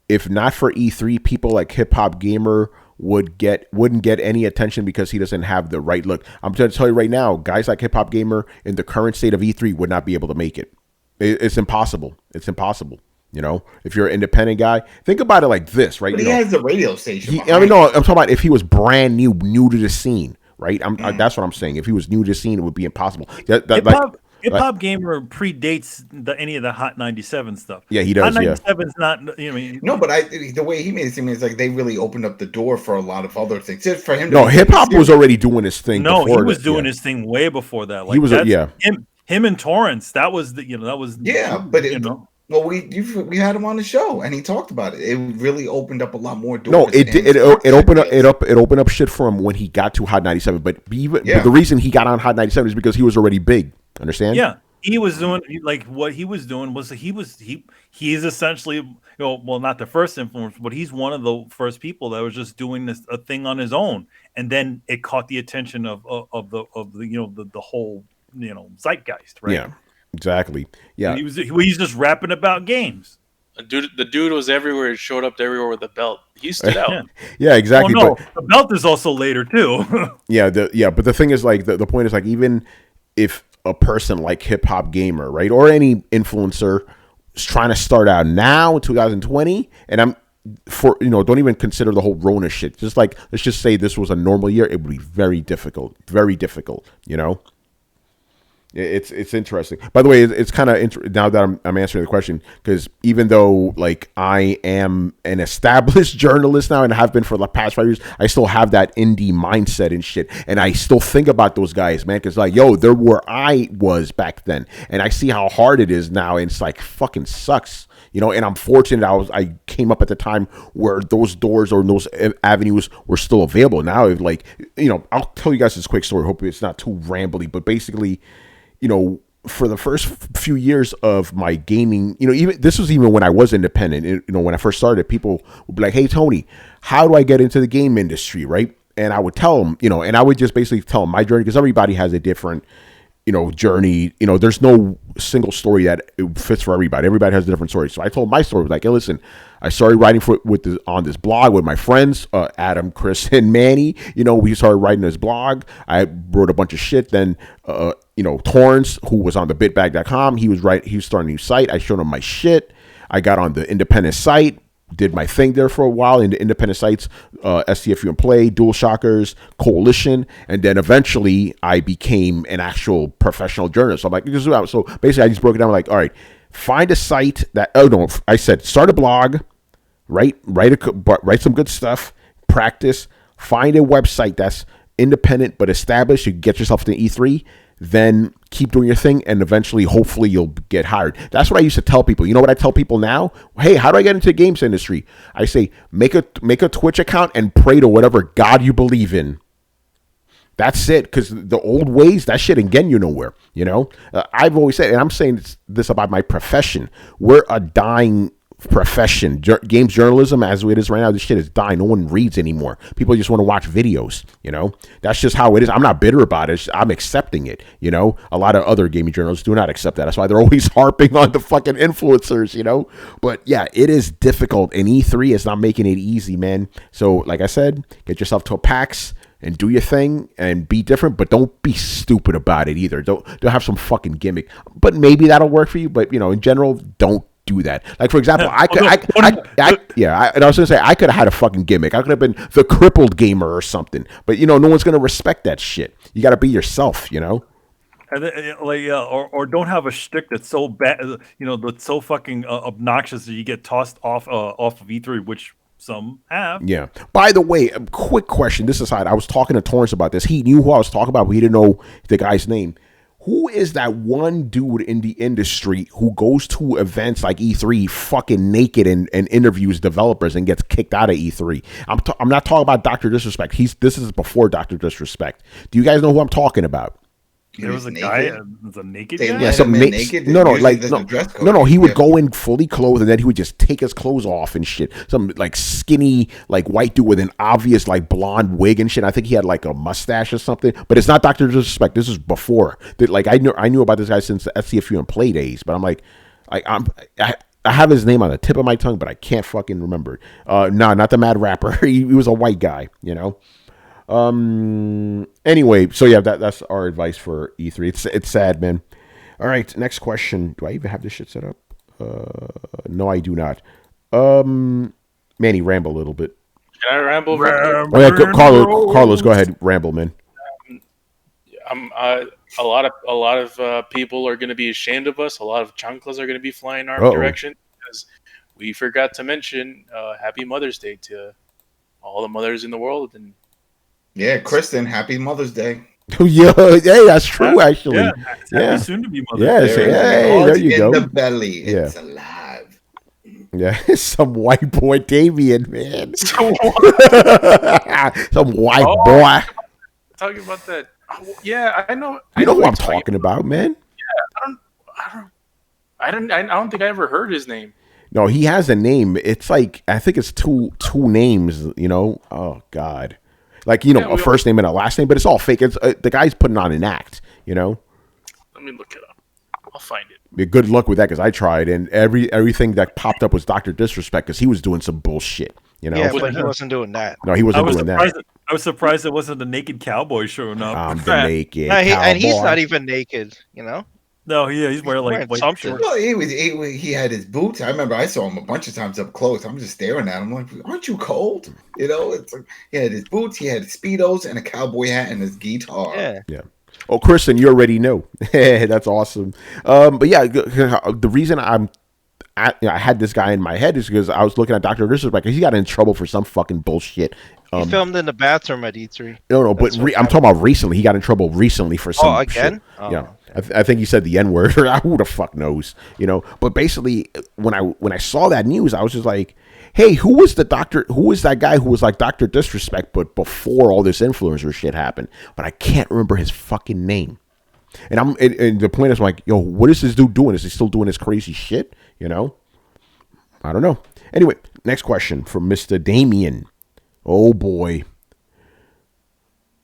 if not for E3, people like Hip Hop Gamer wouldn't get any attention because he doesn't have the right look. I'm going to tell you right now, guys like Hip Hop Gamer in the current state of E3 would not be able to make it. It's impossible. It's impossible. If you're an independent guy, think about it like this, right? But he has the radio station. I'm talking about if he was brand new to the scene. right? That's what I'm saying. If he was new to the scene, it would be impossible. Hip Hop Gamer predates any of the Hot 97 stuff. Yeah, he does. Hot 97's not. No, but the way he made it seem is like they really opened up the door for a lot of other things. Just for him. No, hip hop was already doing his thing. No, before he was doing his thing way before that. Like he was. Him and Torrance. That was that was. Yeah, but well, we had him on the show and he talked about it. It really opened up a lot more doors. No, it opened up shit for him when he got to Hot 97. But the reason he got on Hot 97 is because he was already big. Understand? Yeah, he was doing what he was doing was he's essentially well, not the first influence, but he's one of the first people that was just doing a thing on his own, and then it caught the attention of the whole zeitgeist, right? Yeah. Exactly. Yeah. He was just rapping about games. The dude was everywhere. He showed up everywhere with a belt. He stood out. Yeah, exactly. Well, no, the belt is also later too. But the thing is, like, the point is, like, even if a person like Hip Hop Gamer, right, or any influencer is trying to start out now in 2020, and don't even consider the whole Rona shit. Just like, let's just say this was a normal year, it would be very difficult. It's interesting. By the way, it's kind of now that I'm answering the question, because even though like I am an established journalist now and have been for the past 5 years, I still have that indie mindset and shit, and I still think about those guys, man. Because like, yo, they're where I was back then, and I see how hard it is now, and it's like fucking sucks. And I'm fortunate I came up at the time where those doors or those avenues were still available. Now, like, I'll tell you guys this quick story. Hopefully it's not too rambly, but basically, for the first few years of my gaming, this was even when I was independent. When I first started, people would be like, "Hey, Tony, how do I get into the game industry?" Right? And I would tell them, and I would just basically tell them my journey, because everybody has a different, journey. There's no single story that it fits for everybody. Everybody has a different story. So I told my story, like, hey, listen, I started writing on this blog with my friends, Adam, Chris, and Manny. We started writing this blog. I wrote a bunch of shit. Then, Torrance, who was on the bitbag.com, he was starting a new site. I showed him my shit. I got on the independent site, did my thing there for a while in the independent sites, STFU and Play, Dual Shockers, Coalition, and then eventually I became an actual professional journalist. So I'm like, so basically I just broke it down like, all right, find a site that, I said, start a blog, write some good stuff, practice, find a website that's independent but established. You get yourself to E3, then keep doing your thing, and eventually, hopefully, you'll get hired. That's what I used to tell people. You know what I tell people now? Hey, how do I get into the games industry? I say, make a Twitch account and pray to whatever God you believe in. That's it, because the old ways, that shit ain't getting you nowhere. I've always said, and I'm saying this about my profession, we're a dying profession. Games journalism, as it is right now, this shit is dying. No one reads anymore. People just want to watch videos. That's just how it is. I'm not bitter about it. I'm accepting it. A lot of other gaming journalists do not accept that. That's why they're always harping on the fucking influencers. But yeah, it is difficult, and E3 is not making it easy, man. So like I said, get yourself to a PAX and do your thing and be different, but don't be stupid about it either. Don't have some fucking gimmick. But maybe that'll work for you. But in general, don't do that. Like, for example, I was gonna say, I could have had a fucking gimmick. I could have been the crippled gamer or something. But no one's gonna respect that shit. You got to be yourself. And then, or don't have a shtick that's so bad, that's so fucking obnoxious that you get tossed off of E3, which some have. Yeah. By the way, a quick question. This aside, I was talking to Torrance about this. He knew who I was talking about, but he didn't know the guy's name. Who is that one dude in the industry who goes to events like E3 fucking naked and interviews developers and gets kicked out of E3? I'm not talking about Dr. Disrespect. This is before Dr. Disrespect. Do you guys know who I'm talking about? There was a guy, was a naked guy? Yeah, some naked. No. He would go in fully clothed, and then he would just take his clothes off and shit. Some like skinny, like white dude with an obvious like blonde wig and shit. I think he had like a mustache or something. But it's not Dr. Disrespect. This is before. Like I knew about this guy since the SCFU and Play days. But I'm like, I have his name on the tip of my tongue, but I can't fucking remember. No, not the Mad Rapper. He was a white guy, Anyway, so yeah, that's our advice for E3. It's sad, man. All right, next question. Do I even have this shit set up? No, I do not. Manny, ramble a little bit. Can I ramble? Oh yeah, Carlos, go ahead, ramble, man. A lot of people are going to be ashamed of us. A lot of chanclas are going to be flying our direction because we forgot to mention Happy Mother's Day to all the mothers in the world. And yeah, Kristen, Happy Mother's Day. Yeah, hey, that's true. Actually, Happy soon to be Mother's Yes, Day. hey, there you go. In the belly, it's alive. Yeah, some white boy Damien, man. Some white boy. Talking about that. Yeah, I know. You know who I'm talking about, man. Yeah, I don't think I ever heard his name. No, he has a name. It's like I think it's two names. You know. Oh God. Like a first name and a last name, but it's all fake. It's the guy's putting on an act. You know. Let me look it up. I'll find it. Yeah, good luck with that because I tried, and everything that popped up was Dr. Disrespect because he was doing some bullshit. You know. Yeah, but he wasn't doing that. No, he wasn't doing that. I was surprised it wasn't the naked cowboy showing up. I'm the naked cowboy. And he's not even naked, No, he's wearing like white something. shorts. Well, he had his boots. I remember I saw him a bunch of times up close. I'm just staring at him like, aren't you cold? It's like he had his boots, he had his Speedos and a cowboy hat and his guitar. Yeah. Oh, Kristen, you already know. That's awesome. But yeah, the reason I had this guy in my head is because I was looking at Dr. Disrespect because he got in trouble for some fucking bullshit. He filmed in the bathroom at E3. No, but I'm talking about recently. He got in trouble recently for some again? Shit. Yeah. I think he said the N-word. Who the fuck knows? But basically, when I saw that news, I was just like, hey, who was that guy who was like Dr. Disrespect, but before all this influencer shit happened? But I can't remember his fucking name. And the point is like, yo, what is this dude doing? Is he still doing this crazy shit? I don't know. Anyway, next question from Mr. Damien. Oh boy.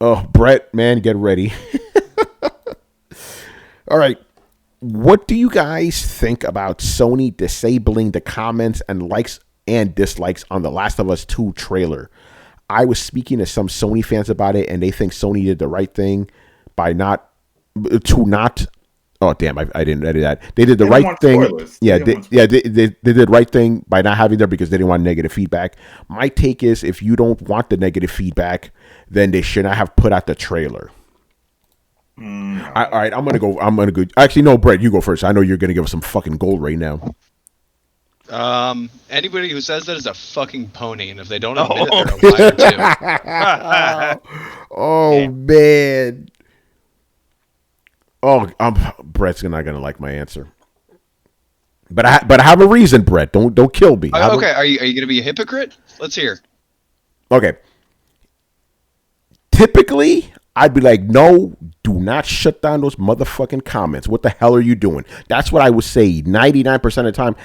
Oh, Brett, man, get ready. All right. What do you guys think about Sony disabling the comments and likes and dislikes on the Last of Us 2 trailer? I was speaking to some Sony fans about it, and they think Sony did the right thing by not. Oh damn! I didn't edit that. They did the right thing. Yeah, they did the right thing by not having there because they didn't want negative feedback. My take is, if you don't want the negative feedback, then they should not have put out the trailer. All right, I'm gonna go. Actually, no, Brett, you go first. I know you're gonna give us some fucking gold right now. Anybody who says that is a fucking pony, and if they don't admit it, they're a liar too. Oh man. Oh, Brett's not gonna like my answer. But I have a reason, Brett. Don't kill me. Okay, are you gonna be a hypocrite? Let's hear. Okay. Typically, I'd be like, no, do not shut down those motherfucking comments. What the hell are you doing? That's what I would say 99% of the time.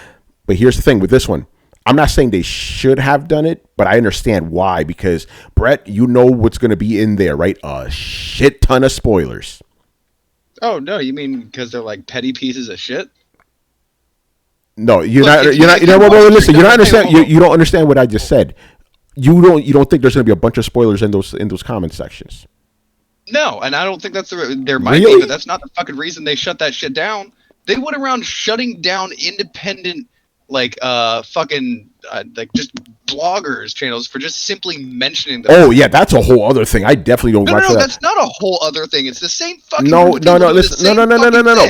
But here's the thing with this one. I'm not saying they should have done it, but I understand why. Because, Brett, you know what's going to be in there, right? A shit ton of spoilers. Oh, no, you mean because they're like petty pieces of shit? No, listen, you don't understand what I just said. You don't think there's going to be a bunch of spoilers in those comment sections? No, and I don't think that's there might be, but that's not the fucking reason they shut that shit down. They went around shutting down independent like just bloggers channels for just simply mentioning them. Oh yeah, that's a whole other thing. I definitely don't. No, that's not a whole other thing. It's the same fucking. No. Listen, no.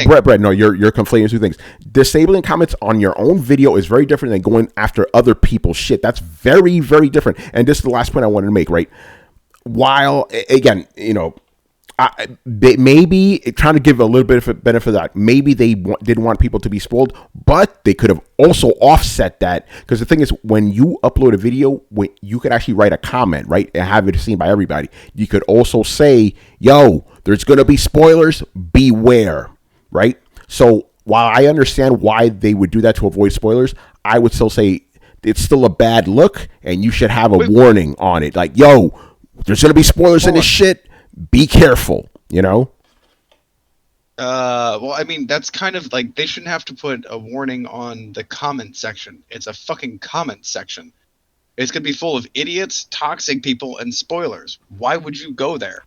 Brett, no. You're conflating two things. Disabling comments on your own video is very different than going after other people's shit. That's very, very different. And this is the last point I wanted to make. Right. While again, maybe trying to give a little bit of benefit of that. Maybe they didn't want people to be spoiled, but they could have also offset that. Because the thing is, when you upload a video, you could actually write a comment, right, and have it seen by everybody. You could also say, yo, there's going to be spoilers, beware, right? So while I understand why they would do that to avoid spoilers, I would still say it's still a bad look, and you should have a warning on it. Like, yo, there's going to be spoilers in this shit. Be careful, Well, I mean, that's kind of like they shouldn't have to put a warning on the comment section. It's a fucking comment section. It's going to be full of idiots, toxic people, and spoilers. Why would you go there?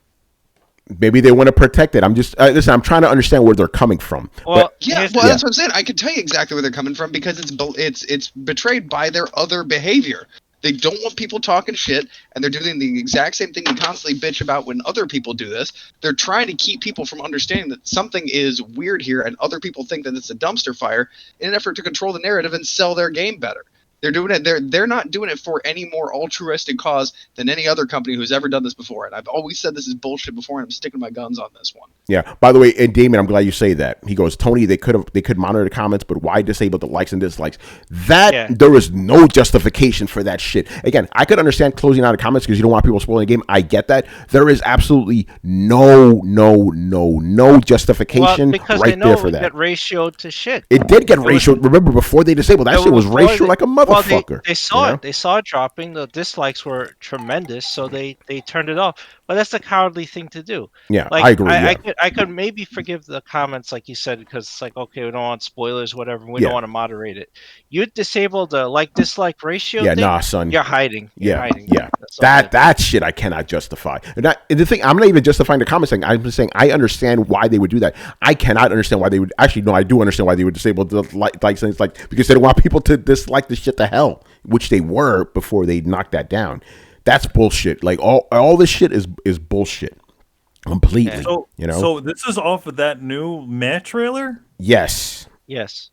Maybe they want to protect it. I'm just listen. I'm trying to understand where they're coming from. Well, that's what I'm saying. I can tell you exactly where they're coming from because it's betrayed by their other behavior. They don't want people talking shit, and they're doing the exact same thing they constantly bitch about when other people do this. They're trying to keep people from understanding that something is weird here, and other people think that it's a dumpster fire in an effort to control the narrative and sell their game better. They're doing it. They're not doing it for any more altruistic cause than any other company who's ever done this before. And I've always said this is bullshit before, and I'm sticking my guns on this one. Yeah. By the way, and Damon, I'm glad you say that. He goes, Tony, they could monitor the comments, but why disable the likes and dislikes? There is no justification for that shit. Again, I could understand closing out the comments because you don't want people spoiling the game. I get that. There is absolutely no justification right there for that. Get ratioed to shit. It did get ratioed. Remember, before they disabled that shit was ratioed like a motherfucker. They saw it. They saw it dropping. The dislikes were tremendous, so they turned it off. But that's the cowardly thing to do. Yeah, I agree. I could maybe forgive the comments, like you said, because it's like, okay, we don't want spoilers, whatever. We don't want to moderate it. You disable the like-dislike ratio thing, nah, son. You're hiding. Hiding. Yeah. That shit I cannot justify. And the thing, I'm not even justifying the comment saying. I'm just saying I understand why they would do that. I cannot understand why they would. Actually, no, I do understand why they would disable the likes and dislikes because they don't want people to dislike the shit to hell, which they were before they knocked that down. That's bullshit. Like all this shit is bullshit. Completely. So, you know. So this is off of that new Matt trailer? Yes. Yes.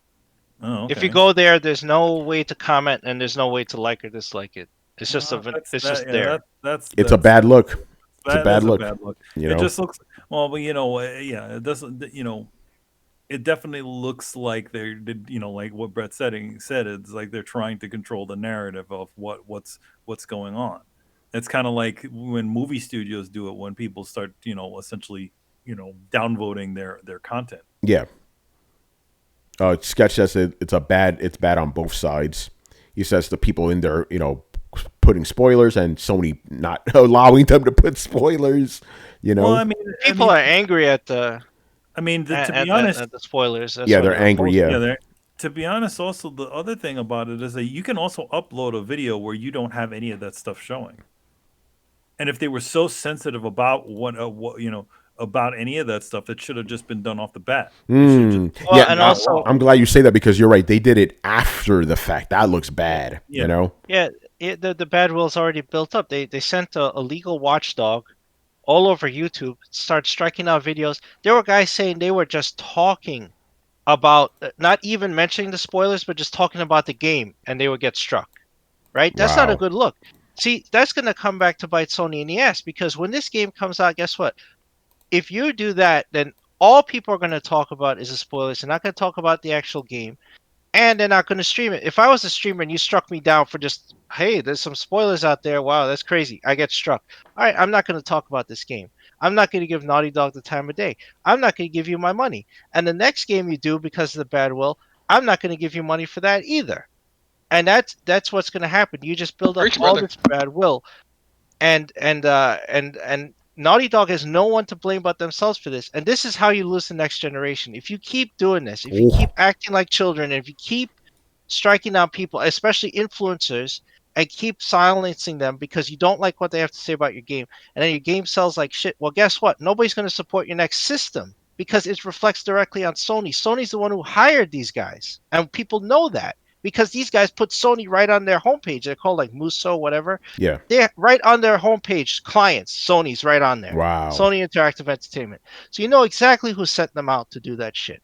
Oh, okay. If you go there, there's no way to comment and there's no way to like or dislike it. It's just there. It's a bad look. It's a bad look. You know? It just looks but it doesn't. It definitely looks like they're, like what Brett said. It's like they're trying to control the narrative of what's going on. It's kind of like when movie studios do it when people start, essentially, downvoting their content. Yeah. Sketch says it's bad on both sides. He says the people in there, putting spoilers and Sony not allowing them to put spoilers. Well, people are angry at the. To be honest, at the spoilers. They're angry. To be honest, also the other thing about it is that you can also upload a video where you don't have any of that stuff showing. And if they were so sensitive about about any of that stuff, it should have just been done off the bat. Also, I'm glad you say that because you're right. They did it after the fact. That looks bad. Yeah. Yeah, the bad will's already built up. They sent a legal watchdog all over YouTube, start striking out videos. There were guys saying they were just talking about, not even mentioning the spoilers, but just talking about the game, and they would get struck. Right? That's not a good look. See, that's going to come back to bite Sony in the ass, because when this game comes out, guess what? If you do that, then all people are going to talk about is the spoilers. They're not going to talk about the actual game, and they're not going to stream it. If I was a streamer and you struck me down for just, hey, there's some spoilers out there. Wow, that's crazy. I get struck. All right, I'm not going to talk about this game. I'm not going to give Naughty Dog the time of day. I'm not going to give you my money. And the next game you do because of the bad will, I'm not going to give you money for that either. And that's what's going to happen. You just build up all this bad will, and Naughty Dog has no one to blame but themselves for this. And this is how you lose the next generation. If you keep doing this, if you keep acting like children, and if you keep striking down people, especially influencers, and keep silencing them because you don't like what they have to say about your game, and then your game sells like shit, well, guess what? Nobody's going to support your next system because it reflects directly on Sony. Sony's the one who hired these guys, and people know that. Because these guys put Sony right on their homepage. They're called like Muso, whatever. Yeah. They're right on their homepage. Clients, Sony's right on there. Wow. Sony Interactive Entertainment. So you know exactly who sent them out to do that shit.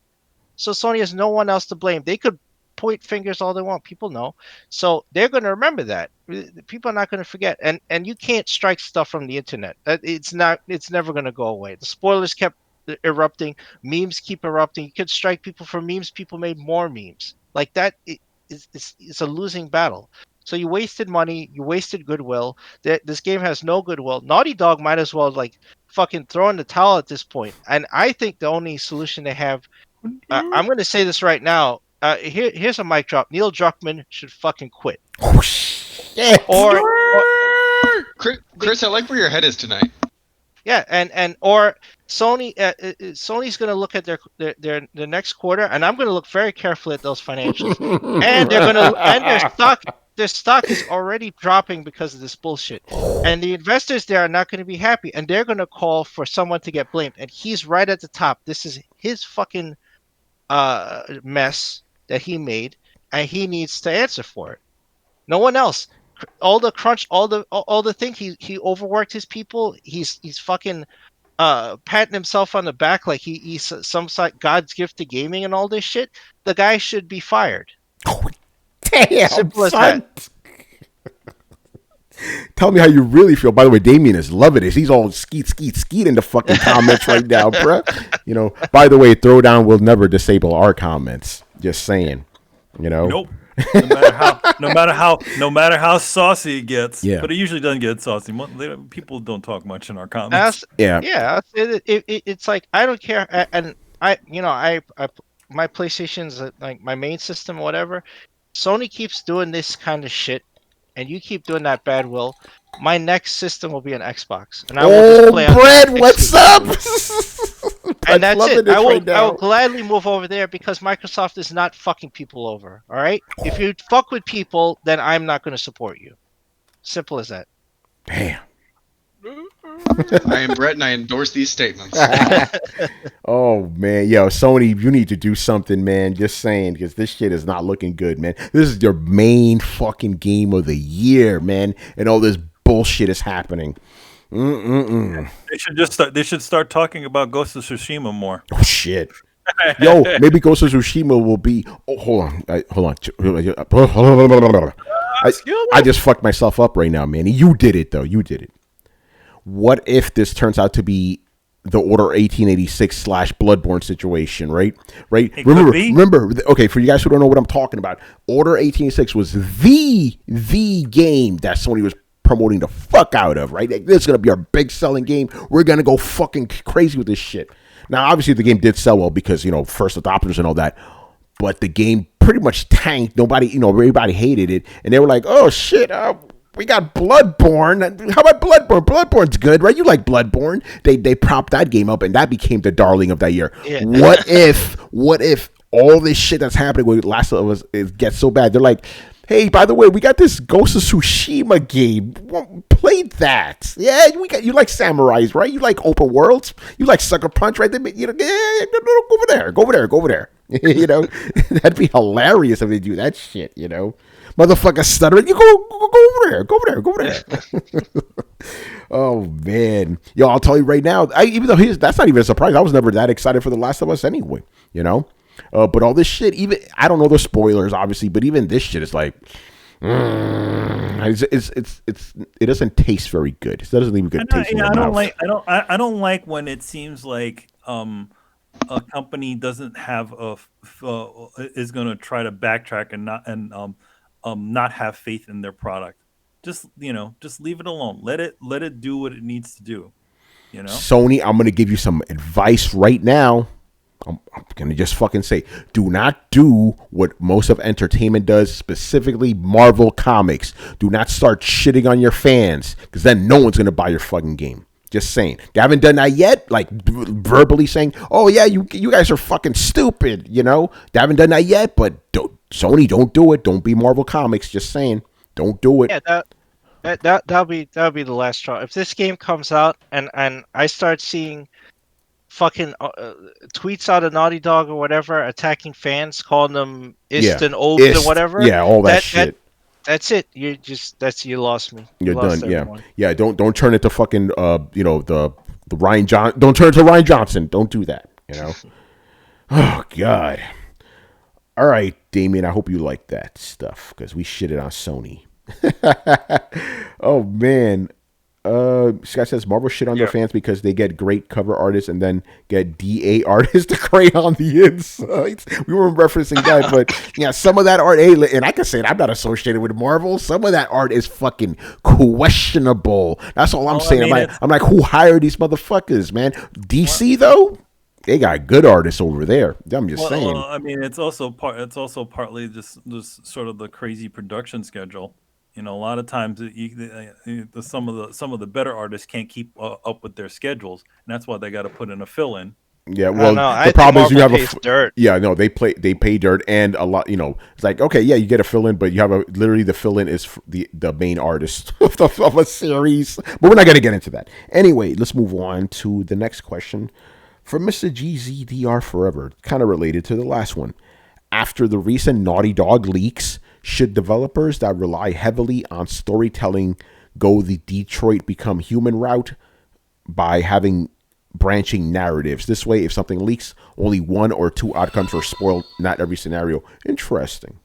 So Sony has no one else to blame. They could point fingers all they want. People know. So they're going to remember that. People are not going to forget. And you can't strike stuff from the internet. It's never going to go away. The spoilers kept erupting. Memes keep erupting. You could strike people for memes. People made more memes. Like that. It's a losing battle. So you wasted money, you wasted goodwill. This game has no goodwill. Naughty Dog might as well like fucking throw in the towel at this point. And I think the only solution they have, I'm going to say this right now. Here's a mic drop. Neil Druckmann should fucking quit. Oh shit! Or Chris, I like where your head is tonight. Yeah, or Sony. Sony's going to look at their next quarter, and I'm going to look very carefully at those financials. And their stock is already dropping because of this bullshit. And the investors there are not going to be happy, and they're going to call for someone to get blamed. And he's right at the top. This is his fucking mess that he made, and he needs to answer for it. No one else. all the crunch, all the thing. He overworked his people. He's fucking patting himself on the back like he's some sort God's gift to gaming and all this shit. The guy should be fired. Oh, damn, Simple as son. that. Tell me how you really feel. By the way, Damien is loving this. He's all skeet in the fucking comments right now, bruh. You know, by the way, Throwdown will never disable our comments. Just saying. You know? Nope. No matter how saucy it gets. Yeah. But it usually doesn't get saucy. People don't talk much in our comments. It's like I don't care, and I my PlayStation's like my main system or whatever. Sony keeps doing this kind of shit, and you keep doing that bad will. My next system will be an Xbox, and I will just play on Brad, what's up? And that's it. I will now. gladly move over there because Microsoft is not fucking people over. All right. If you fuck with people, then I'm not going to support you. Simple as that. Damn. I am Brett, and I endorse these statements. Oh man, yo, Sony, you need to do something, man. Just saying, because this shit is not looking good, man. This is your main fucking game of the year, man, and all this bullshit is happening. They should start talking about Ghost of Tsushima more. Oh shit. Yo, maybe Ghost of Tsushima will be. Oh, hold on. I just fucked myself up right now, man. You did it though. You did it. What if this turns out to be the Order 1886 / Bloodborne situation, right? Right. Remember. Okay, for you guys who don't know what I'm talking about, Order 1886 was the game that Sony was promoting the fuck out of, right? This is gonna be our big selling game. We're gonna go fucking crazy with this shit. Now, obviously, the game did sell well because first adopters and all that, but the game pretty much tanked. Everybody hated it, and they were like, "Oh shit, we got Bloodborne. How about Bloodborne? Bloodborne's good, right? You like Bloodborne?" They propped that game up, and that became the darling of that year. Yeah. What if all this shit that's happening with Last of Us gets so bad? They're like, "Hey, by the way, we got this Ghost of Tsushima game. Play that. Yeah, you like samurais, right? You like open worlds. You like Sucker Punch, right? Go over there. That'd be hilarious if they do that shit. Motherfucker stuttering. You go over there. Oh man, yo, I'll tell you right now. Even though that's not even a surprise. I was never that excited for The Last of Us anyway. But all this shit, even I don't know the spoilers, obviously, but even this shit is like, it doesn't taste very good. It doesn't even good taste in your mouth. I don't like when it seems like a company doesn't have is going to try to backtrack and not have faith in their product. Just leave it alone. Let it do what it needs to do. Sony, I'm going to give you some advice right now. I'm going to just fucking say, do not do what most of entertainment does, specifically Marvel Comics. Do not start shitting on your fans, because then no one's going to buy your fucking game. Just saying. They haven't done that yet, like verbally saying, "Oh yeah, you guys are fucking stupid," They haven't done that yet, but Sony, don't do it. Don't be Marvel Comics. Just saying. Don't do it. Yeah, that'll be the last straw. If this game comes out and I start seeing fucking tweets out of Naughty Dog or whatever attacking fans, calling them and old or whatever. Yeah, all that shit. That's it. You lost me. You're lost done. everyone. Yeah. Don't turn it to fucking the Ryan Johnson. Don't turn it to Ryan Johnson. Don't do that. Oh God. All right, Damien. I hope you like that stuff because we shitted on Sony. Oh man. Scott says Marvel shit on their fans because they get great cover artists and then get DA artists to crayon the insides. We were referencing that, but yeah, some of that art, and I can say it, I'm not associated with Marvel. Some of that art is fucking questionable. That's all I'm saying. I'm like, who hired these motherfuckers, man? DC though, they got good artists over there. I'm just saying. It's also partly just sort of the crazy production schedule. A lot of times some of the better artists can't keep up with their schedules, and that's why they got to put in a fill-in. Yeah, well, the problem is you have dirt. Yeah, no, they pay dirt, and a lot. It's like, okay, yeah, you get a fill-in, but you have literally the fill-in is the main artist of a series. But we're not gonna get into that. Anyway, let's move on to the next question from Mr. GZDR Forever, kind of related to the last one. After the recent Naughty Dog leaks, Should developers that rely heavily on storytelling go the Detroit Become Human route by having branching narratives? This way, if something leaks, only one or two outcomes are spoiled, not every scenario. Interesting.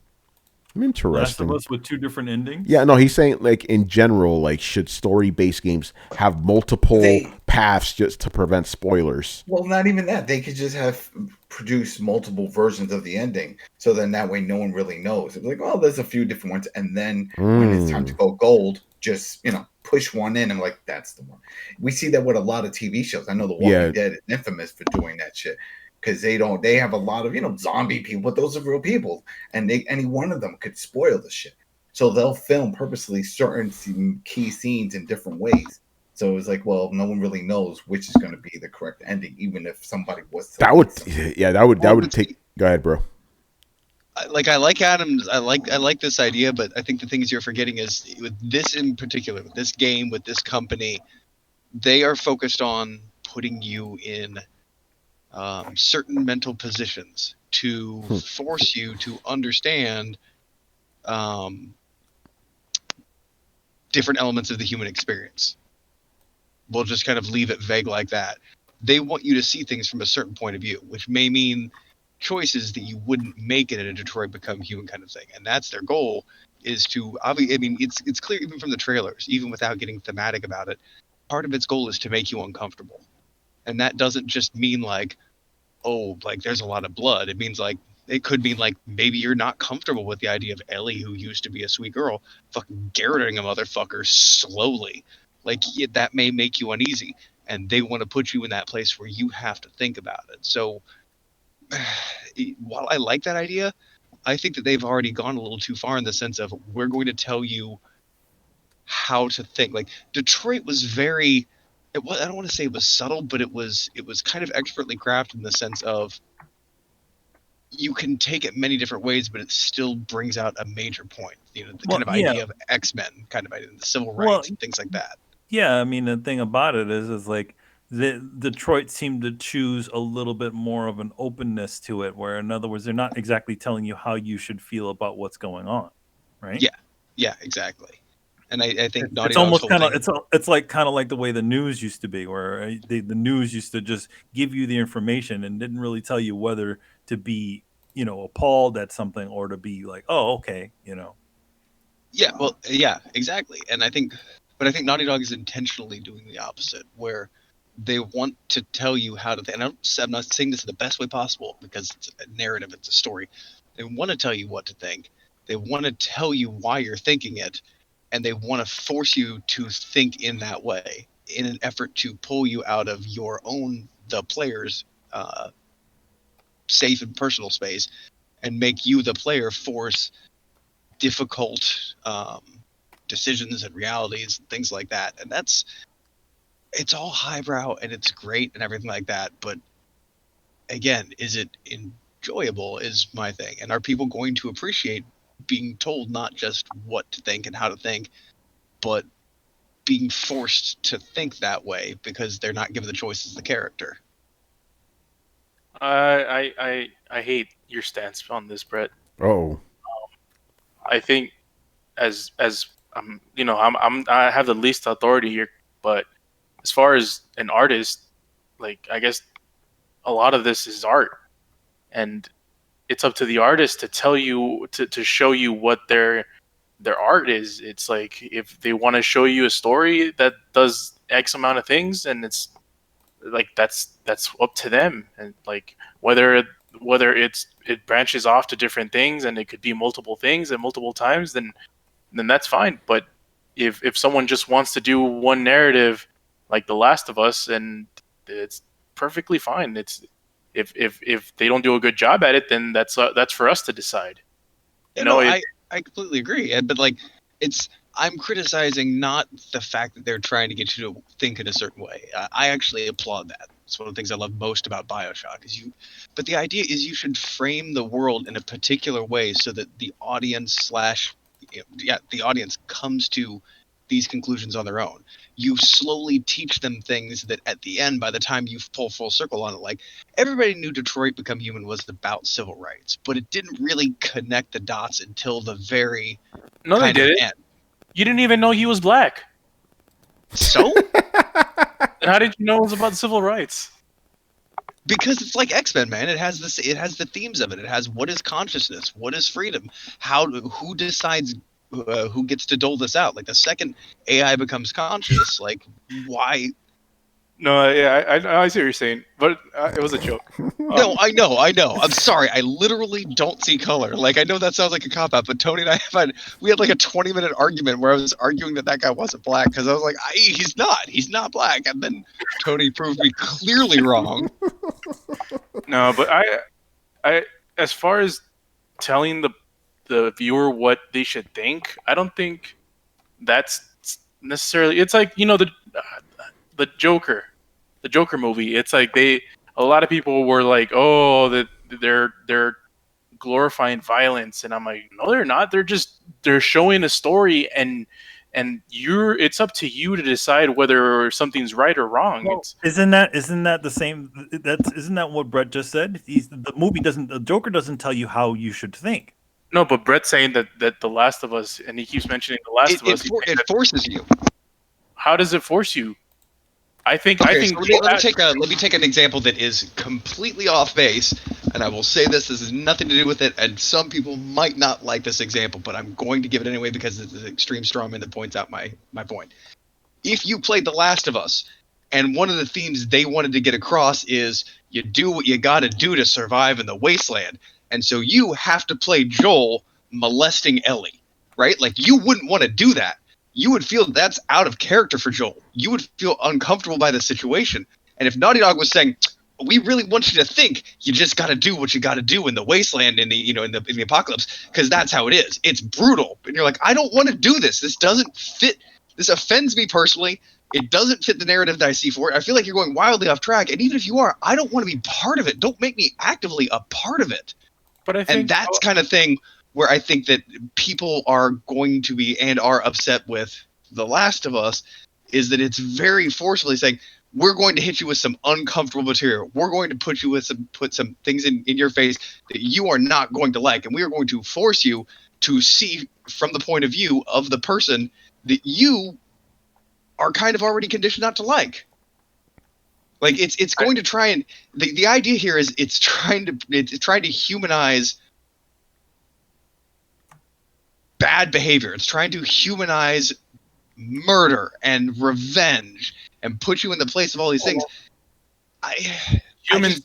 Last of Interesting. Us with 2 different endings. Yeah, no, he's saying like in general, like should story-based games have multiple paths just to prevent spoilers? Well, not even that. They could just have produced multiple versions of the ending, so then that way no one really knows. It's like, oh, there's a few different ones, and then when it's time to go gold, just push one in and like that's the one. We see that with a lot of TV shows. I know The Walking Dead is infamous for doing that shit because they have a lot of zombie people, but those are real people, and any one of them could spoil the shit. So they'll film purposely certain key scenes in different ways. So it's like, well, no one really knows which is going to be the correct ending, even if somebody was. That would take. Go ahead, bro. I like Adams. I like this idea, but I think the things you're forgetting is with this in particular, with this game, with this company, they are focused on putting you in certain mental positions to force you to understand different elements of the human experience. We'll just kind of leave it vague like that. They want you to see things from a certain point of view, which may mean choices that you wouldn't make in a Detroit Become Human kind of thing. And that's their goal, is to, I mean, it's clear even from the trailers, even without getting thematic about it, part of its goal is to make you uncomfortable. And that doesn't just mean like, oh, like there's a lot of blood. It means like, it could mean like maybe you're not comfortable with the idea of Ellie, who used to be a sweet girl, fucking garroting a motherfucker slowly. Like that may make you uneasy, and they want to put you in that place where you have to think about it. So while I like that idea, I think that they've already gone a little too far in the sense of we're going to tell you how to think. Like Detroit was very, I don't want to say it was subtle, but it was kind of expertly crafted in the sense of you can take it many different ways, but it still brings out a major point. The kind of idea of X-Men kind of idea, the civil rights and things like that. Yeah, I mean the thing about it is like Detroit seemed to choose a little bit more of an openness to it, where in other words they're not exactly telling you how you should feel about what's going on, right? Yeah, exactly. And I think it's almost kind of it's like kind of like the way the news used to be, where the news used to just give you the information and didn't really tell you whether to be appalled at something or to be like, oh, okay, Yeah, well, yeah, exactly. And I think Naughty Dog is intentionally doing the opposite, where they want to tell you how to think. And I'm not saying this in the best way possible because it's a narrative, it's a story. They want to tell you what to think. They want to tell you why you're thinking it, and they want to force you to think in that way in an effort to pull you out of your own, the player's safe and personal space, and make you, the player, force difficult decisions and realities and things like that. And it's all highbrow and it's great and everything like that, but again, is it enjoyable is my thing. And are people going to appreciate being told not just what to think and how to think, but being forced to think that way because they're not given the choice as the character? I hate your stance on this, Brett. Oh, I think as I have the least authority here, but as far as an artist, like I guess a lot of this is art, and it's up to the artist to tell you to show you what their art is. It's like if they want to show you a story that does X amount of things, and it's like that's up to them, and like whether it branches off to different things and it could be multiple things at multiple times, then that's fine. But if someone just wants to do one narrative like The Last of Us, and it's perfectly fine. It's if they don't do a good job at it, then that's for us to decide. I completely agree. But like I'm criticizing not the fact that they're trying to get you to think in a certain way. I actually applaud that. It's one of the things I love most about BioShock but the idea is you should frame the world in a particular way so that the audience the audience comes to these conclusions on their own. You slowly teach them things that at the end, by the time you pull full circle on it, like everybody knew Detroit Become Human was about civil rights, but it didn't really connect the dots until the very No, they kind of did. end. You didn't even know he was black. So? And how did you know it was about civil rights? Because it's like X-Men, man. It has the themes of it. It has what is consciousness, what is freedom, who decides who gets to dole this out. Like the second AI becomes conscious, like why? No, yeah, I see what you're saying, but it was a joke. No, I know. I'm sorry. I literally don't see color. Like I know that sounds like a cop out, but Tony and I we had like a 20-minute argument where I was arguing that guy wasn't black because I was like, he's not black, and then Tony proved me clearly wrong. No, but I as far as telling the viewer what they should think, I don't think that's necessarily. It's like the Joker movie. It's like a lot of people were like, oh, that they're glorifying violence, and I'm like, no, they're not. They're showing a story, and it's up to you to decide whether something's right or wrong. Well, isn't that the same? Isn't that what Brett just said? The Joker doesn't tell you how you should think. No, but Brett's saying that The Last of Us, and he keeps mentioning The Last of Us. It forces you. How does it force you? I think. So let me take an example that is completely off base, and I will say this has nothing to do with it, and some people might not like this example, but I'm going to give it anyway because it's an extreme strawman that points out my point. If you played The Last of Us, and one of the themes they wanted to get across is you do what you got to do to survive in the wasteland, and so you have to play Joel molesting Ellie, right? Like you wouldn't want to do that. You would feel that's out of character for Joel. You would feel uncomfortable by the situation. And if Naughty Dog was saying, we really want you to think you just got to do what you got to do in the wasteland in the apocalypse, because that's how it is. It's brutal. And you're like, I don't want to do this. This doesn't fit. This offends me personally. It doesn't fit the narrative that I see for it. I feel like you're going wildly off track. And even if you are, I don't want to be part of it. Don't make me actively a part of it. But I think, and that's kind of thing where I think that people are going to be and are upset with The Last of Us is that it's very forcefully saying, we're going to hit you with some uncomfortable material. We're going to put some things in your face that you are not going to like. And we are going to force you to see from the point of view of the person that you are kind of already conditioned not to like. Like it's going to try and the idea here is it's trying to humanize bad behavior. It's trying to humanize murder and revenge and put you in the place of all these things. Humans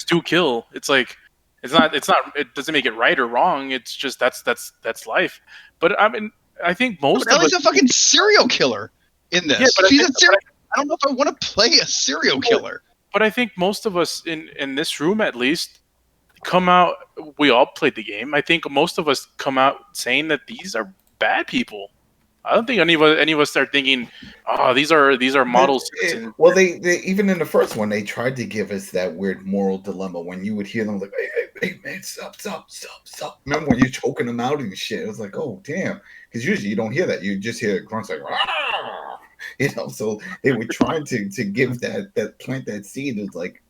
do kill. It's like it's not it doesn't make it right or wrong. It's just that's life. But I mean, I think most of Ellie's a fucking serial killer in this. Yeah, but I don't know if I want to play a serial killer. But I think most of us in this room at least come out. We all played the game. I think most of us come out saying that these are bad people. I don't think any of us start thinking, "Oh, these are models." Well, they even in the first one, they tried to give us that weird moral dilemma when you would hear them like, "Hey, man, stop!" Remember when you're choking them out and shit? It was like, "Oh, damn!" Because usually you don't hear that. You just hear grunts like, "Rah!" So they were trying to give that plant that seed. It's like,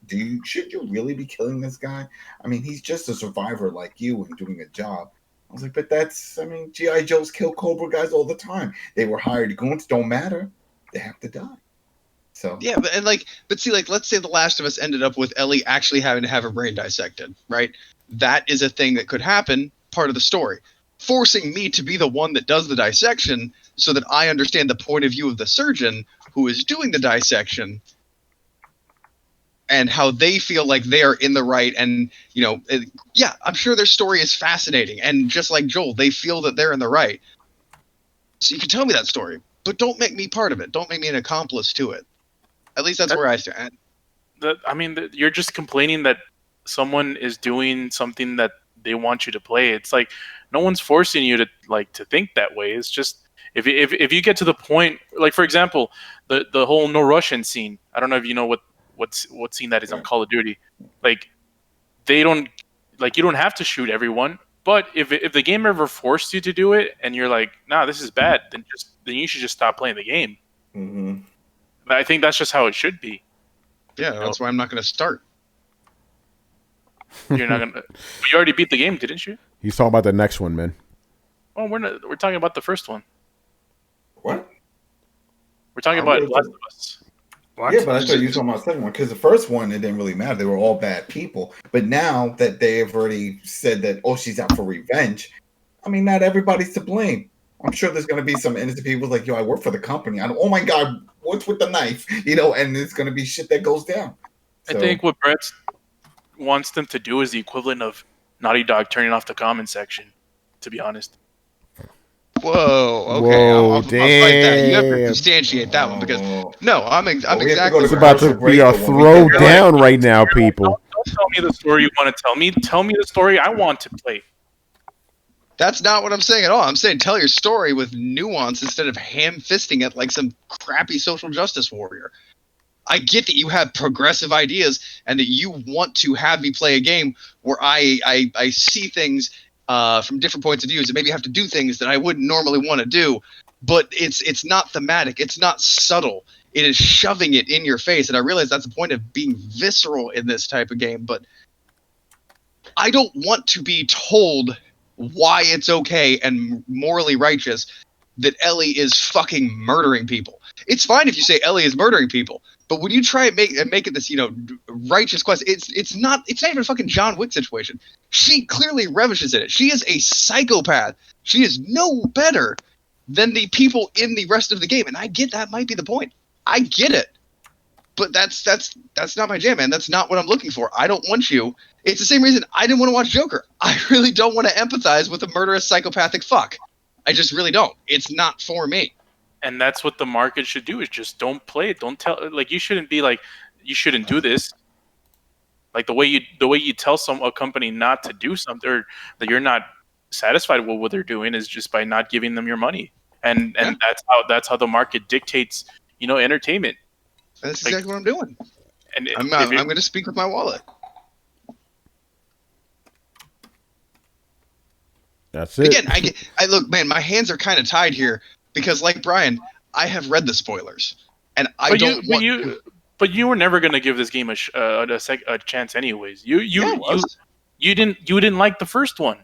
should you really be killing this guy? I mean, he's just a survivor like you and doing a job. I was like, but G.I. Joes kill Cobra guys all the time. They were hired goons, don't matter. They have to die. So yeah, but see, let's say The Last of Us ended up with Ellie actually having to have her brain dissected, right? That is a thing that could happen, part of the story. Forcing me to be the one that does the dissection so that I understand the point of view of the surgeon who is doing the dissection and how they feel like they are in the right. And, I'm sure their story is fascinating. And just like Joel, they feel that they're in the right. So you can tell me that story, but don't make me part of it. Don't make me an accomplice to it. At least that's where I stand. You're just complaining that someone is doing something that they want you to play. It's like no one's forcing you to think that way. It's just if you get to the point, like for example, the whole no Russian scene. I don't know if you know what scene that is on Call of Duty. Like they don't you don't have to shoot everyone. But if the game ever forced you to do it, and you're like, "Nah, this is bad," then you should just stop playing the game. Mm-hmm. I think that's just how it should be. Yeah, that's why I'm not going to start. You're not gonna. You already beat the game, didn't you? He's talking about the next one, man. Oh, we're not. We're talking about the first one. What? We're talking about Last of Us. What? Yeah, but I thought you were talking about the second one because the first one it didn't really matter; they were all bad people. But now that they have already said that, oh, she's out for revenge. I mean, not everybody's to blame. I'm sure there's going to be some innocent people like, yo, I work for the company. Oh my god, what's with the knife? And it's going to be shit that goes down. So, I think what Brett wants them to do is the equivalent of Naughty Dog turning off the comment section. To be honest. Whoa, okay. Whoa, I'll fight that. You have to damn. substantiate that one because no, I'm we have to exactly. go It's to about to commercial be break, a but when we get back- throwdown right now, people. Don't tell me the story you want to tell me. Tell me the story I want to play. That's not what I'm saying at all. I'm saying tell your story with nuance instead of ham-fisting it like some crappy social justice warrior. I get that you have progressive ideas and that you want to have me play a game where I see things from different points of views and maybe have to do things that I wouldn't normally want to do, but it's not thematic. It's not subtle. It is shoving it in your face, and I realize that's the point of being visceral in this type of game, but I don't want to be told why it's okay and morally righteous that Ellie is fucking murdering people. It's fine if you say Ellie is murdering people, but when you try and make it this, righteous quest, it's not even a fucking John Wick situation. She clearly relishes in it. She is a psychopath. She is no better than the people in the rest of the game, and I get that might be the point. I get it. But that's not my jam, man. That's not what I'm looking for. I don't want you. It's the same reason I didn't want to watch Joker. I really don't want to empathize with a murderous psychopathic fuck. I just really don't. It's not for me. And that's what the market should do, is just don't play it. Don't tell, like, you shouldn't be like, you shouldn't do this. Like the way you tell a company not to do something, or that you're not satisfied with what they're doing, is just by not giving them your money. And that's how the market dictates, entertainment. That's exactly what I'm doing. And I'm going to speak with my wallet. That's it. Again, I look, man, my hands are kind of tied here because, like Brian, I have read the spoilers, and I don't want. But you were never going to give this game a chance, anyways. You didn't like the first one.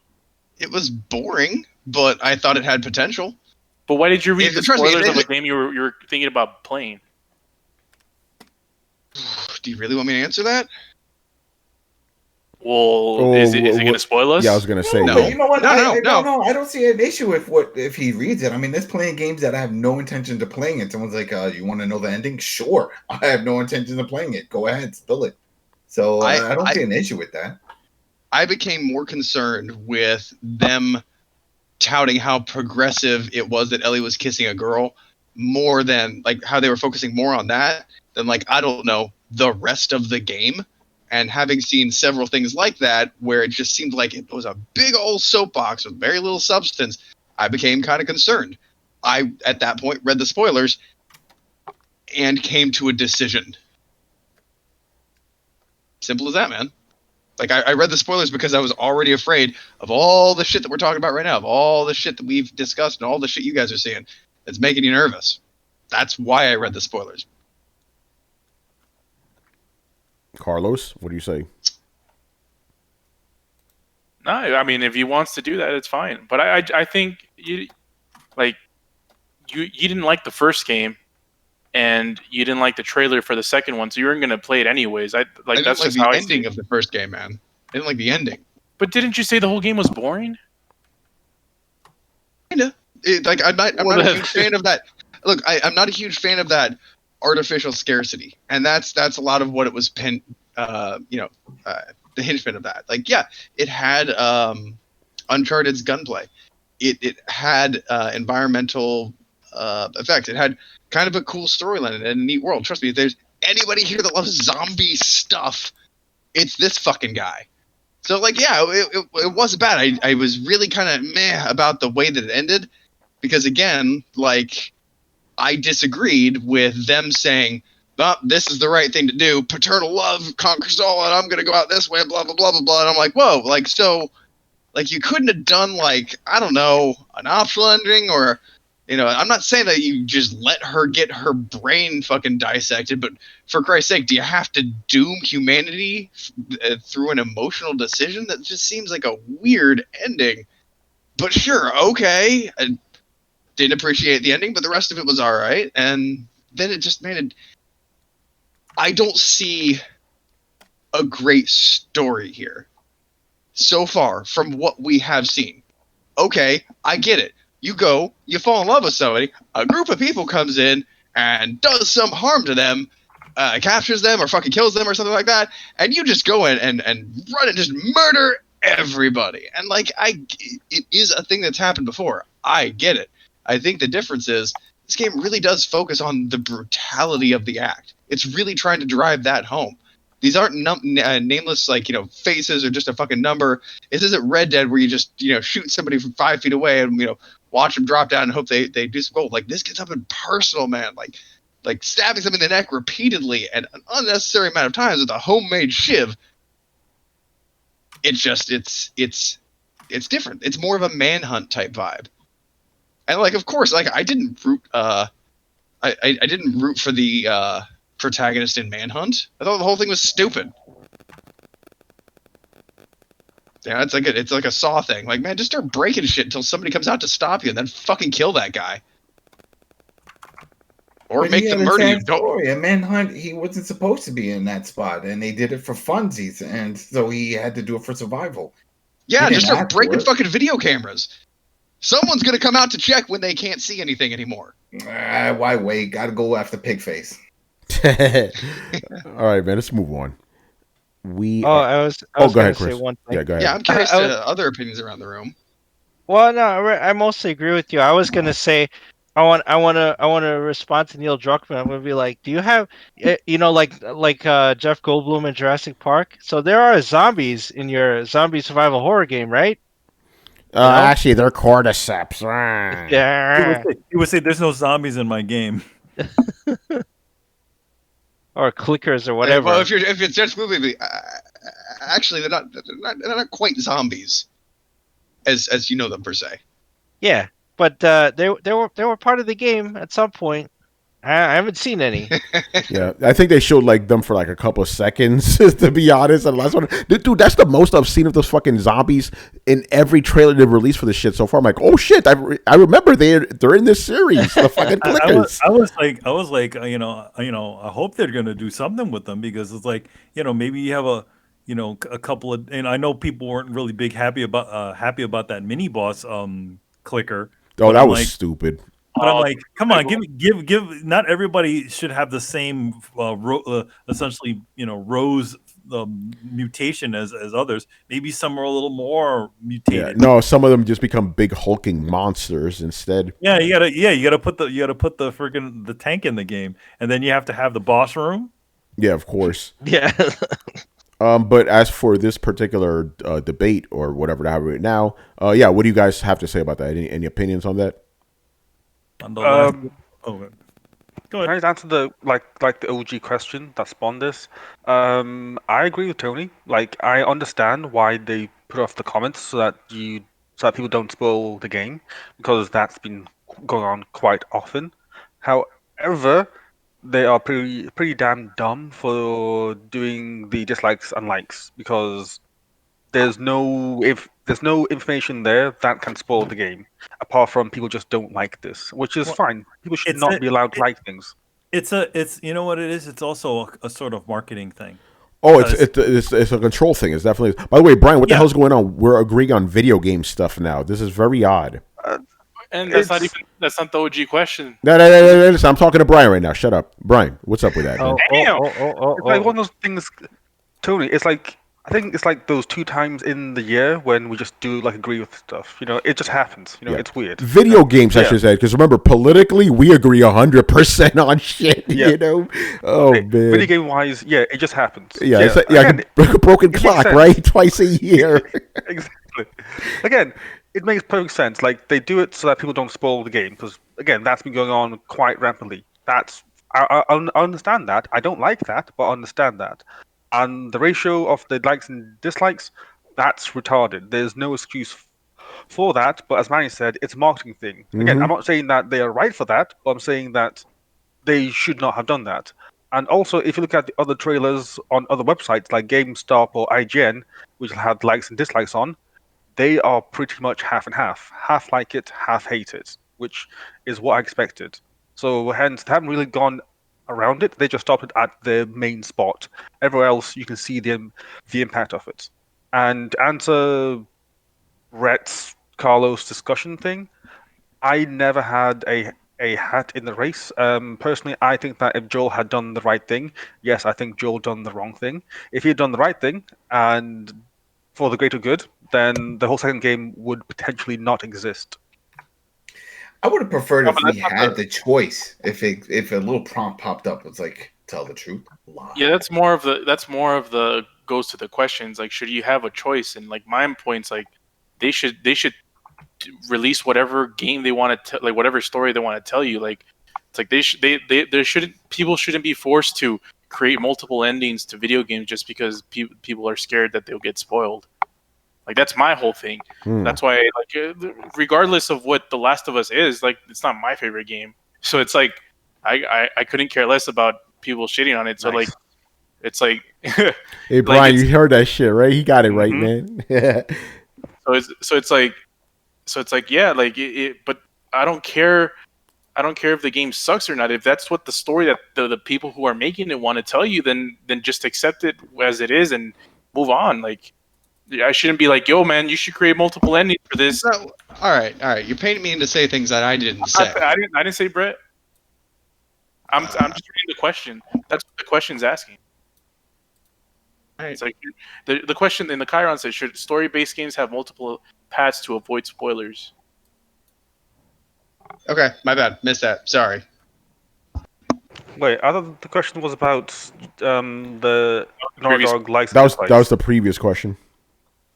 It was boring, but I thought it had potential. But why did you read the spoilers of a game you were thinking about playing? Do you really want me to answer that? Well, is it going to spoil us? Yeah, I was going to say. No, you know what? No. I don't see an issue if he reads it. I mean, there's playing games that I have no intention of playing it. Someone's like, "You want to know the ending?" Sure, I have no intention of playing it. Go ahead, spill it. So I don't see an issue with that. I became more concerned with them touting how progressive it was that Ellie was kissing a girl, more than like how they were focusing more on that than like, I don't know, the rest of the game. And having seen several things like that, where it just seemed like it was a big old soapbox with very little substance, I became kind of concerned. I, at that point, read the spoilers and came to a decision. Simple as that, man. Like, I read the spoilers because I was already afraid of all the shit that we're talking about right now, of all the shit that we've discussed and all the shit you guys are seeing that's making you nervous. That's why I read the spoilers. Carlos, what do you say? No, I mean, if he wants to do that, it's fine. But I think you didn't like the first game, and you didn't like the trailer for the second one, so you weren't going to play it anyways. That's just how I see it. I didn't like the ending of the first game, man. I didn't like the ending. But didn't you say the whole game was boring? Kinda. I'm not a huge fan of that. Look, I'm not a huge fan of that artificial scarcity, and that's a lot of what it was the hinge of that. Like, yeah, it had Uncharted's gunplay. It had environmental effects. It had kind of a cool storyline and a neat world. Trust me, if there's anybody here that loves zombie stuff, it's this fucking guy. So, like, yeah, it wasn't bad. I was really kind of meh about the way that it ended because, again, like, I disagreed with them saying, oh, this is the right thing to do. Paternal love conquers all, and I'm going to go out this way, blah, blah, blah, blah, blah. And I'm like, whoa, like, so Like, you couldn't have done, like, I don't know, an optional ending, or, you know, I'm not saying that you just let her get her brain fucking dissected, but for Christ's sake, do you have to doom humanity through an emotional decision? That just seems like a weird ending. But sure, okay. I didn't appreciate the ending, but the rest of it was all right. And then it just made it. I don't see a great story here so far from what we have seen. Okay, I get it. You go, you fall in love with somebody, a group of people comes in and does some harm to them, captures them or fucking kills them or something like that, and you just go in and run and just murder everybody. And like, it is a thing that's happened before. I get it. I think the difference is this game really does focus on the brutality of the act. It's really trying to drive that home. These aren't nameless, like, you know, faces or just a fucking number. This isn't Red Dead where you just, you know, shoot somebody from 5 feet away and, you know, watch them drop down and hope they do some gold. Like, this gets up in personal, man. Like stabbing them in the neck repeatedly and an unnecessary amount of times with a homemade shiv. It's just, it's different. It's more of a manhunt type vibe. And like, of course, like, I didn't root, I didn't root for the, protagonist in Manhunt. I thought the whole thing was stupid. Yeah, it's like a Saw thing. Like, man, just start breaking shit until somebody comes out to stop you, and then fucking kill that guy, or But make them murder you. Story. And Manhunt, he wasn't supposed to be in that spot, and they did it for funsies, and so he had to do it for survival. Yeah, just start breaking fucking video cameras. Someone's gonna come out to check when they can't see anything anymore. Why wait? Gotta go after Pigface. All right, man. Let's move on. I was go going ahead, to say Chris. one thing. Yeah, go ahead. Yeah, I'm curious to other opinions around the room. Well, no, I mostly agree with you. I was going to say, I want to respond to Neil Druckmann. I'm going to be like, do you have, you know, like Jeff Goldblum in Jurassic Park? So there are zombies in your zombie survival horror game, right? Actually, they're cordyceps. Yeah. He would say, "There's no zombies in my game." Or clickers or whatever. Well, if it's just movie, actually they're not quite zombies, as you know them per se. Yeah, but they were part of the game at some point. I haven't seen any. Yeah, I think they showed like them for like a couple of seconds, to be honest. And the last one, dude, that's the most I've seen of those fucking zombies in every trailer they've released for this shit so far. I'm like, oh shit, I remember they're in this series. The fucking clickers. I was like, you know, I hope they're gonna do something with them, because it's like, you know, maybe you have a couple of, and I know people weren't really happy about that mini boss clicker. Oh, that was stupid. But I'm like, come on, give. Not everybody should have the same, essentially, you know, rose mutation as others. Maybe some are a little more mutated. Yeah, no, some of them just become big hulking monsters instead. Yeah, you gotta put the freaking the tank in the game, and then you have to have the boss room. Yeah, of course. Yeah. But as for this particular debate or whatever to have right now, yeah, what do you guys have to say about that? Any opinions on that? Go ahead. Can I answer the the OG question that spawned this? I agree with Tony. Like, I understand why they put off the comments so that people don't spoil the game, because that's been going on quite often. However, they are pretty damn dumb for doing the dislikes and likes, because there's no information there that can spoil the game, apart from people just don't like this, which is fine. People should not be allowed to like things. It's you know what it is. It's also a sort of marketing thing. Oh, it's a control thing. It's definitely. By the way, Brian, what the hell's going on? We're agreeing on video game stuff now. This is very odd. And that's not the OG question. No, listen, I'm talking to Brian right now. Shut up, Brian. What's up with that? Man? It's like one of those things, Tony. It's like, I think it's like those 2 times in the year when we just do like agree with stuff. You know, it just happens. You know, it's weird. Video games, I should say, because remember, politically, we agree 100% on shit. You know, man. Video game wise, it just happens. Yeah, it's like a broken clock, right? Twice a year. Exactly. Again, it makes perfect sense. Like, they do it so that people don't spoil the game, because again, that's been going on quite rapidly. I understand that. I don't like that, but I understand that. And the ratio of the likes and dislikes, that's retarded. There's no excuse for that. But as Manny said, it's a marketing thing. Again, Mhm. I'm not saying that they are right for that, but I'm saying that they should not have done that. And also, if you look at the other trailers on other websites like GameStop or IGN, which had likes and dislikes on, they are pretty much half and half. Half like it, half hate it, which is what I expected. So hence, they haven't really gone around it. They just stopped it at the main spot. Everywhere else, you can see the impact of it. And to answer Rhett's Carlos discussion thing, I never had a hat in the race. Personally, I think that if Joel had done the right thing, yes, I think Joel done the wrong thing. If he had done the right thing and for the greater good, then the whole second game would potentially not exist. I would have preferred No, if but we that's not had the. the choice. If a little prompt popped up, it's like tell the truth, lie. Yeah, that's more of the goes to the questions. Like, should you have a choice? And like my points, like they should release whatever game they want to, like whatever story they want to tell you. Like, it's like they shouldn't people shouldn't be forced to create multiple endings to video games just because people are scared that they'll get spoiled. Like, that's my whole thing. Hmm. That's why, like, regardless of what The Last of Us is, like, it's not my favorite game. So it's like I couldn't care less about people shitting on it. So like, it's like, Hey, Brian, you heard that shit, right? He got it right, man. so it's like, yeah, like but I don't care. I don't care if the game sucks or not. If that's what the story that the people who are making it want to tell you, then just accept it as it is and move on. Like, I shouldn't be like, yo, man, you should create multiple endings for this. So, all right. You're painting me in to say things that I didn't say. I didn't say Brett. I'm just reading the question. That's what the question's asking. Right. It's like the question in the Chiron says, should story-based games have multiple paths to avoid spoilers? Okay, my bad. Missed that. Sorry. Wait, I thought the question was about the Naughty Dog likes. That was the previous question.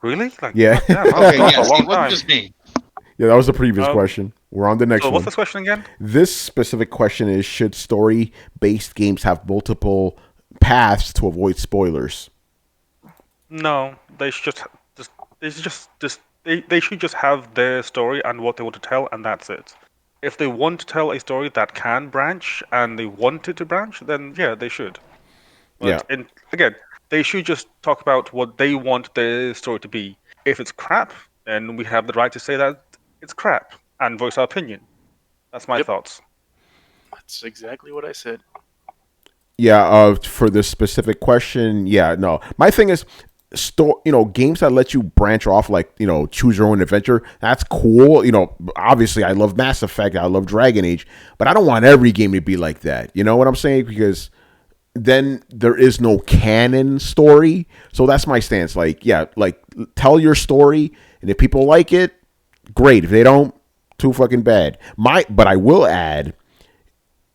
Really? Like, Yeah. Okay, yeah, yes, a long it wasn't time. just me. Yeah, that was the previous question. We're on the next So one. what's this question again? This specific question is: should story-based games have multiple paths to avoid spoilers? No, they should they should just have their story and what they want to tell, and that's it. If they want to tell a story that can branch and they want it to branch, then yeah, they should. But again, they should just talk about what they want their story to be. If it's crap, then we have the right to say that it's crap and voice our opinion. That's my thoughts. That's exactly what I said. Yeah, for this specific question, no. My thing is, games that let you branch off, like, choose your own adventure. That's cool. Obviously, I love Mass Effect, I love Dragon Age, but I don't want every game to be like that. You know what I'm saying? Because then there is no canon story. So that's my stance. Like, tell your story, and if people like it, great. If they don't, too fucking bad. But I will add,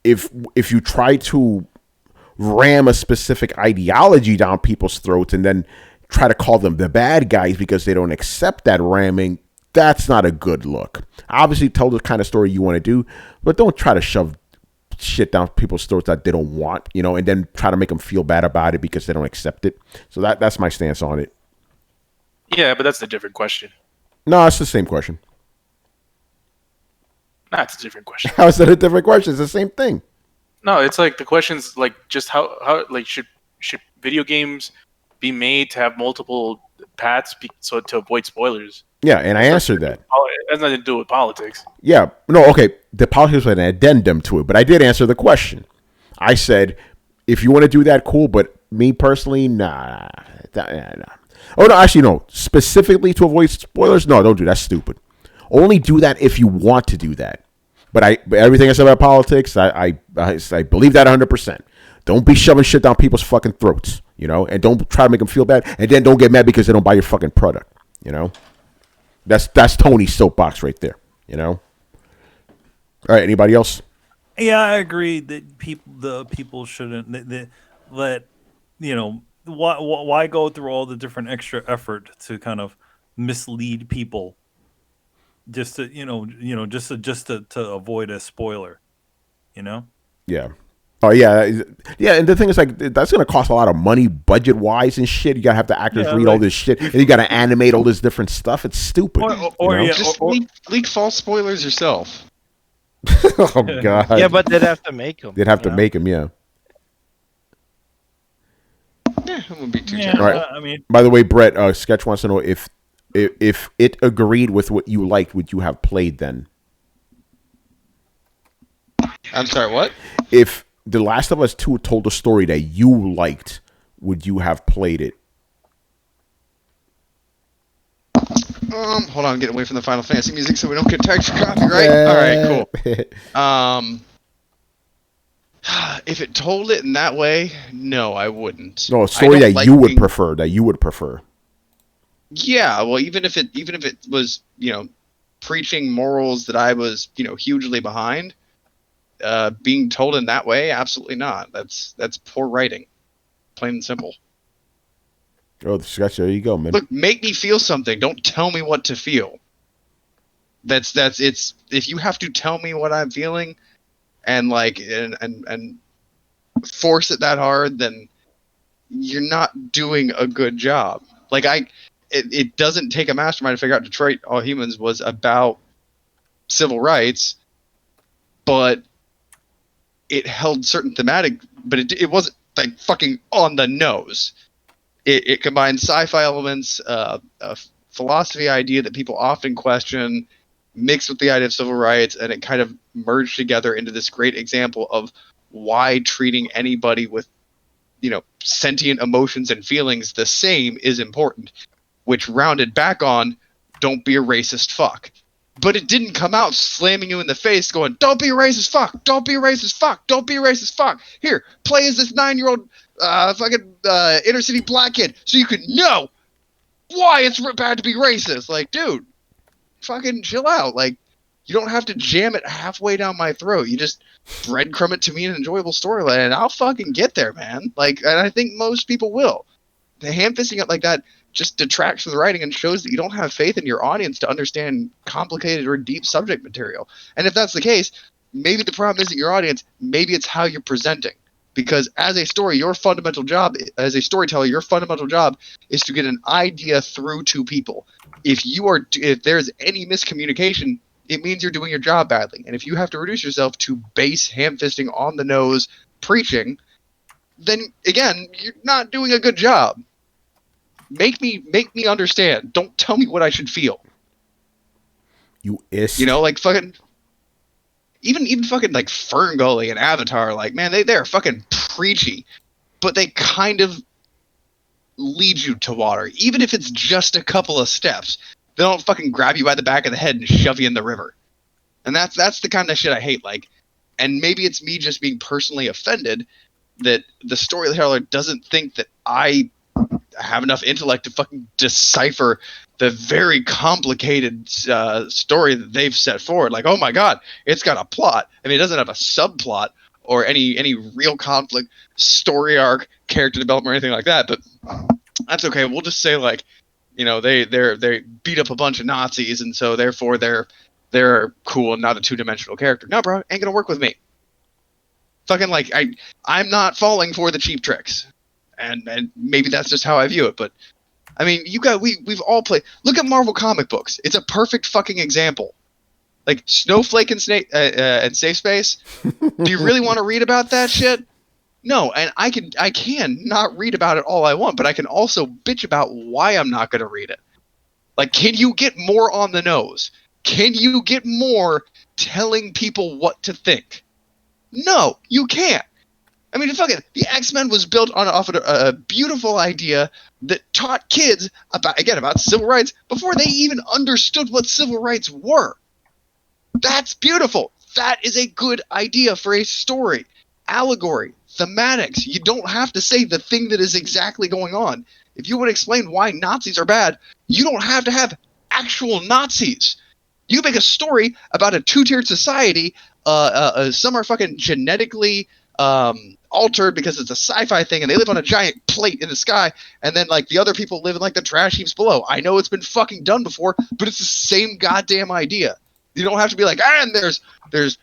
if you try to ram a specific ideology down people's throats and then try to call them the bad guys because they don't accept that ramming, that's not a good look. Obviously, tell the kind of story you want to do, but don't try to shove shit down people's throats that they don't want, and then try to make them feel bad about it because they don't accept it. So that's my stance on it. Yeah, but that's a different question. No, it's the same question. Nah, it's a different question. How is that a different question? It's the same thing. No, it's like the question's like just how like should video games be made to have multiple paths so to avoid spoilers? Yeah, and I answered that. It has nothing to do with politics. Yeah, no, okay. The politics was an addendum to it, but I did answer the question. I said, if you want to do that, cool, but me personally, nah. Oh, no, actually, no. Specifically to avoid spoilers, no, don't do that. That's stupid. Only do that if you want to do that. But everything I said about politics, I believe that 100%. Don't be shoving shit down people's fucking throats, and don't try to make them feel bad, and then don't get mad because they don't buy your fucking product, That's Tony's soapbox right there, All right, anybody else? Yeah, I agree that people shouldn't let why go through all the different extra effort to kind of mislead people just to just to avoid a spoiler, Yeah. Oh yeah, yeah. And the thing is, like, that's gonna cost a lot of money, budget wise and shit. You gotta have the actors read all this shit, and you gotta animate all this different stuff. It's stupid. Just leak false spoilers yourself. Oh god. Yeah, but they'd have to make them. They'd have to make them. Yeah. Yeah, it wouldn't be too Yeah, terrible. Right. I mean, By the way, Brett, Sketch wants to know if it agreed with what you liked, would you have played then? I'm sorry, what? If The Last of Us 2 told a story that you liked, would you have played it? Hold on, I'm getting away from the Final Fantasy music so we don't get tagged for copyright. All right, cool. If it told it in that way, no, I wouldn't. No, a story that you would prefer. That you would prefer. Yeah, well, even if it was, preaching morals that I was, hugely behind, being told in that way, absolutely not. That's poor writing, plain and simple. Oh, Sketch, there you go, man. Look, make me feel something. Don't tell me what to feel. It's if you have to tell me what I'm feeling, and force it that hard, then you're not doing a good job. Like it doesn't take a mastermind to figure out Detroit All Humans was about civil rights, but it held certain thematic, but it wasn't like fucking on the nose. It combined sci-fi elements, a philosophy idea that people often question, mixed with the idea of civil rights, and it kind of merged together into this great example of why treating anybody with, sentient emotions and feelings the same is important, which rounded back on, don't be a racist fuck. But it didn't come out slamming you in the face going, don't be a racist fuck, don't be a racist fuck, don't be a racist fuck. Here, play as this 9-year-old inner city black kid so you can know why it's bad to be racist. Like, dude, fucking chill out. Like, you don't have to jam it halfway down my throat. You just breadcrumb it to me an enjoyable storyline, and I'll fucking get there, man. Like, and I think most people will. The ham-fisting it like that just detracts from the writing and shows that you don't have faith in your audience to understand complicated or deep subject material. And if that's the case, maybe the problem isn't your audience, maybe it's how you're presenting. Because as a story, your fundamental job, as a storyteller, your fundamental job is to get an idea through to people. If there's any miscommunication, it means you're doing your job badly. And if you have to reduce yourself to base ham-fisting on the nose preaching, then again, you're not doing a good job. Make me understand. Don't tell me what I should feel. Like fucking even fucking like Ferngully and Avatar, like, man, they're fucking preachy, but they kind of lead you to water, even if it's just a couple of steps. They don't fucking grab you by the back of the head and shove you in the river. And that's the kind of shit I hate. Like, and maybe it's me just being personally offended that the storyteller doesn't think that I have enough intellect to fucking decipher the very complicated story that they've set forward. Like, oh my god, it's got a plot. I mean, it doesn't have a subplot or any real conflict, story arc, character development, or anything like that. But that's okay. We'll just say, like, they beat up a bunch of Nazis, and so therefore they're cool and not a two-dimensional character. No, bro, ain't gonna work with me. Fucking, like, I'm not falling for the cheap tricks. And maybe that's just how I view it, but I mean, we've all played. Look at Marvel comic books. It's a perfect fucking example. Like Snowflake and Safe Space. Do you really want to read about that shit? No, and I can not read about it all I want, but I can also bitch about why I'm not going to read it. Like, can you get more on the nose? Can you get more telling people what to think? No, you can't. I mean, fucking, the X-Men was built off of a beautiful idea that taught kids about civil rights before they even understood what civil rights were. That's beautiful. That is a good idea for a story. Allegory, thematics. You don't have to say the thing that is exactly going on. If you would explain why Nazis are bad, you don't have to have actual Nazis. You make a story about a two-tiered society. Some are fucking genetically altered because it's a sci-fi thing, and they live on a giant plate in the sky, and then like the other people live in like the trash heaps below. I know it's been fucking done before, but it's the same goddamn idea. You don't have to be like, and there's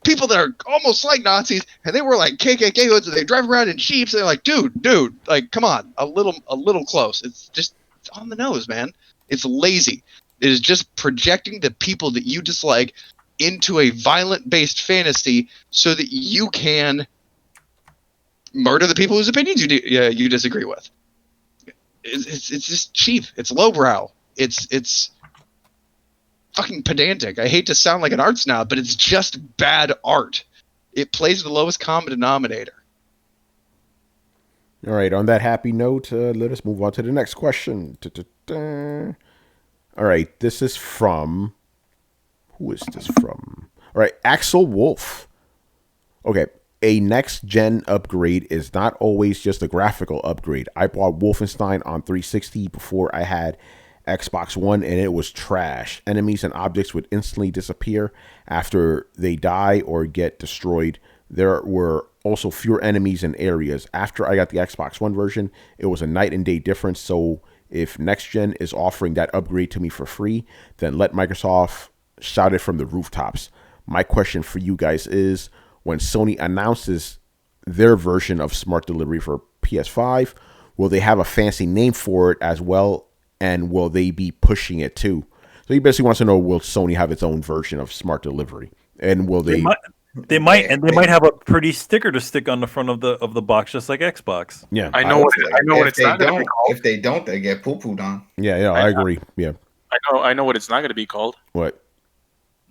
people that are almost like Nazis, and they were like KKK hoods, and they drive around in Jeeps. They're like, dude, like, come on, a little close. It's on the nose, man. It's lazy. It is just projecting the people that you dislike into a violent-based fantasy so that you can murder the people whose opinions you disagree with. It's just cheap. It's lowbrow. It's fucking pedantic. I hate to sound like an art snob, but it's just bad art. It plays the lowest common denominator. All right, on that happy note, let us move on to the next question. All right, this is from... Who is this from? All right, Axel Wolf. Okay, a next-gen upgrade is not always just a graphical upgrade. I bought Wolfenstein on 360 before I had Xbox One, and it was trash. Enemies and objects would instantly disappear after they die or get destroyed. There were also fewer enemies in areas. After I got the Xbox One version, it was a night and day difference. So if next gen is offering that upgrade to me for free, then let Microsoft shout it from the rooftops. My question for you guys is, when Sony announces their version of smart delivery for PS5, will they have a fancy name for it as well? And will they be pushing it too? So he basically wants to know, will Sony have its own version of smart delivery? And will they... They might have a pretty sticker to stick on the front of the box, just like Xbox. Yeah, I know what it's not going to be called. If they don't, they get poo-pooed on. Yeah, I agree. Yeah, I know what it's not going to be called. What?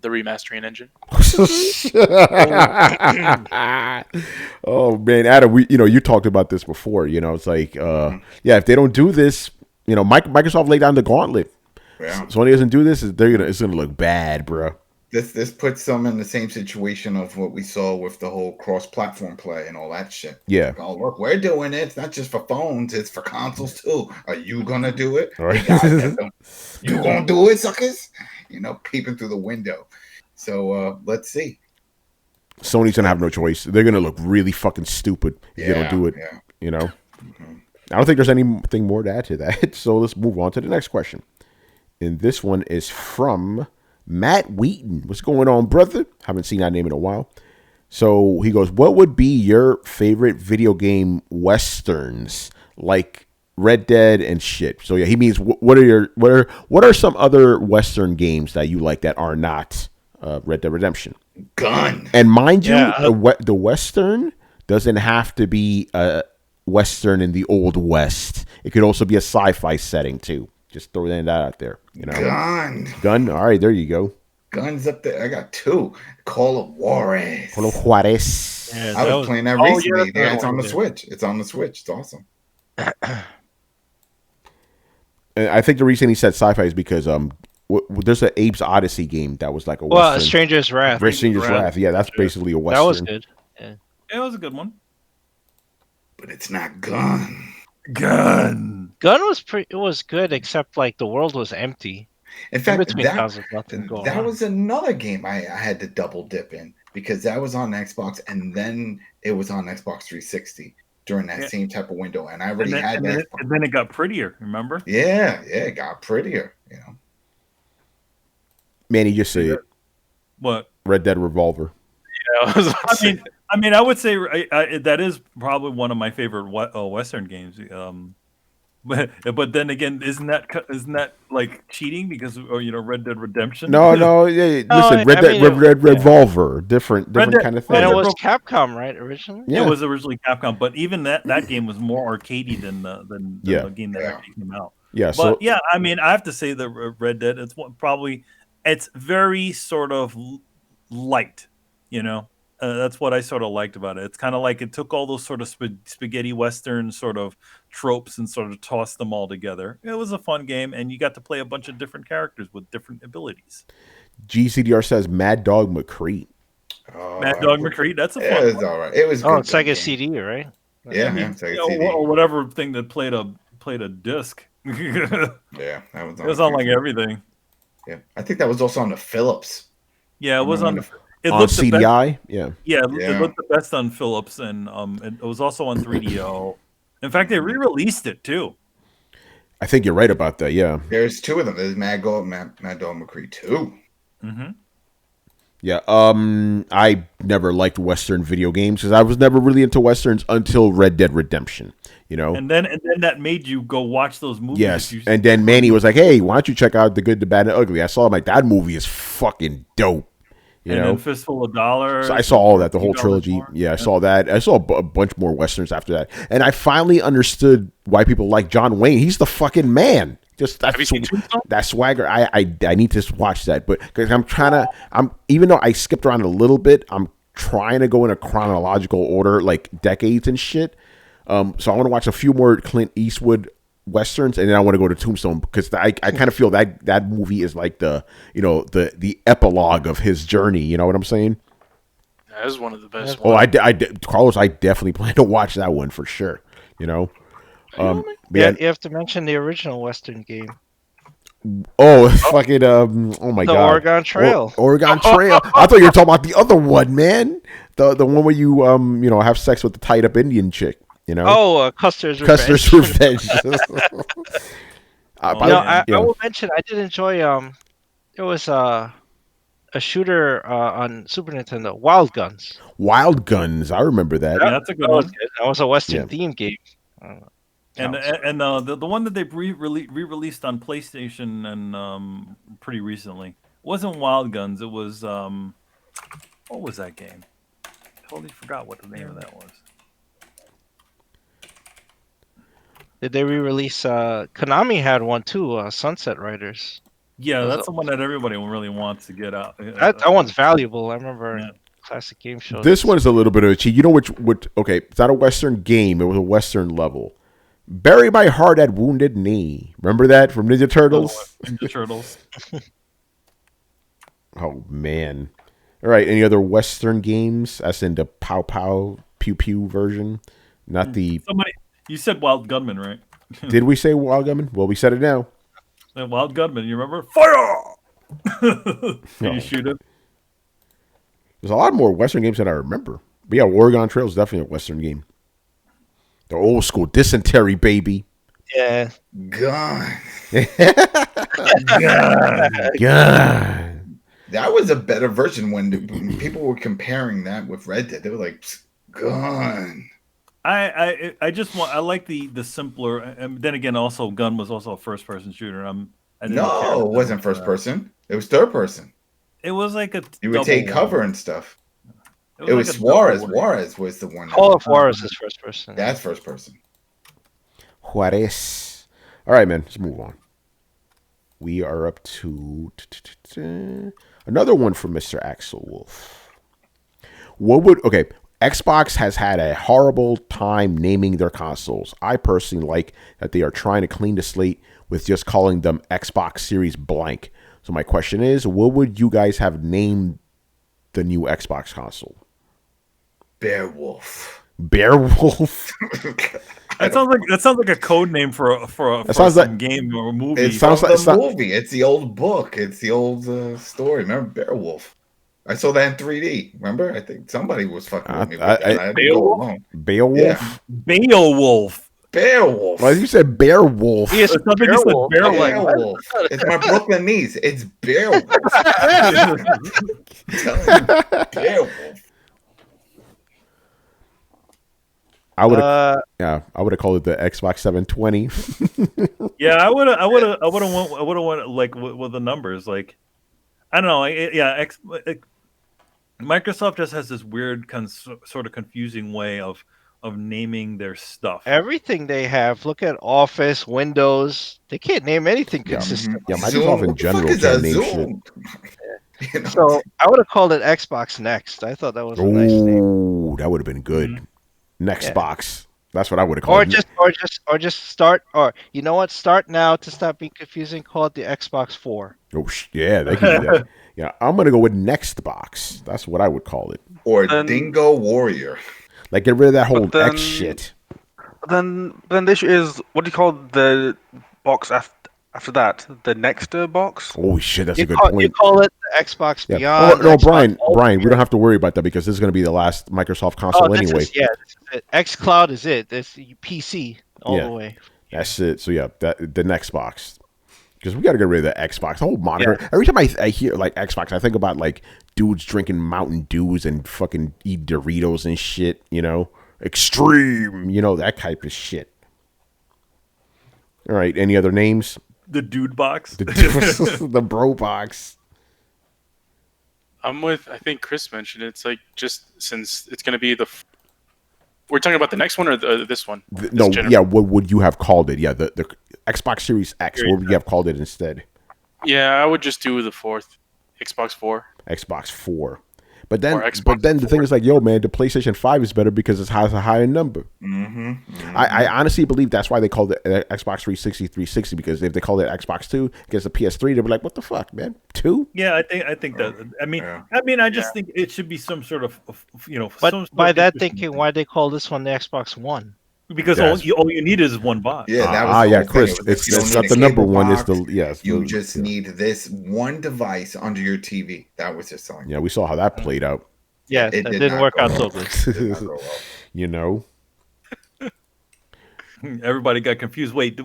The remastering engine. Oh man, Adam, you talked about this before. It's like, if they don't do this, Microsoft laid down the gauntlet. Yeah. Sony doesn't do this, it's gonna look bad, bro. This puts them in the same situation of what we saw with the whole cross-platform play and all that shit. Yeah. Like, oh, look, we're doing it. It's not just for phones; it's for consoles too. Are you gonna do it? All right. You gonna do it, suckers? Peeping through the window. So let's see. Sony's gonna have no choice. They're gonna look really fucking stupid if they don't do it. Yeah. Mm-hmm. I don't think there's anything more to add to that. So let's move on to the next question. And this one is from Matt Wheaton. What's going on, brother? Haven't seen that name in a while. So he goes, what would be your favorite video game westerns, like Red Dead and shit? So yeah, he means what are some other western games that you like that are not Red Dead Redemption? Gun. And mind you, the western doesn't have to be a western in the old west. It could also be a sci-fi setting too. Just throw that out there. Gun. All right, there you go. Guns up there. I got two. Call of Juarez. Yeah, I was playing that recently. Yeah, it's on the Switch. It's on the Switch. It's awesome. And I think the reason he said sci-fi is because there's an Abe's Odyssey game that was like a western. Well, Stranger's Wrath. Stranger's Wrath. Yeah, that's basically a western. That was good. Yeah, it was a good one. But it's not Gun. Gun was it was good, except like the world was empty. In fact, that was another game I had to double dip in, because that was on Xbox and then it was on Xbox 360 during that same type of window, and I already had that. And then it got prettier. Remember? Yeah, it got prettier. Man, you just say it. What? Red Dead Revolver. Yeah, I mean, I would say that is probably one of my favorite Western games. But then again, isn't that like cheating because Red Dead Redemption? No, yeah. Listen, Red Dead Revolver, different kind of thing. And it was Capcom, right? Originally, yeah, it was originally Capcom, but even that game was more arcadey than the game that actually came out. Yeah, but I mean, I have to say that Red Dead, it's very sort of light, that's what I sort of liked about it. It's kind of like it took all those sort of spaghetti Western sort of tropes and sort of tossed them all together. It was a fun game, and you got to play a bunch of different characters with different abilities. GCDR says Mad Dog McCree. Mad Dog McCree, that's a fun one. It was all right. It was good. It's like a CD, right? Yeah, it's like a CD. Or whatever thing that played a disc. Yeah, it was on like everything. Yeah, I think that was also on the Philips. Yeah, it was on. It on CDI, it looked the best on Philips, and it was also on 3DO. In fact, they re-released it too. I think you're right about that. Yeah, there's two of them. There's Mad Dog McCree 2. Mm-hmm. Yeah, I never liked Western video games because I was never really into Westerns until Red Dead Redemption, you know? And then that made you go watch those movies. Yes, and then Manny was like, hey, why don't you check out The Good, the Bad, and the Ugly? I saw him like, that movie is fucking dope, you know? Then Fistful of Dollars. So I saw all that, the whole $2 trilogy. more. Yeah, I saw that. I saw a bunch more Westerns after that. And I finally understood why people like John Wayne. He's the fucking man. Just Have you seen Tombstone? that swagger. I need to watch that, but because I'm even though I skipped around a little bit, I'm trying to go in a chronological order, like decades and shit. So I want to watch a few more Clint Eastwood Westerns, and then I want to go to Tombstone because I kind of feel that movie is like the epilogue of his journey. You know what I'm saying? That is one of the best Oh, ones. Carlos, I definitely plan to watch that one for sure. You know. Yeah, you have to mention the original Western game. Fucking oh my The god, Oregon Trail. Oregon Trail. I thought you were talking about the other one, man. The one where you have sex with the tied up Indian chick. You know. Oh, Custer's Revenge. Custer's Revenge. I will mention I did enjoy there was a shooter on Super Nintendo, Wild Guns. Wild Guns. I remember that. Yeah, that's a good one. That was a Western theme game. And the one that they re-released on PlayStation and pretty recently wasn't Wild Guns. It was what was that game? Totally forgot what the name of that was. Did they re-release? Konami had one too. Sunset Riders. Yeah, that's the one that everybody really wants to get out. That one's valuable. I remember classic game shows. This one is a little bit of a cheat. You know which? Okay, it's not a Western game. It was a Western level. Bury My Heart at Wounded Knee. Remember that from Ninja Turtles? Ninja Turtles. Oh, man. All right. Any other Western games? As in the Pow Pow Pew Pew version? Not the... You said Wild Gunman, right? Did we say Wild Gunman? Well, we said it now. Wild Gunman, you remember? Fire! Can you shoot him? There's a lot more Western games than I remember. But yeah, Oregon Trail is definitely a Western game. The old school Dysentery, baby. Yeah. Gone. Gone. That was a better version when people were comparing that with Red Dead. They were like, gone. I like the simpler, and then again, also Gun was also a first person shooter. It wasn't first person. It was third person. It was like a you would take cover and stuff. It was like Juarez. Juarez was the one. Call of Juarez is first person. That's first person. Juarez. All right, man. Let's move on. We are up to another one from Mr. Axel Wolf. Xbox has had a horrible time naming their consoles. I personally like that they are trying to clean the slate with just calling them Xbox Series blank. So my question is, what would you guys have named the new Xbox console? Beowulf. Beowulf? That sounds like a code name for some game or a movie. It sounds like a movie. It's the old book. It's the old story. Remember Beowulf? I saw that in 3D. Remember? I think somebody was fucking with me. I didn't go alone. Beowulf? Yeah. Beowulf. Beowulf. Well, you said Beowulf. Yes, Beowulf. Beowulf. It's my Brooklyn niece. It's Beowulf. Beowulf. I would have called it the Xbox 720. Yeah, I would have went like with the numbers. Like, I don't know. Microsoft just has this weird sort of confusing way of naming their stuff. Everything they have. Look at Office, Windows. They can't name anything consistent. Yeah, Microsoft in general can't name shit. You know, so I would have called it Xbox Next. I thought that was a nice name. Oh, that would have been good. Mm-hmm. Next box. That's what I would have called it. Or just start. Or you know what? Start now to stop being confusing. Call it the Xbox 4. Oh yeah, they can do that. Yeah, I'm gonna go with Next Box. That's what I would call it. Or Dingo Warrior. Like get rid of that whole X shit. Then the issue is, what do you call the box after that? The next box? Oh shit, that's a good point. You call it the Xbox Beyond. Oh, no, Brian, we don't have to worry about that because this is going to be the last Microsoft console anyway. This is it. xCloud is it. It's PC all the way. That's it. So yeah, the next box. Because we got to get rid of the Xbox, the whole moniker. Yeah. Every time I hear like Xbox, I think about like dudes drinking Mountain Dews and fucking eat Doritos and shit, you know? Extreme, you know, that type of shit. All right, any other names? The dude box. The bro box. I'm with, I think Chris mentioned it. It's like, just since it's going to be we're talking about the next one or this one? What would you have called it? Yeah, the Xbox Series X. What would you have called it instead? Yeah, I would just do the fourth. Xbox 4. Xbox 4. But then the thing is like, yo, man, the PlayStation 5 is better because it has a higher number. Mm-hmm. Mm-hmm. I honestly believe that's why they called it Xbox 360, because if they called it Xbox 2 against the PS3, they'd be like, what the fuck, man? 2? Yeah, I think that. I just think it should be some sort of, you know. But by that thinking, why they call this one the Xbox One? Because all you need is one box. Yeah, that was Chris. It's not the number one. It's the You just need this one device under your TV. That was just something. Yeah, we saw how that played out. Yeah, it didn't work out so good. You know. Everybody got confused. Wait,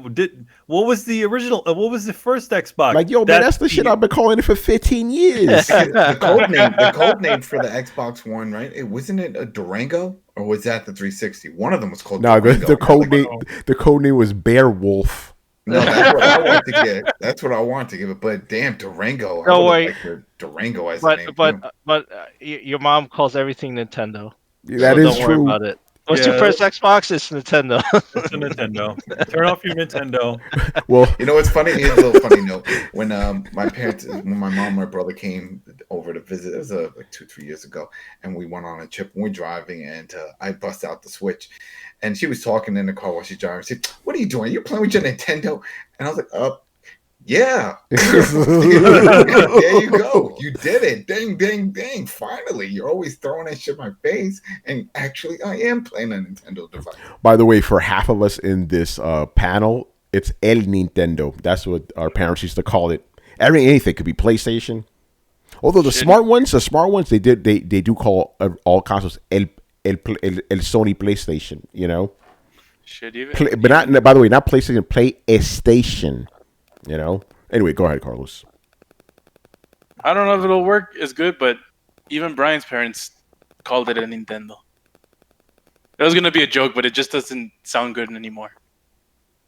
what was the original? What was the first Xbox? Like, yo, man, that's the shit I've been calling it for 15 years. the code name for the Xbox One, right? Wasn't it a Durango, or was that the 360? One of them was called. No, Durango. the code name was Beowulf. No, that's what I want to get. That's what I want to give it. But damn, Durango. No way. Durango as a name. But your mom calls everything Nintendo. That is don't true. Worry about it. What's your first Xbox? It's Nintendo. It's a Nintendo. Turn off your Nintendo. Well, you know what's funny? Here's a little funny note. When my mom and my brother came over to visit, it was like 2-3 years ago, and we went on a trip and we're driving, and I bust out the Switch, and she was talking in the car while she's driving. She said, "What are you doing? Are you playing with your Nintendo?" And I was like, yeah. There you go. You did it. Dang, dang, dang. Finally. You're always throwing that shit in my face. And actually, I am playing a Nintendo device. By the way, for half of us in this panel, it's El Nintendo. That's what our parents used to call it. Anything could be PlayStation. Although the smart ones, they do call all consoles El Sony PlayStation, you know? But not, by the way, not PlayStation, PlayStation. You know. Anyway, go ahead, Carlos. I don't know if it'll work as good, but even Brian's parents called it a Nintendo. It was gonna be a joke, but it just doesn't sound good anymore.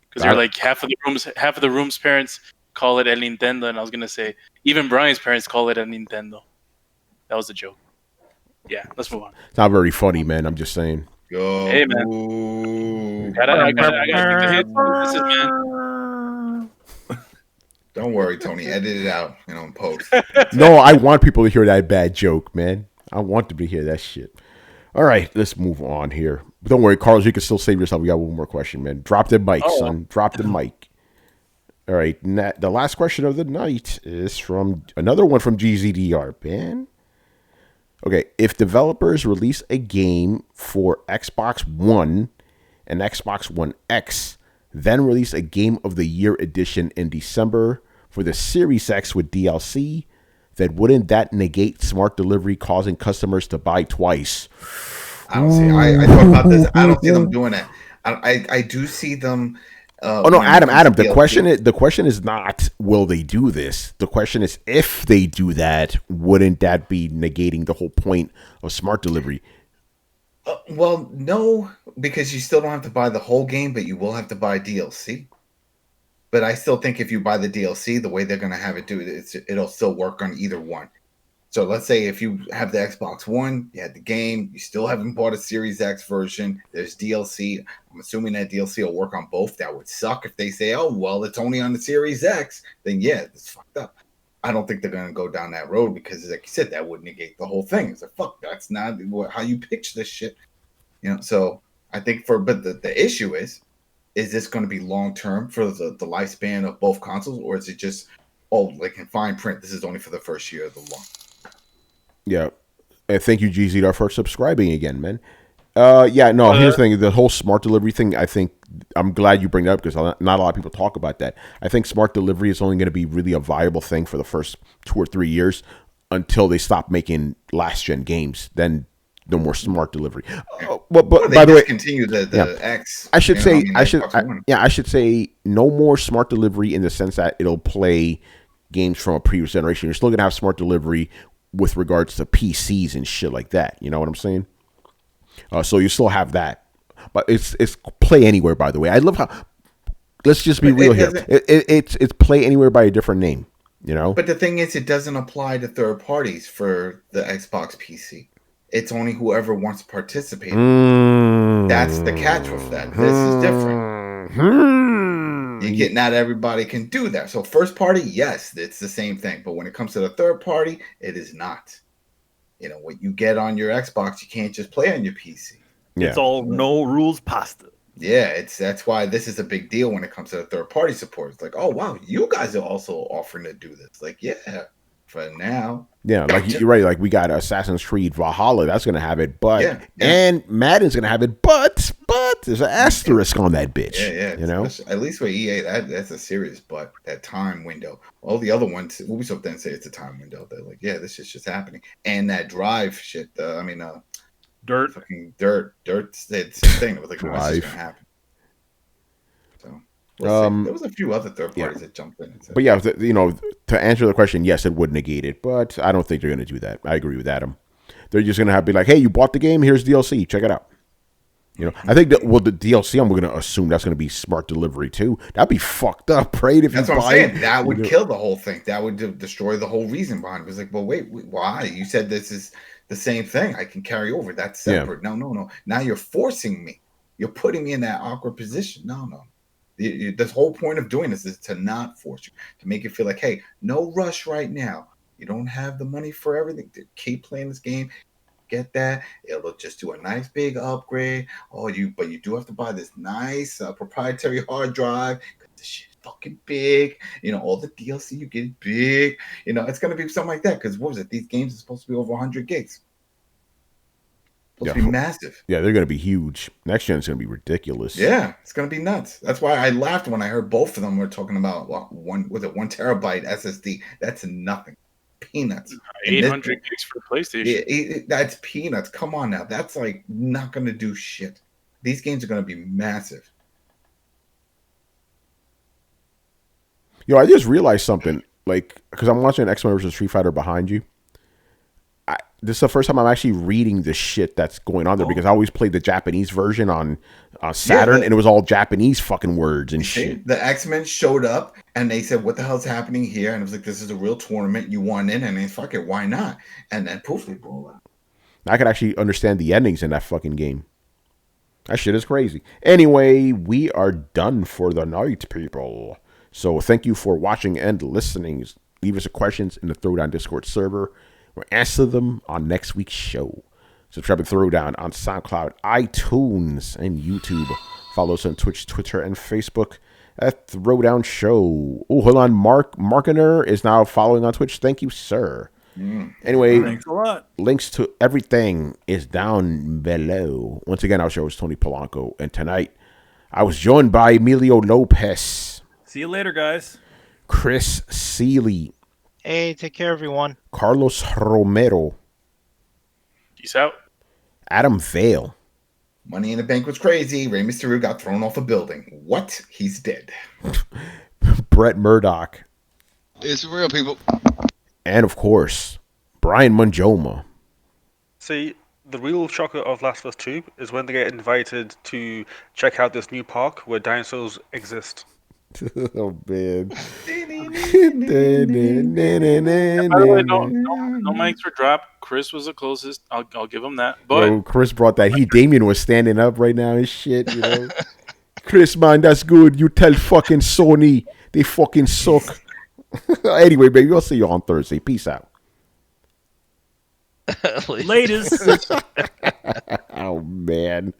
Because you're like half of the room's parents call it El Nintendo, and I was gonna say even Brian's parents call it a Nintendo. That was a joke. Yeah, let's move on. It's not very funny, man. I'm just saying. Yo. Hey, man. I gotta take the hit. This is, man. Don't worry, Tony. Edit it out, in post. No, I want people to hear that bad joke, man. I want them to hear that shit. All right, let's move on here. But don't worry, Carlos, you can still save yourself. We got one more question, man. Drop the mic, son. Drop the mic. All right, the last question of the night is from another one from GZDR, man. Okay, if developers release a game for Xbox One and Xbox One X, then release a Game of the Year edition in December for the Series X with DLC, then wouldn't that negate smart delivery, causing customers to buy twice? I don't see. I thought about this. I don't see them doing that. I do see them. Adam. The question is not will they do this. The question is if they do that, wouldn't that be negating the whole point of smart delivery? Well, no, because you still don't have to buy the whole game, but you will have to buy DLC. But I still think if you buy the DLC, the way they're going to have it do it, it'll still work on either one. So let's say if you have the Xbox One, you had the game, you still haven't bought a Series X version, there's DLC. I'm assuming that DLC will work on both. That would suck if they say, oh, well, it's only on the Series X. Then, yeah, it's fucked up. I don't think they're going to go down that road because, like you said, that would negate the whole thing. It's like, fuck, that's not how you pitch this shit. So I think but the issue is this going to be long-term for the lifespan of both consoles, or is it just, like in fine print, this is only for the first year of the launch? Yeah. And thank you, GZR, for subscribing again, man. Here's the thing. The whole smart delivery thing, I think, I'm glad you bring it up because not a lot of people talk about that. I think smart delivery is only going to be really a viable thing for the first 2 or 3 years until they stop making last-gen games. Then no more smart delivery. But by the way, continue the X. I should say no more smart delivery in the sense that it'll play games from a previous generation. You're still going to have smart delivery with regards to PCs and shit like that. You know what I'm saying? So you still have that, but it's Play Anywhere. By the way, I love how. Let's just be real here. It's Play Anywhere by a different name. You know. But the thing is, it doesn't apply to third parties for the Xbox PC. It's only whoever wants to participate. That's the catch with that. This is different. Not everybody can do that. So first party, yes, it's the same thing. But when it comes to the third party, it is not. You know, what you get on your Xbox, you can't just play on your PC. Yeah. It's all no rules pasta. Yeah, that's why this is a big deal when it comes to the third party support. It's like, oh wow, you guys are also offering to do this. Like, yeah, for now. Yeah, like you're right. Like we got Assassin's Creed Valhalla, that's gonna have it, but and Madden's gonna have it, but there's an asterisk on that bitch. Yeah, you know. At least with EA, that's a serious but. That time window. All the other ones, Ubisoft didn't say it's a time window. They're like, yeah, this shit's just happening. And that Drive shit. Dirt. Fucking Dirt. It's the same thing. It was like, what's just gonna happen? So. There was a few other third parties that jumped in. But yeah, to answer the question, yes, it would negate it, but I don't think they're going to do that. I agree with Adam. They're just going to be like, hey, you bought the game, here's DLC, check it out. You know, I think the DLC, I'm going to assume that's going to be smart delivery too. That'd be fucked up, right? If that's what I'm saying. That would kill the whole thing. That would destroy the whole reason behind it. It's like, well, wait, why? You said this is the same thing. I can carry over. That's separate. Yeah. No. Now you're forcing me. You're putting me in that awkward position. No. The whole point of doing this is to not force you, to make you feel like, hey, no rush right now. You don't have the money for everything. Keep playing this game. Get that. It'll just do a nice big upgrade. But you do have to buy this nice proprietary hard drive because this shit is fucking big. You know, all the DLC you get big. You know, it's going to be something like that because what was it? These games are supposed to be over 100 gigs. Supposed to be massive. Yeah, they're going to be huge. Next gen is going to be ridiculous. Yeah, it's going to be nuts. That's why I laughed when I heard both of them were talking about 1 terabyte SSD. That's nothing. Peanuts. 800 gigs for PlayStation. Yeah, that's peanuts. Come on now. That's like not going to do shit. These games are going to be massive. Yo, I just realized something. Like, because I'm watching X-Men vs. Street Fighter behind you. This is the first time I'm actually reading the shit that's going on there because I always played the Japanese version on Saturn and it was all Japanese fucking words and shit. The X-Men showed up and they said, what the hell's happening here? And it was like, this is a real tournament. You won in and they fuck it, why not? And then poof, they blow out. I could actually understand the endings in that fucking game. That shit is crazy. Anyway, we are done for the night, people. So thank you for watching and listening. Leave us your questions in the Throwdown Discord server. We'll answer them on next week's show. Subscribe to Throwdown on SoundCloud, iTunes, and YouTube. Follow us on Twitch, Twitter, and Facebook at Throwdown Show. Oh, hold on. Marketer is now following on Twitch. Thank you, sir. Anyway, thanks a lot. Links to everything is down below. Once again, our show is Tony Polanco, and tonight I was joined by Emilio Lopez. See you later, guys. Chris Seeley. Hey, take care, everyone. Carlos Romero. Peace out. Adam Vale. Money in the Bank was crazy. Rey Mysterio got thrown off a building. What? He's dead. Brett Murdoch. It's real, people. And, of course, Brian Manjoma. See, the real shocker of Last of Us 2 is when they get invited to check out this new park where dinosaurs exist. Oh, man. By the way, no mics were dropped. Chris was the closest. I'll give him that. But bro, Chris brought that heat. Damien was standing up right now and shit, you know. Chris, man, that's good. You tell fucking Sony they fucking suck. Anyway, baby, we'll see you on Thursday. Peace out. Latest. Oh, man.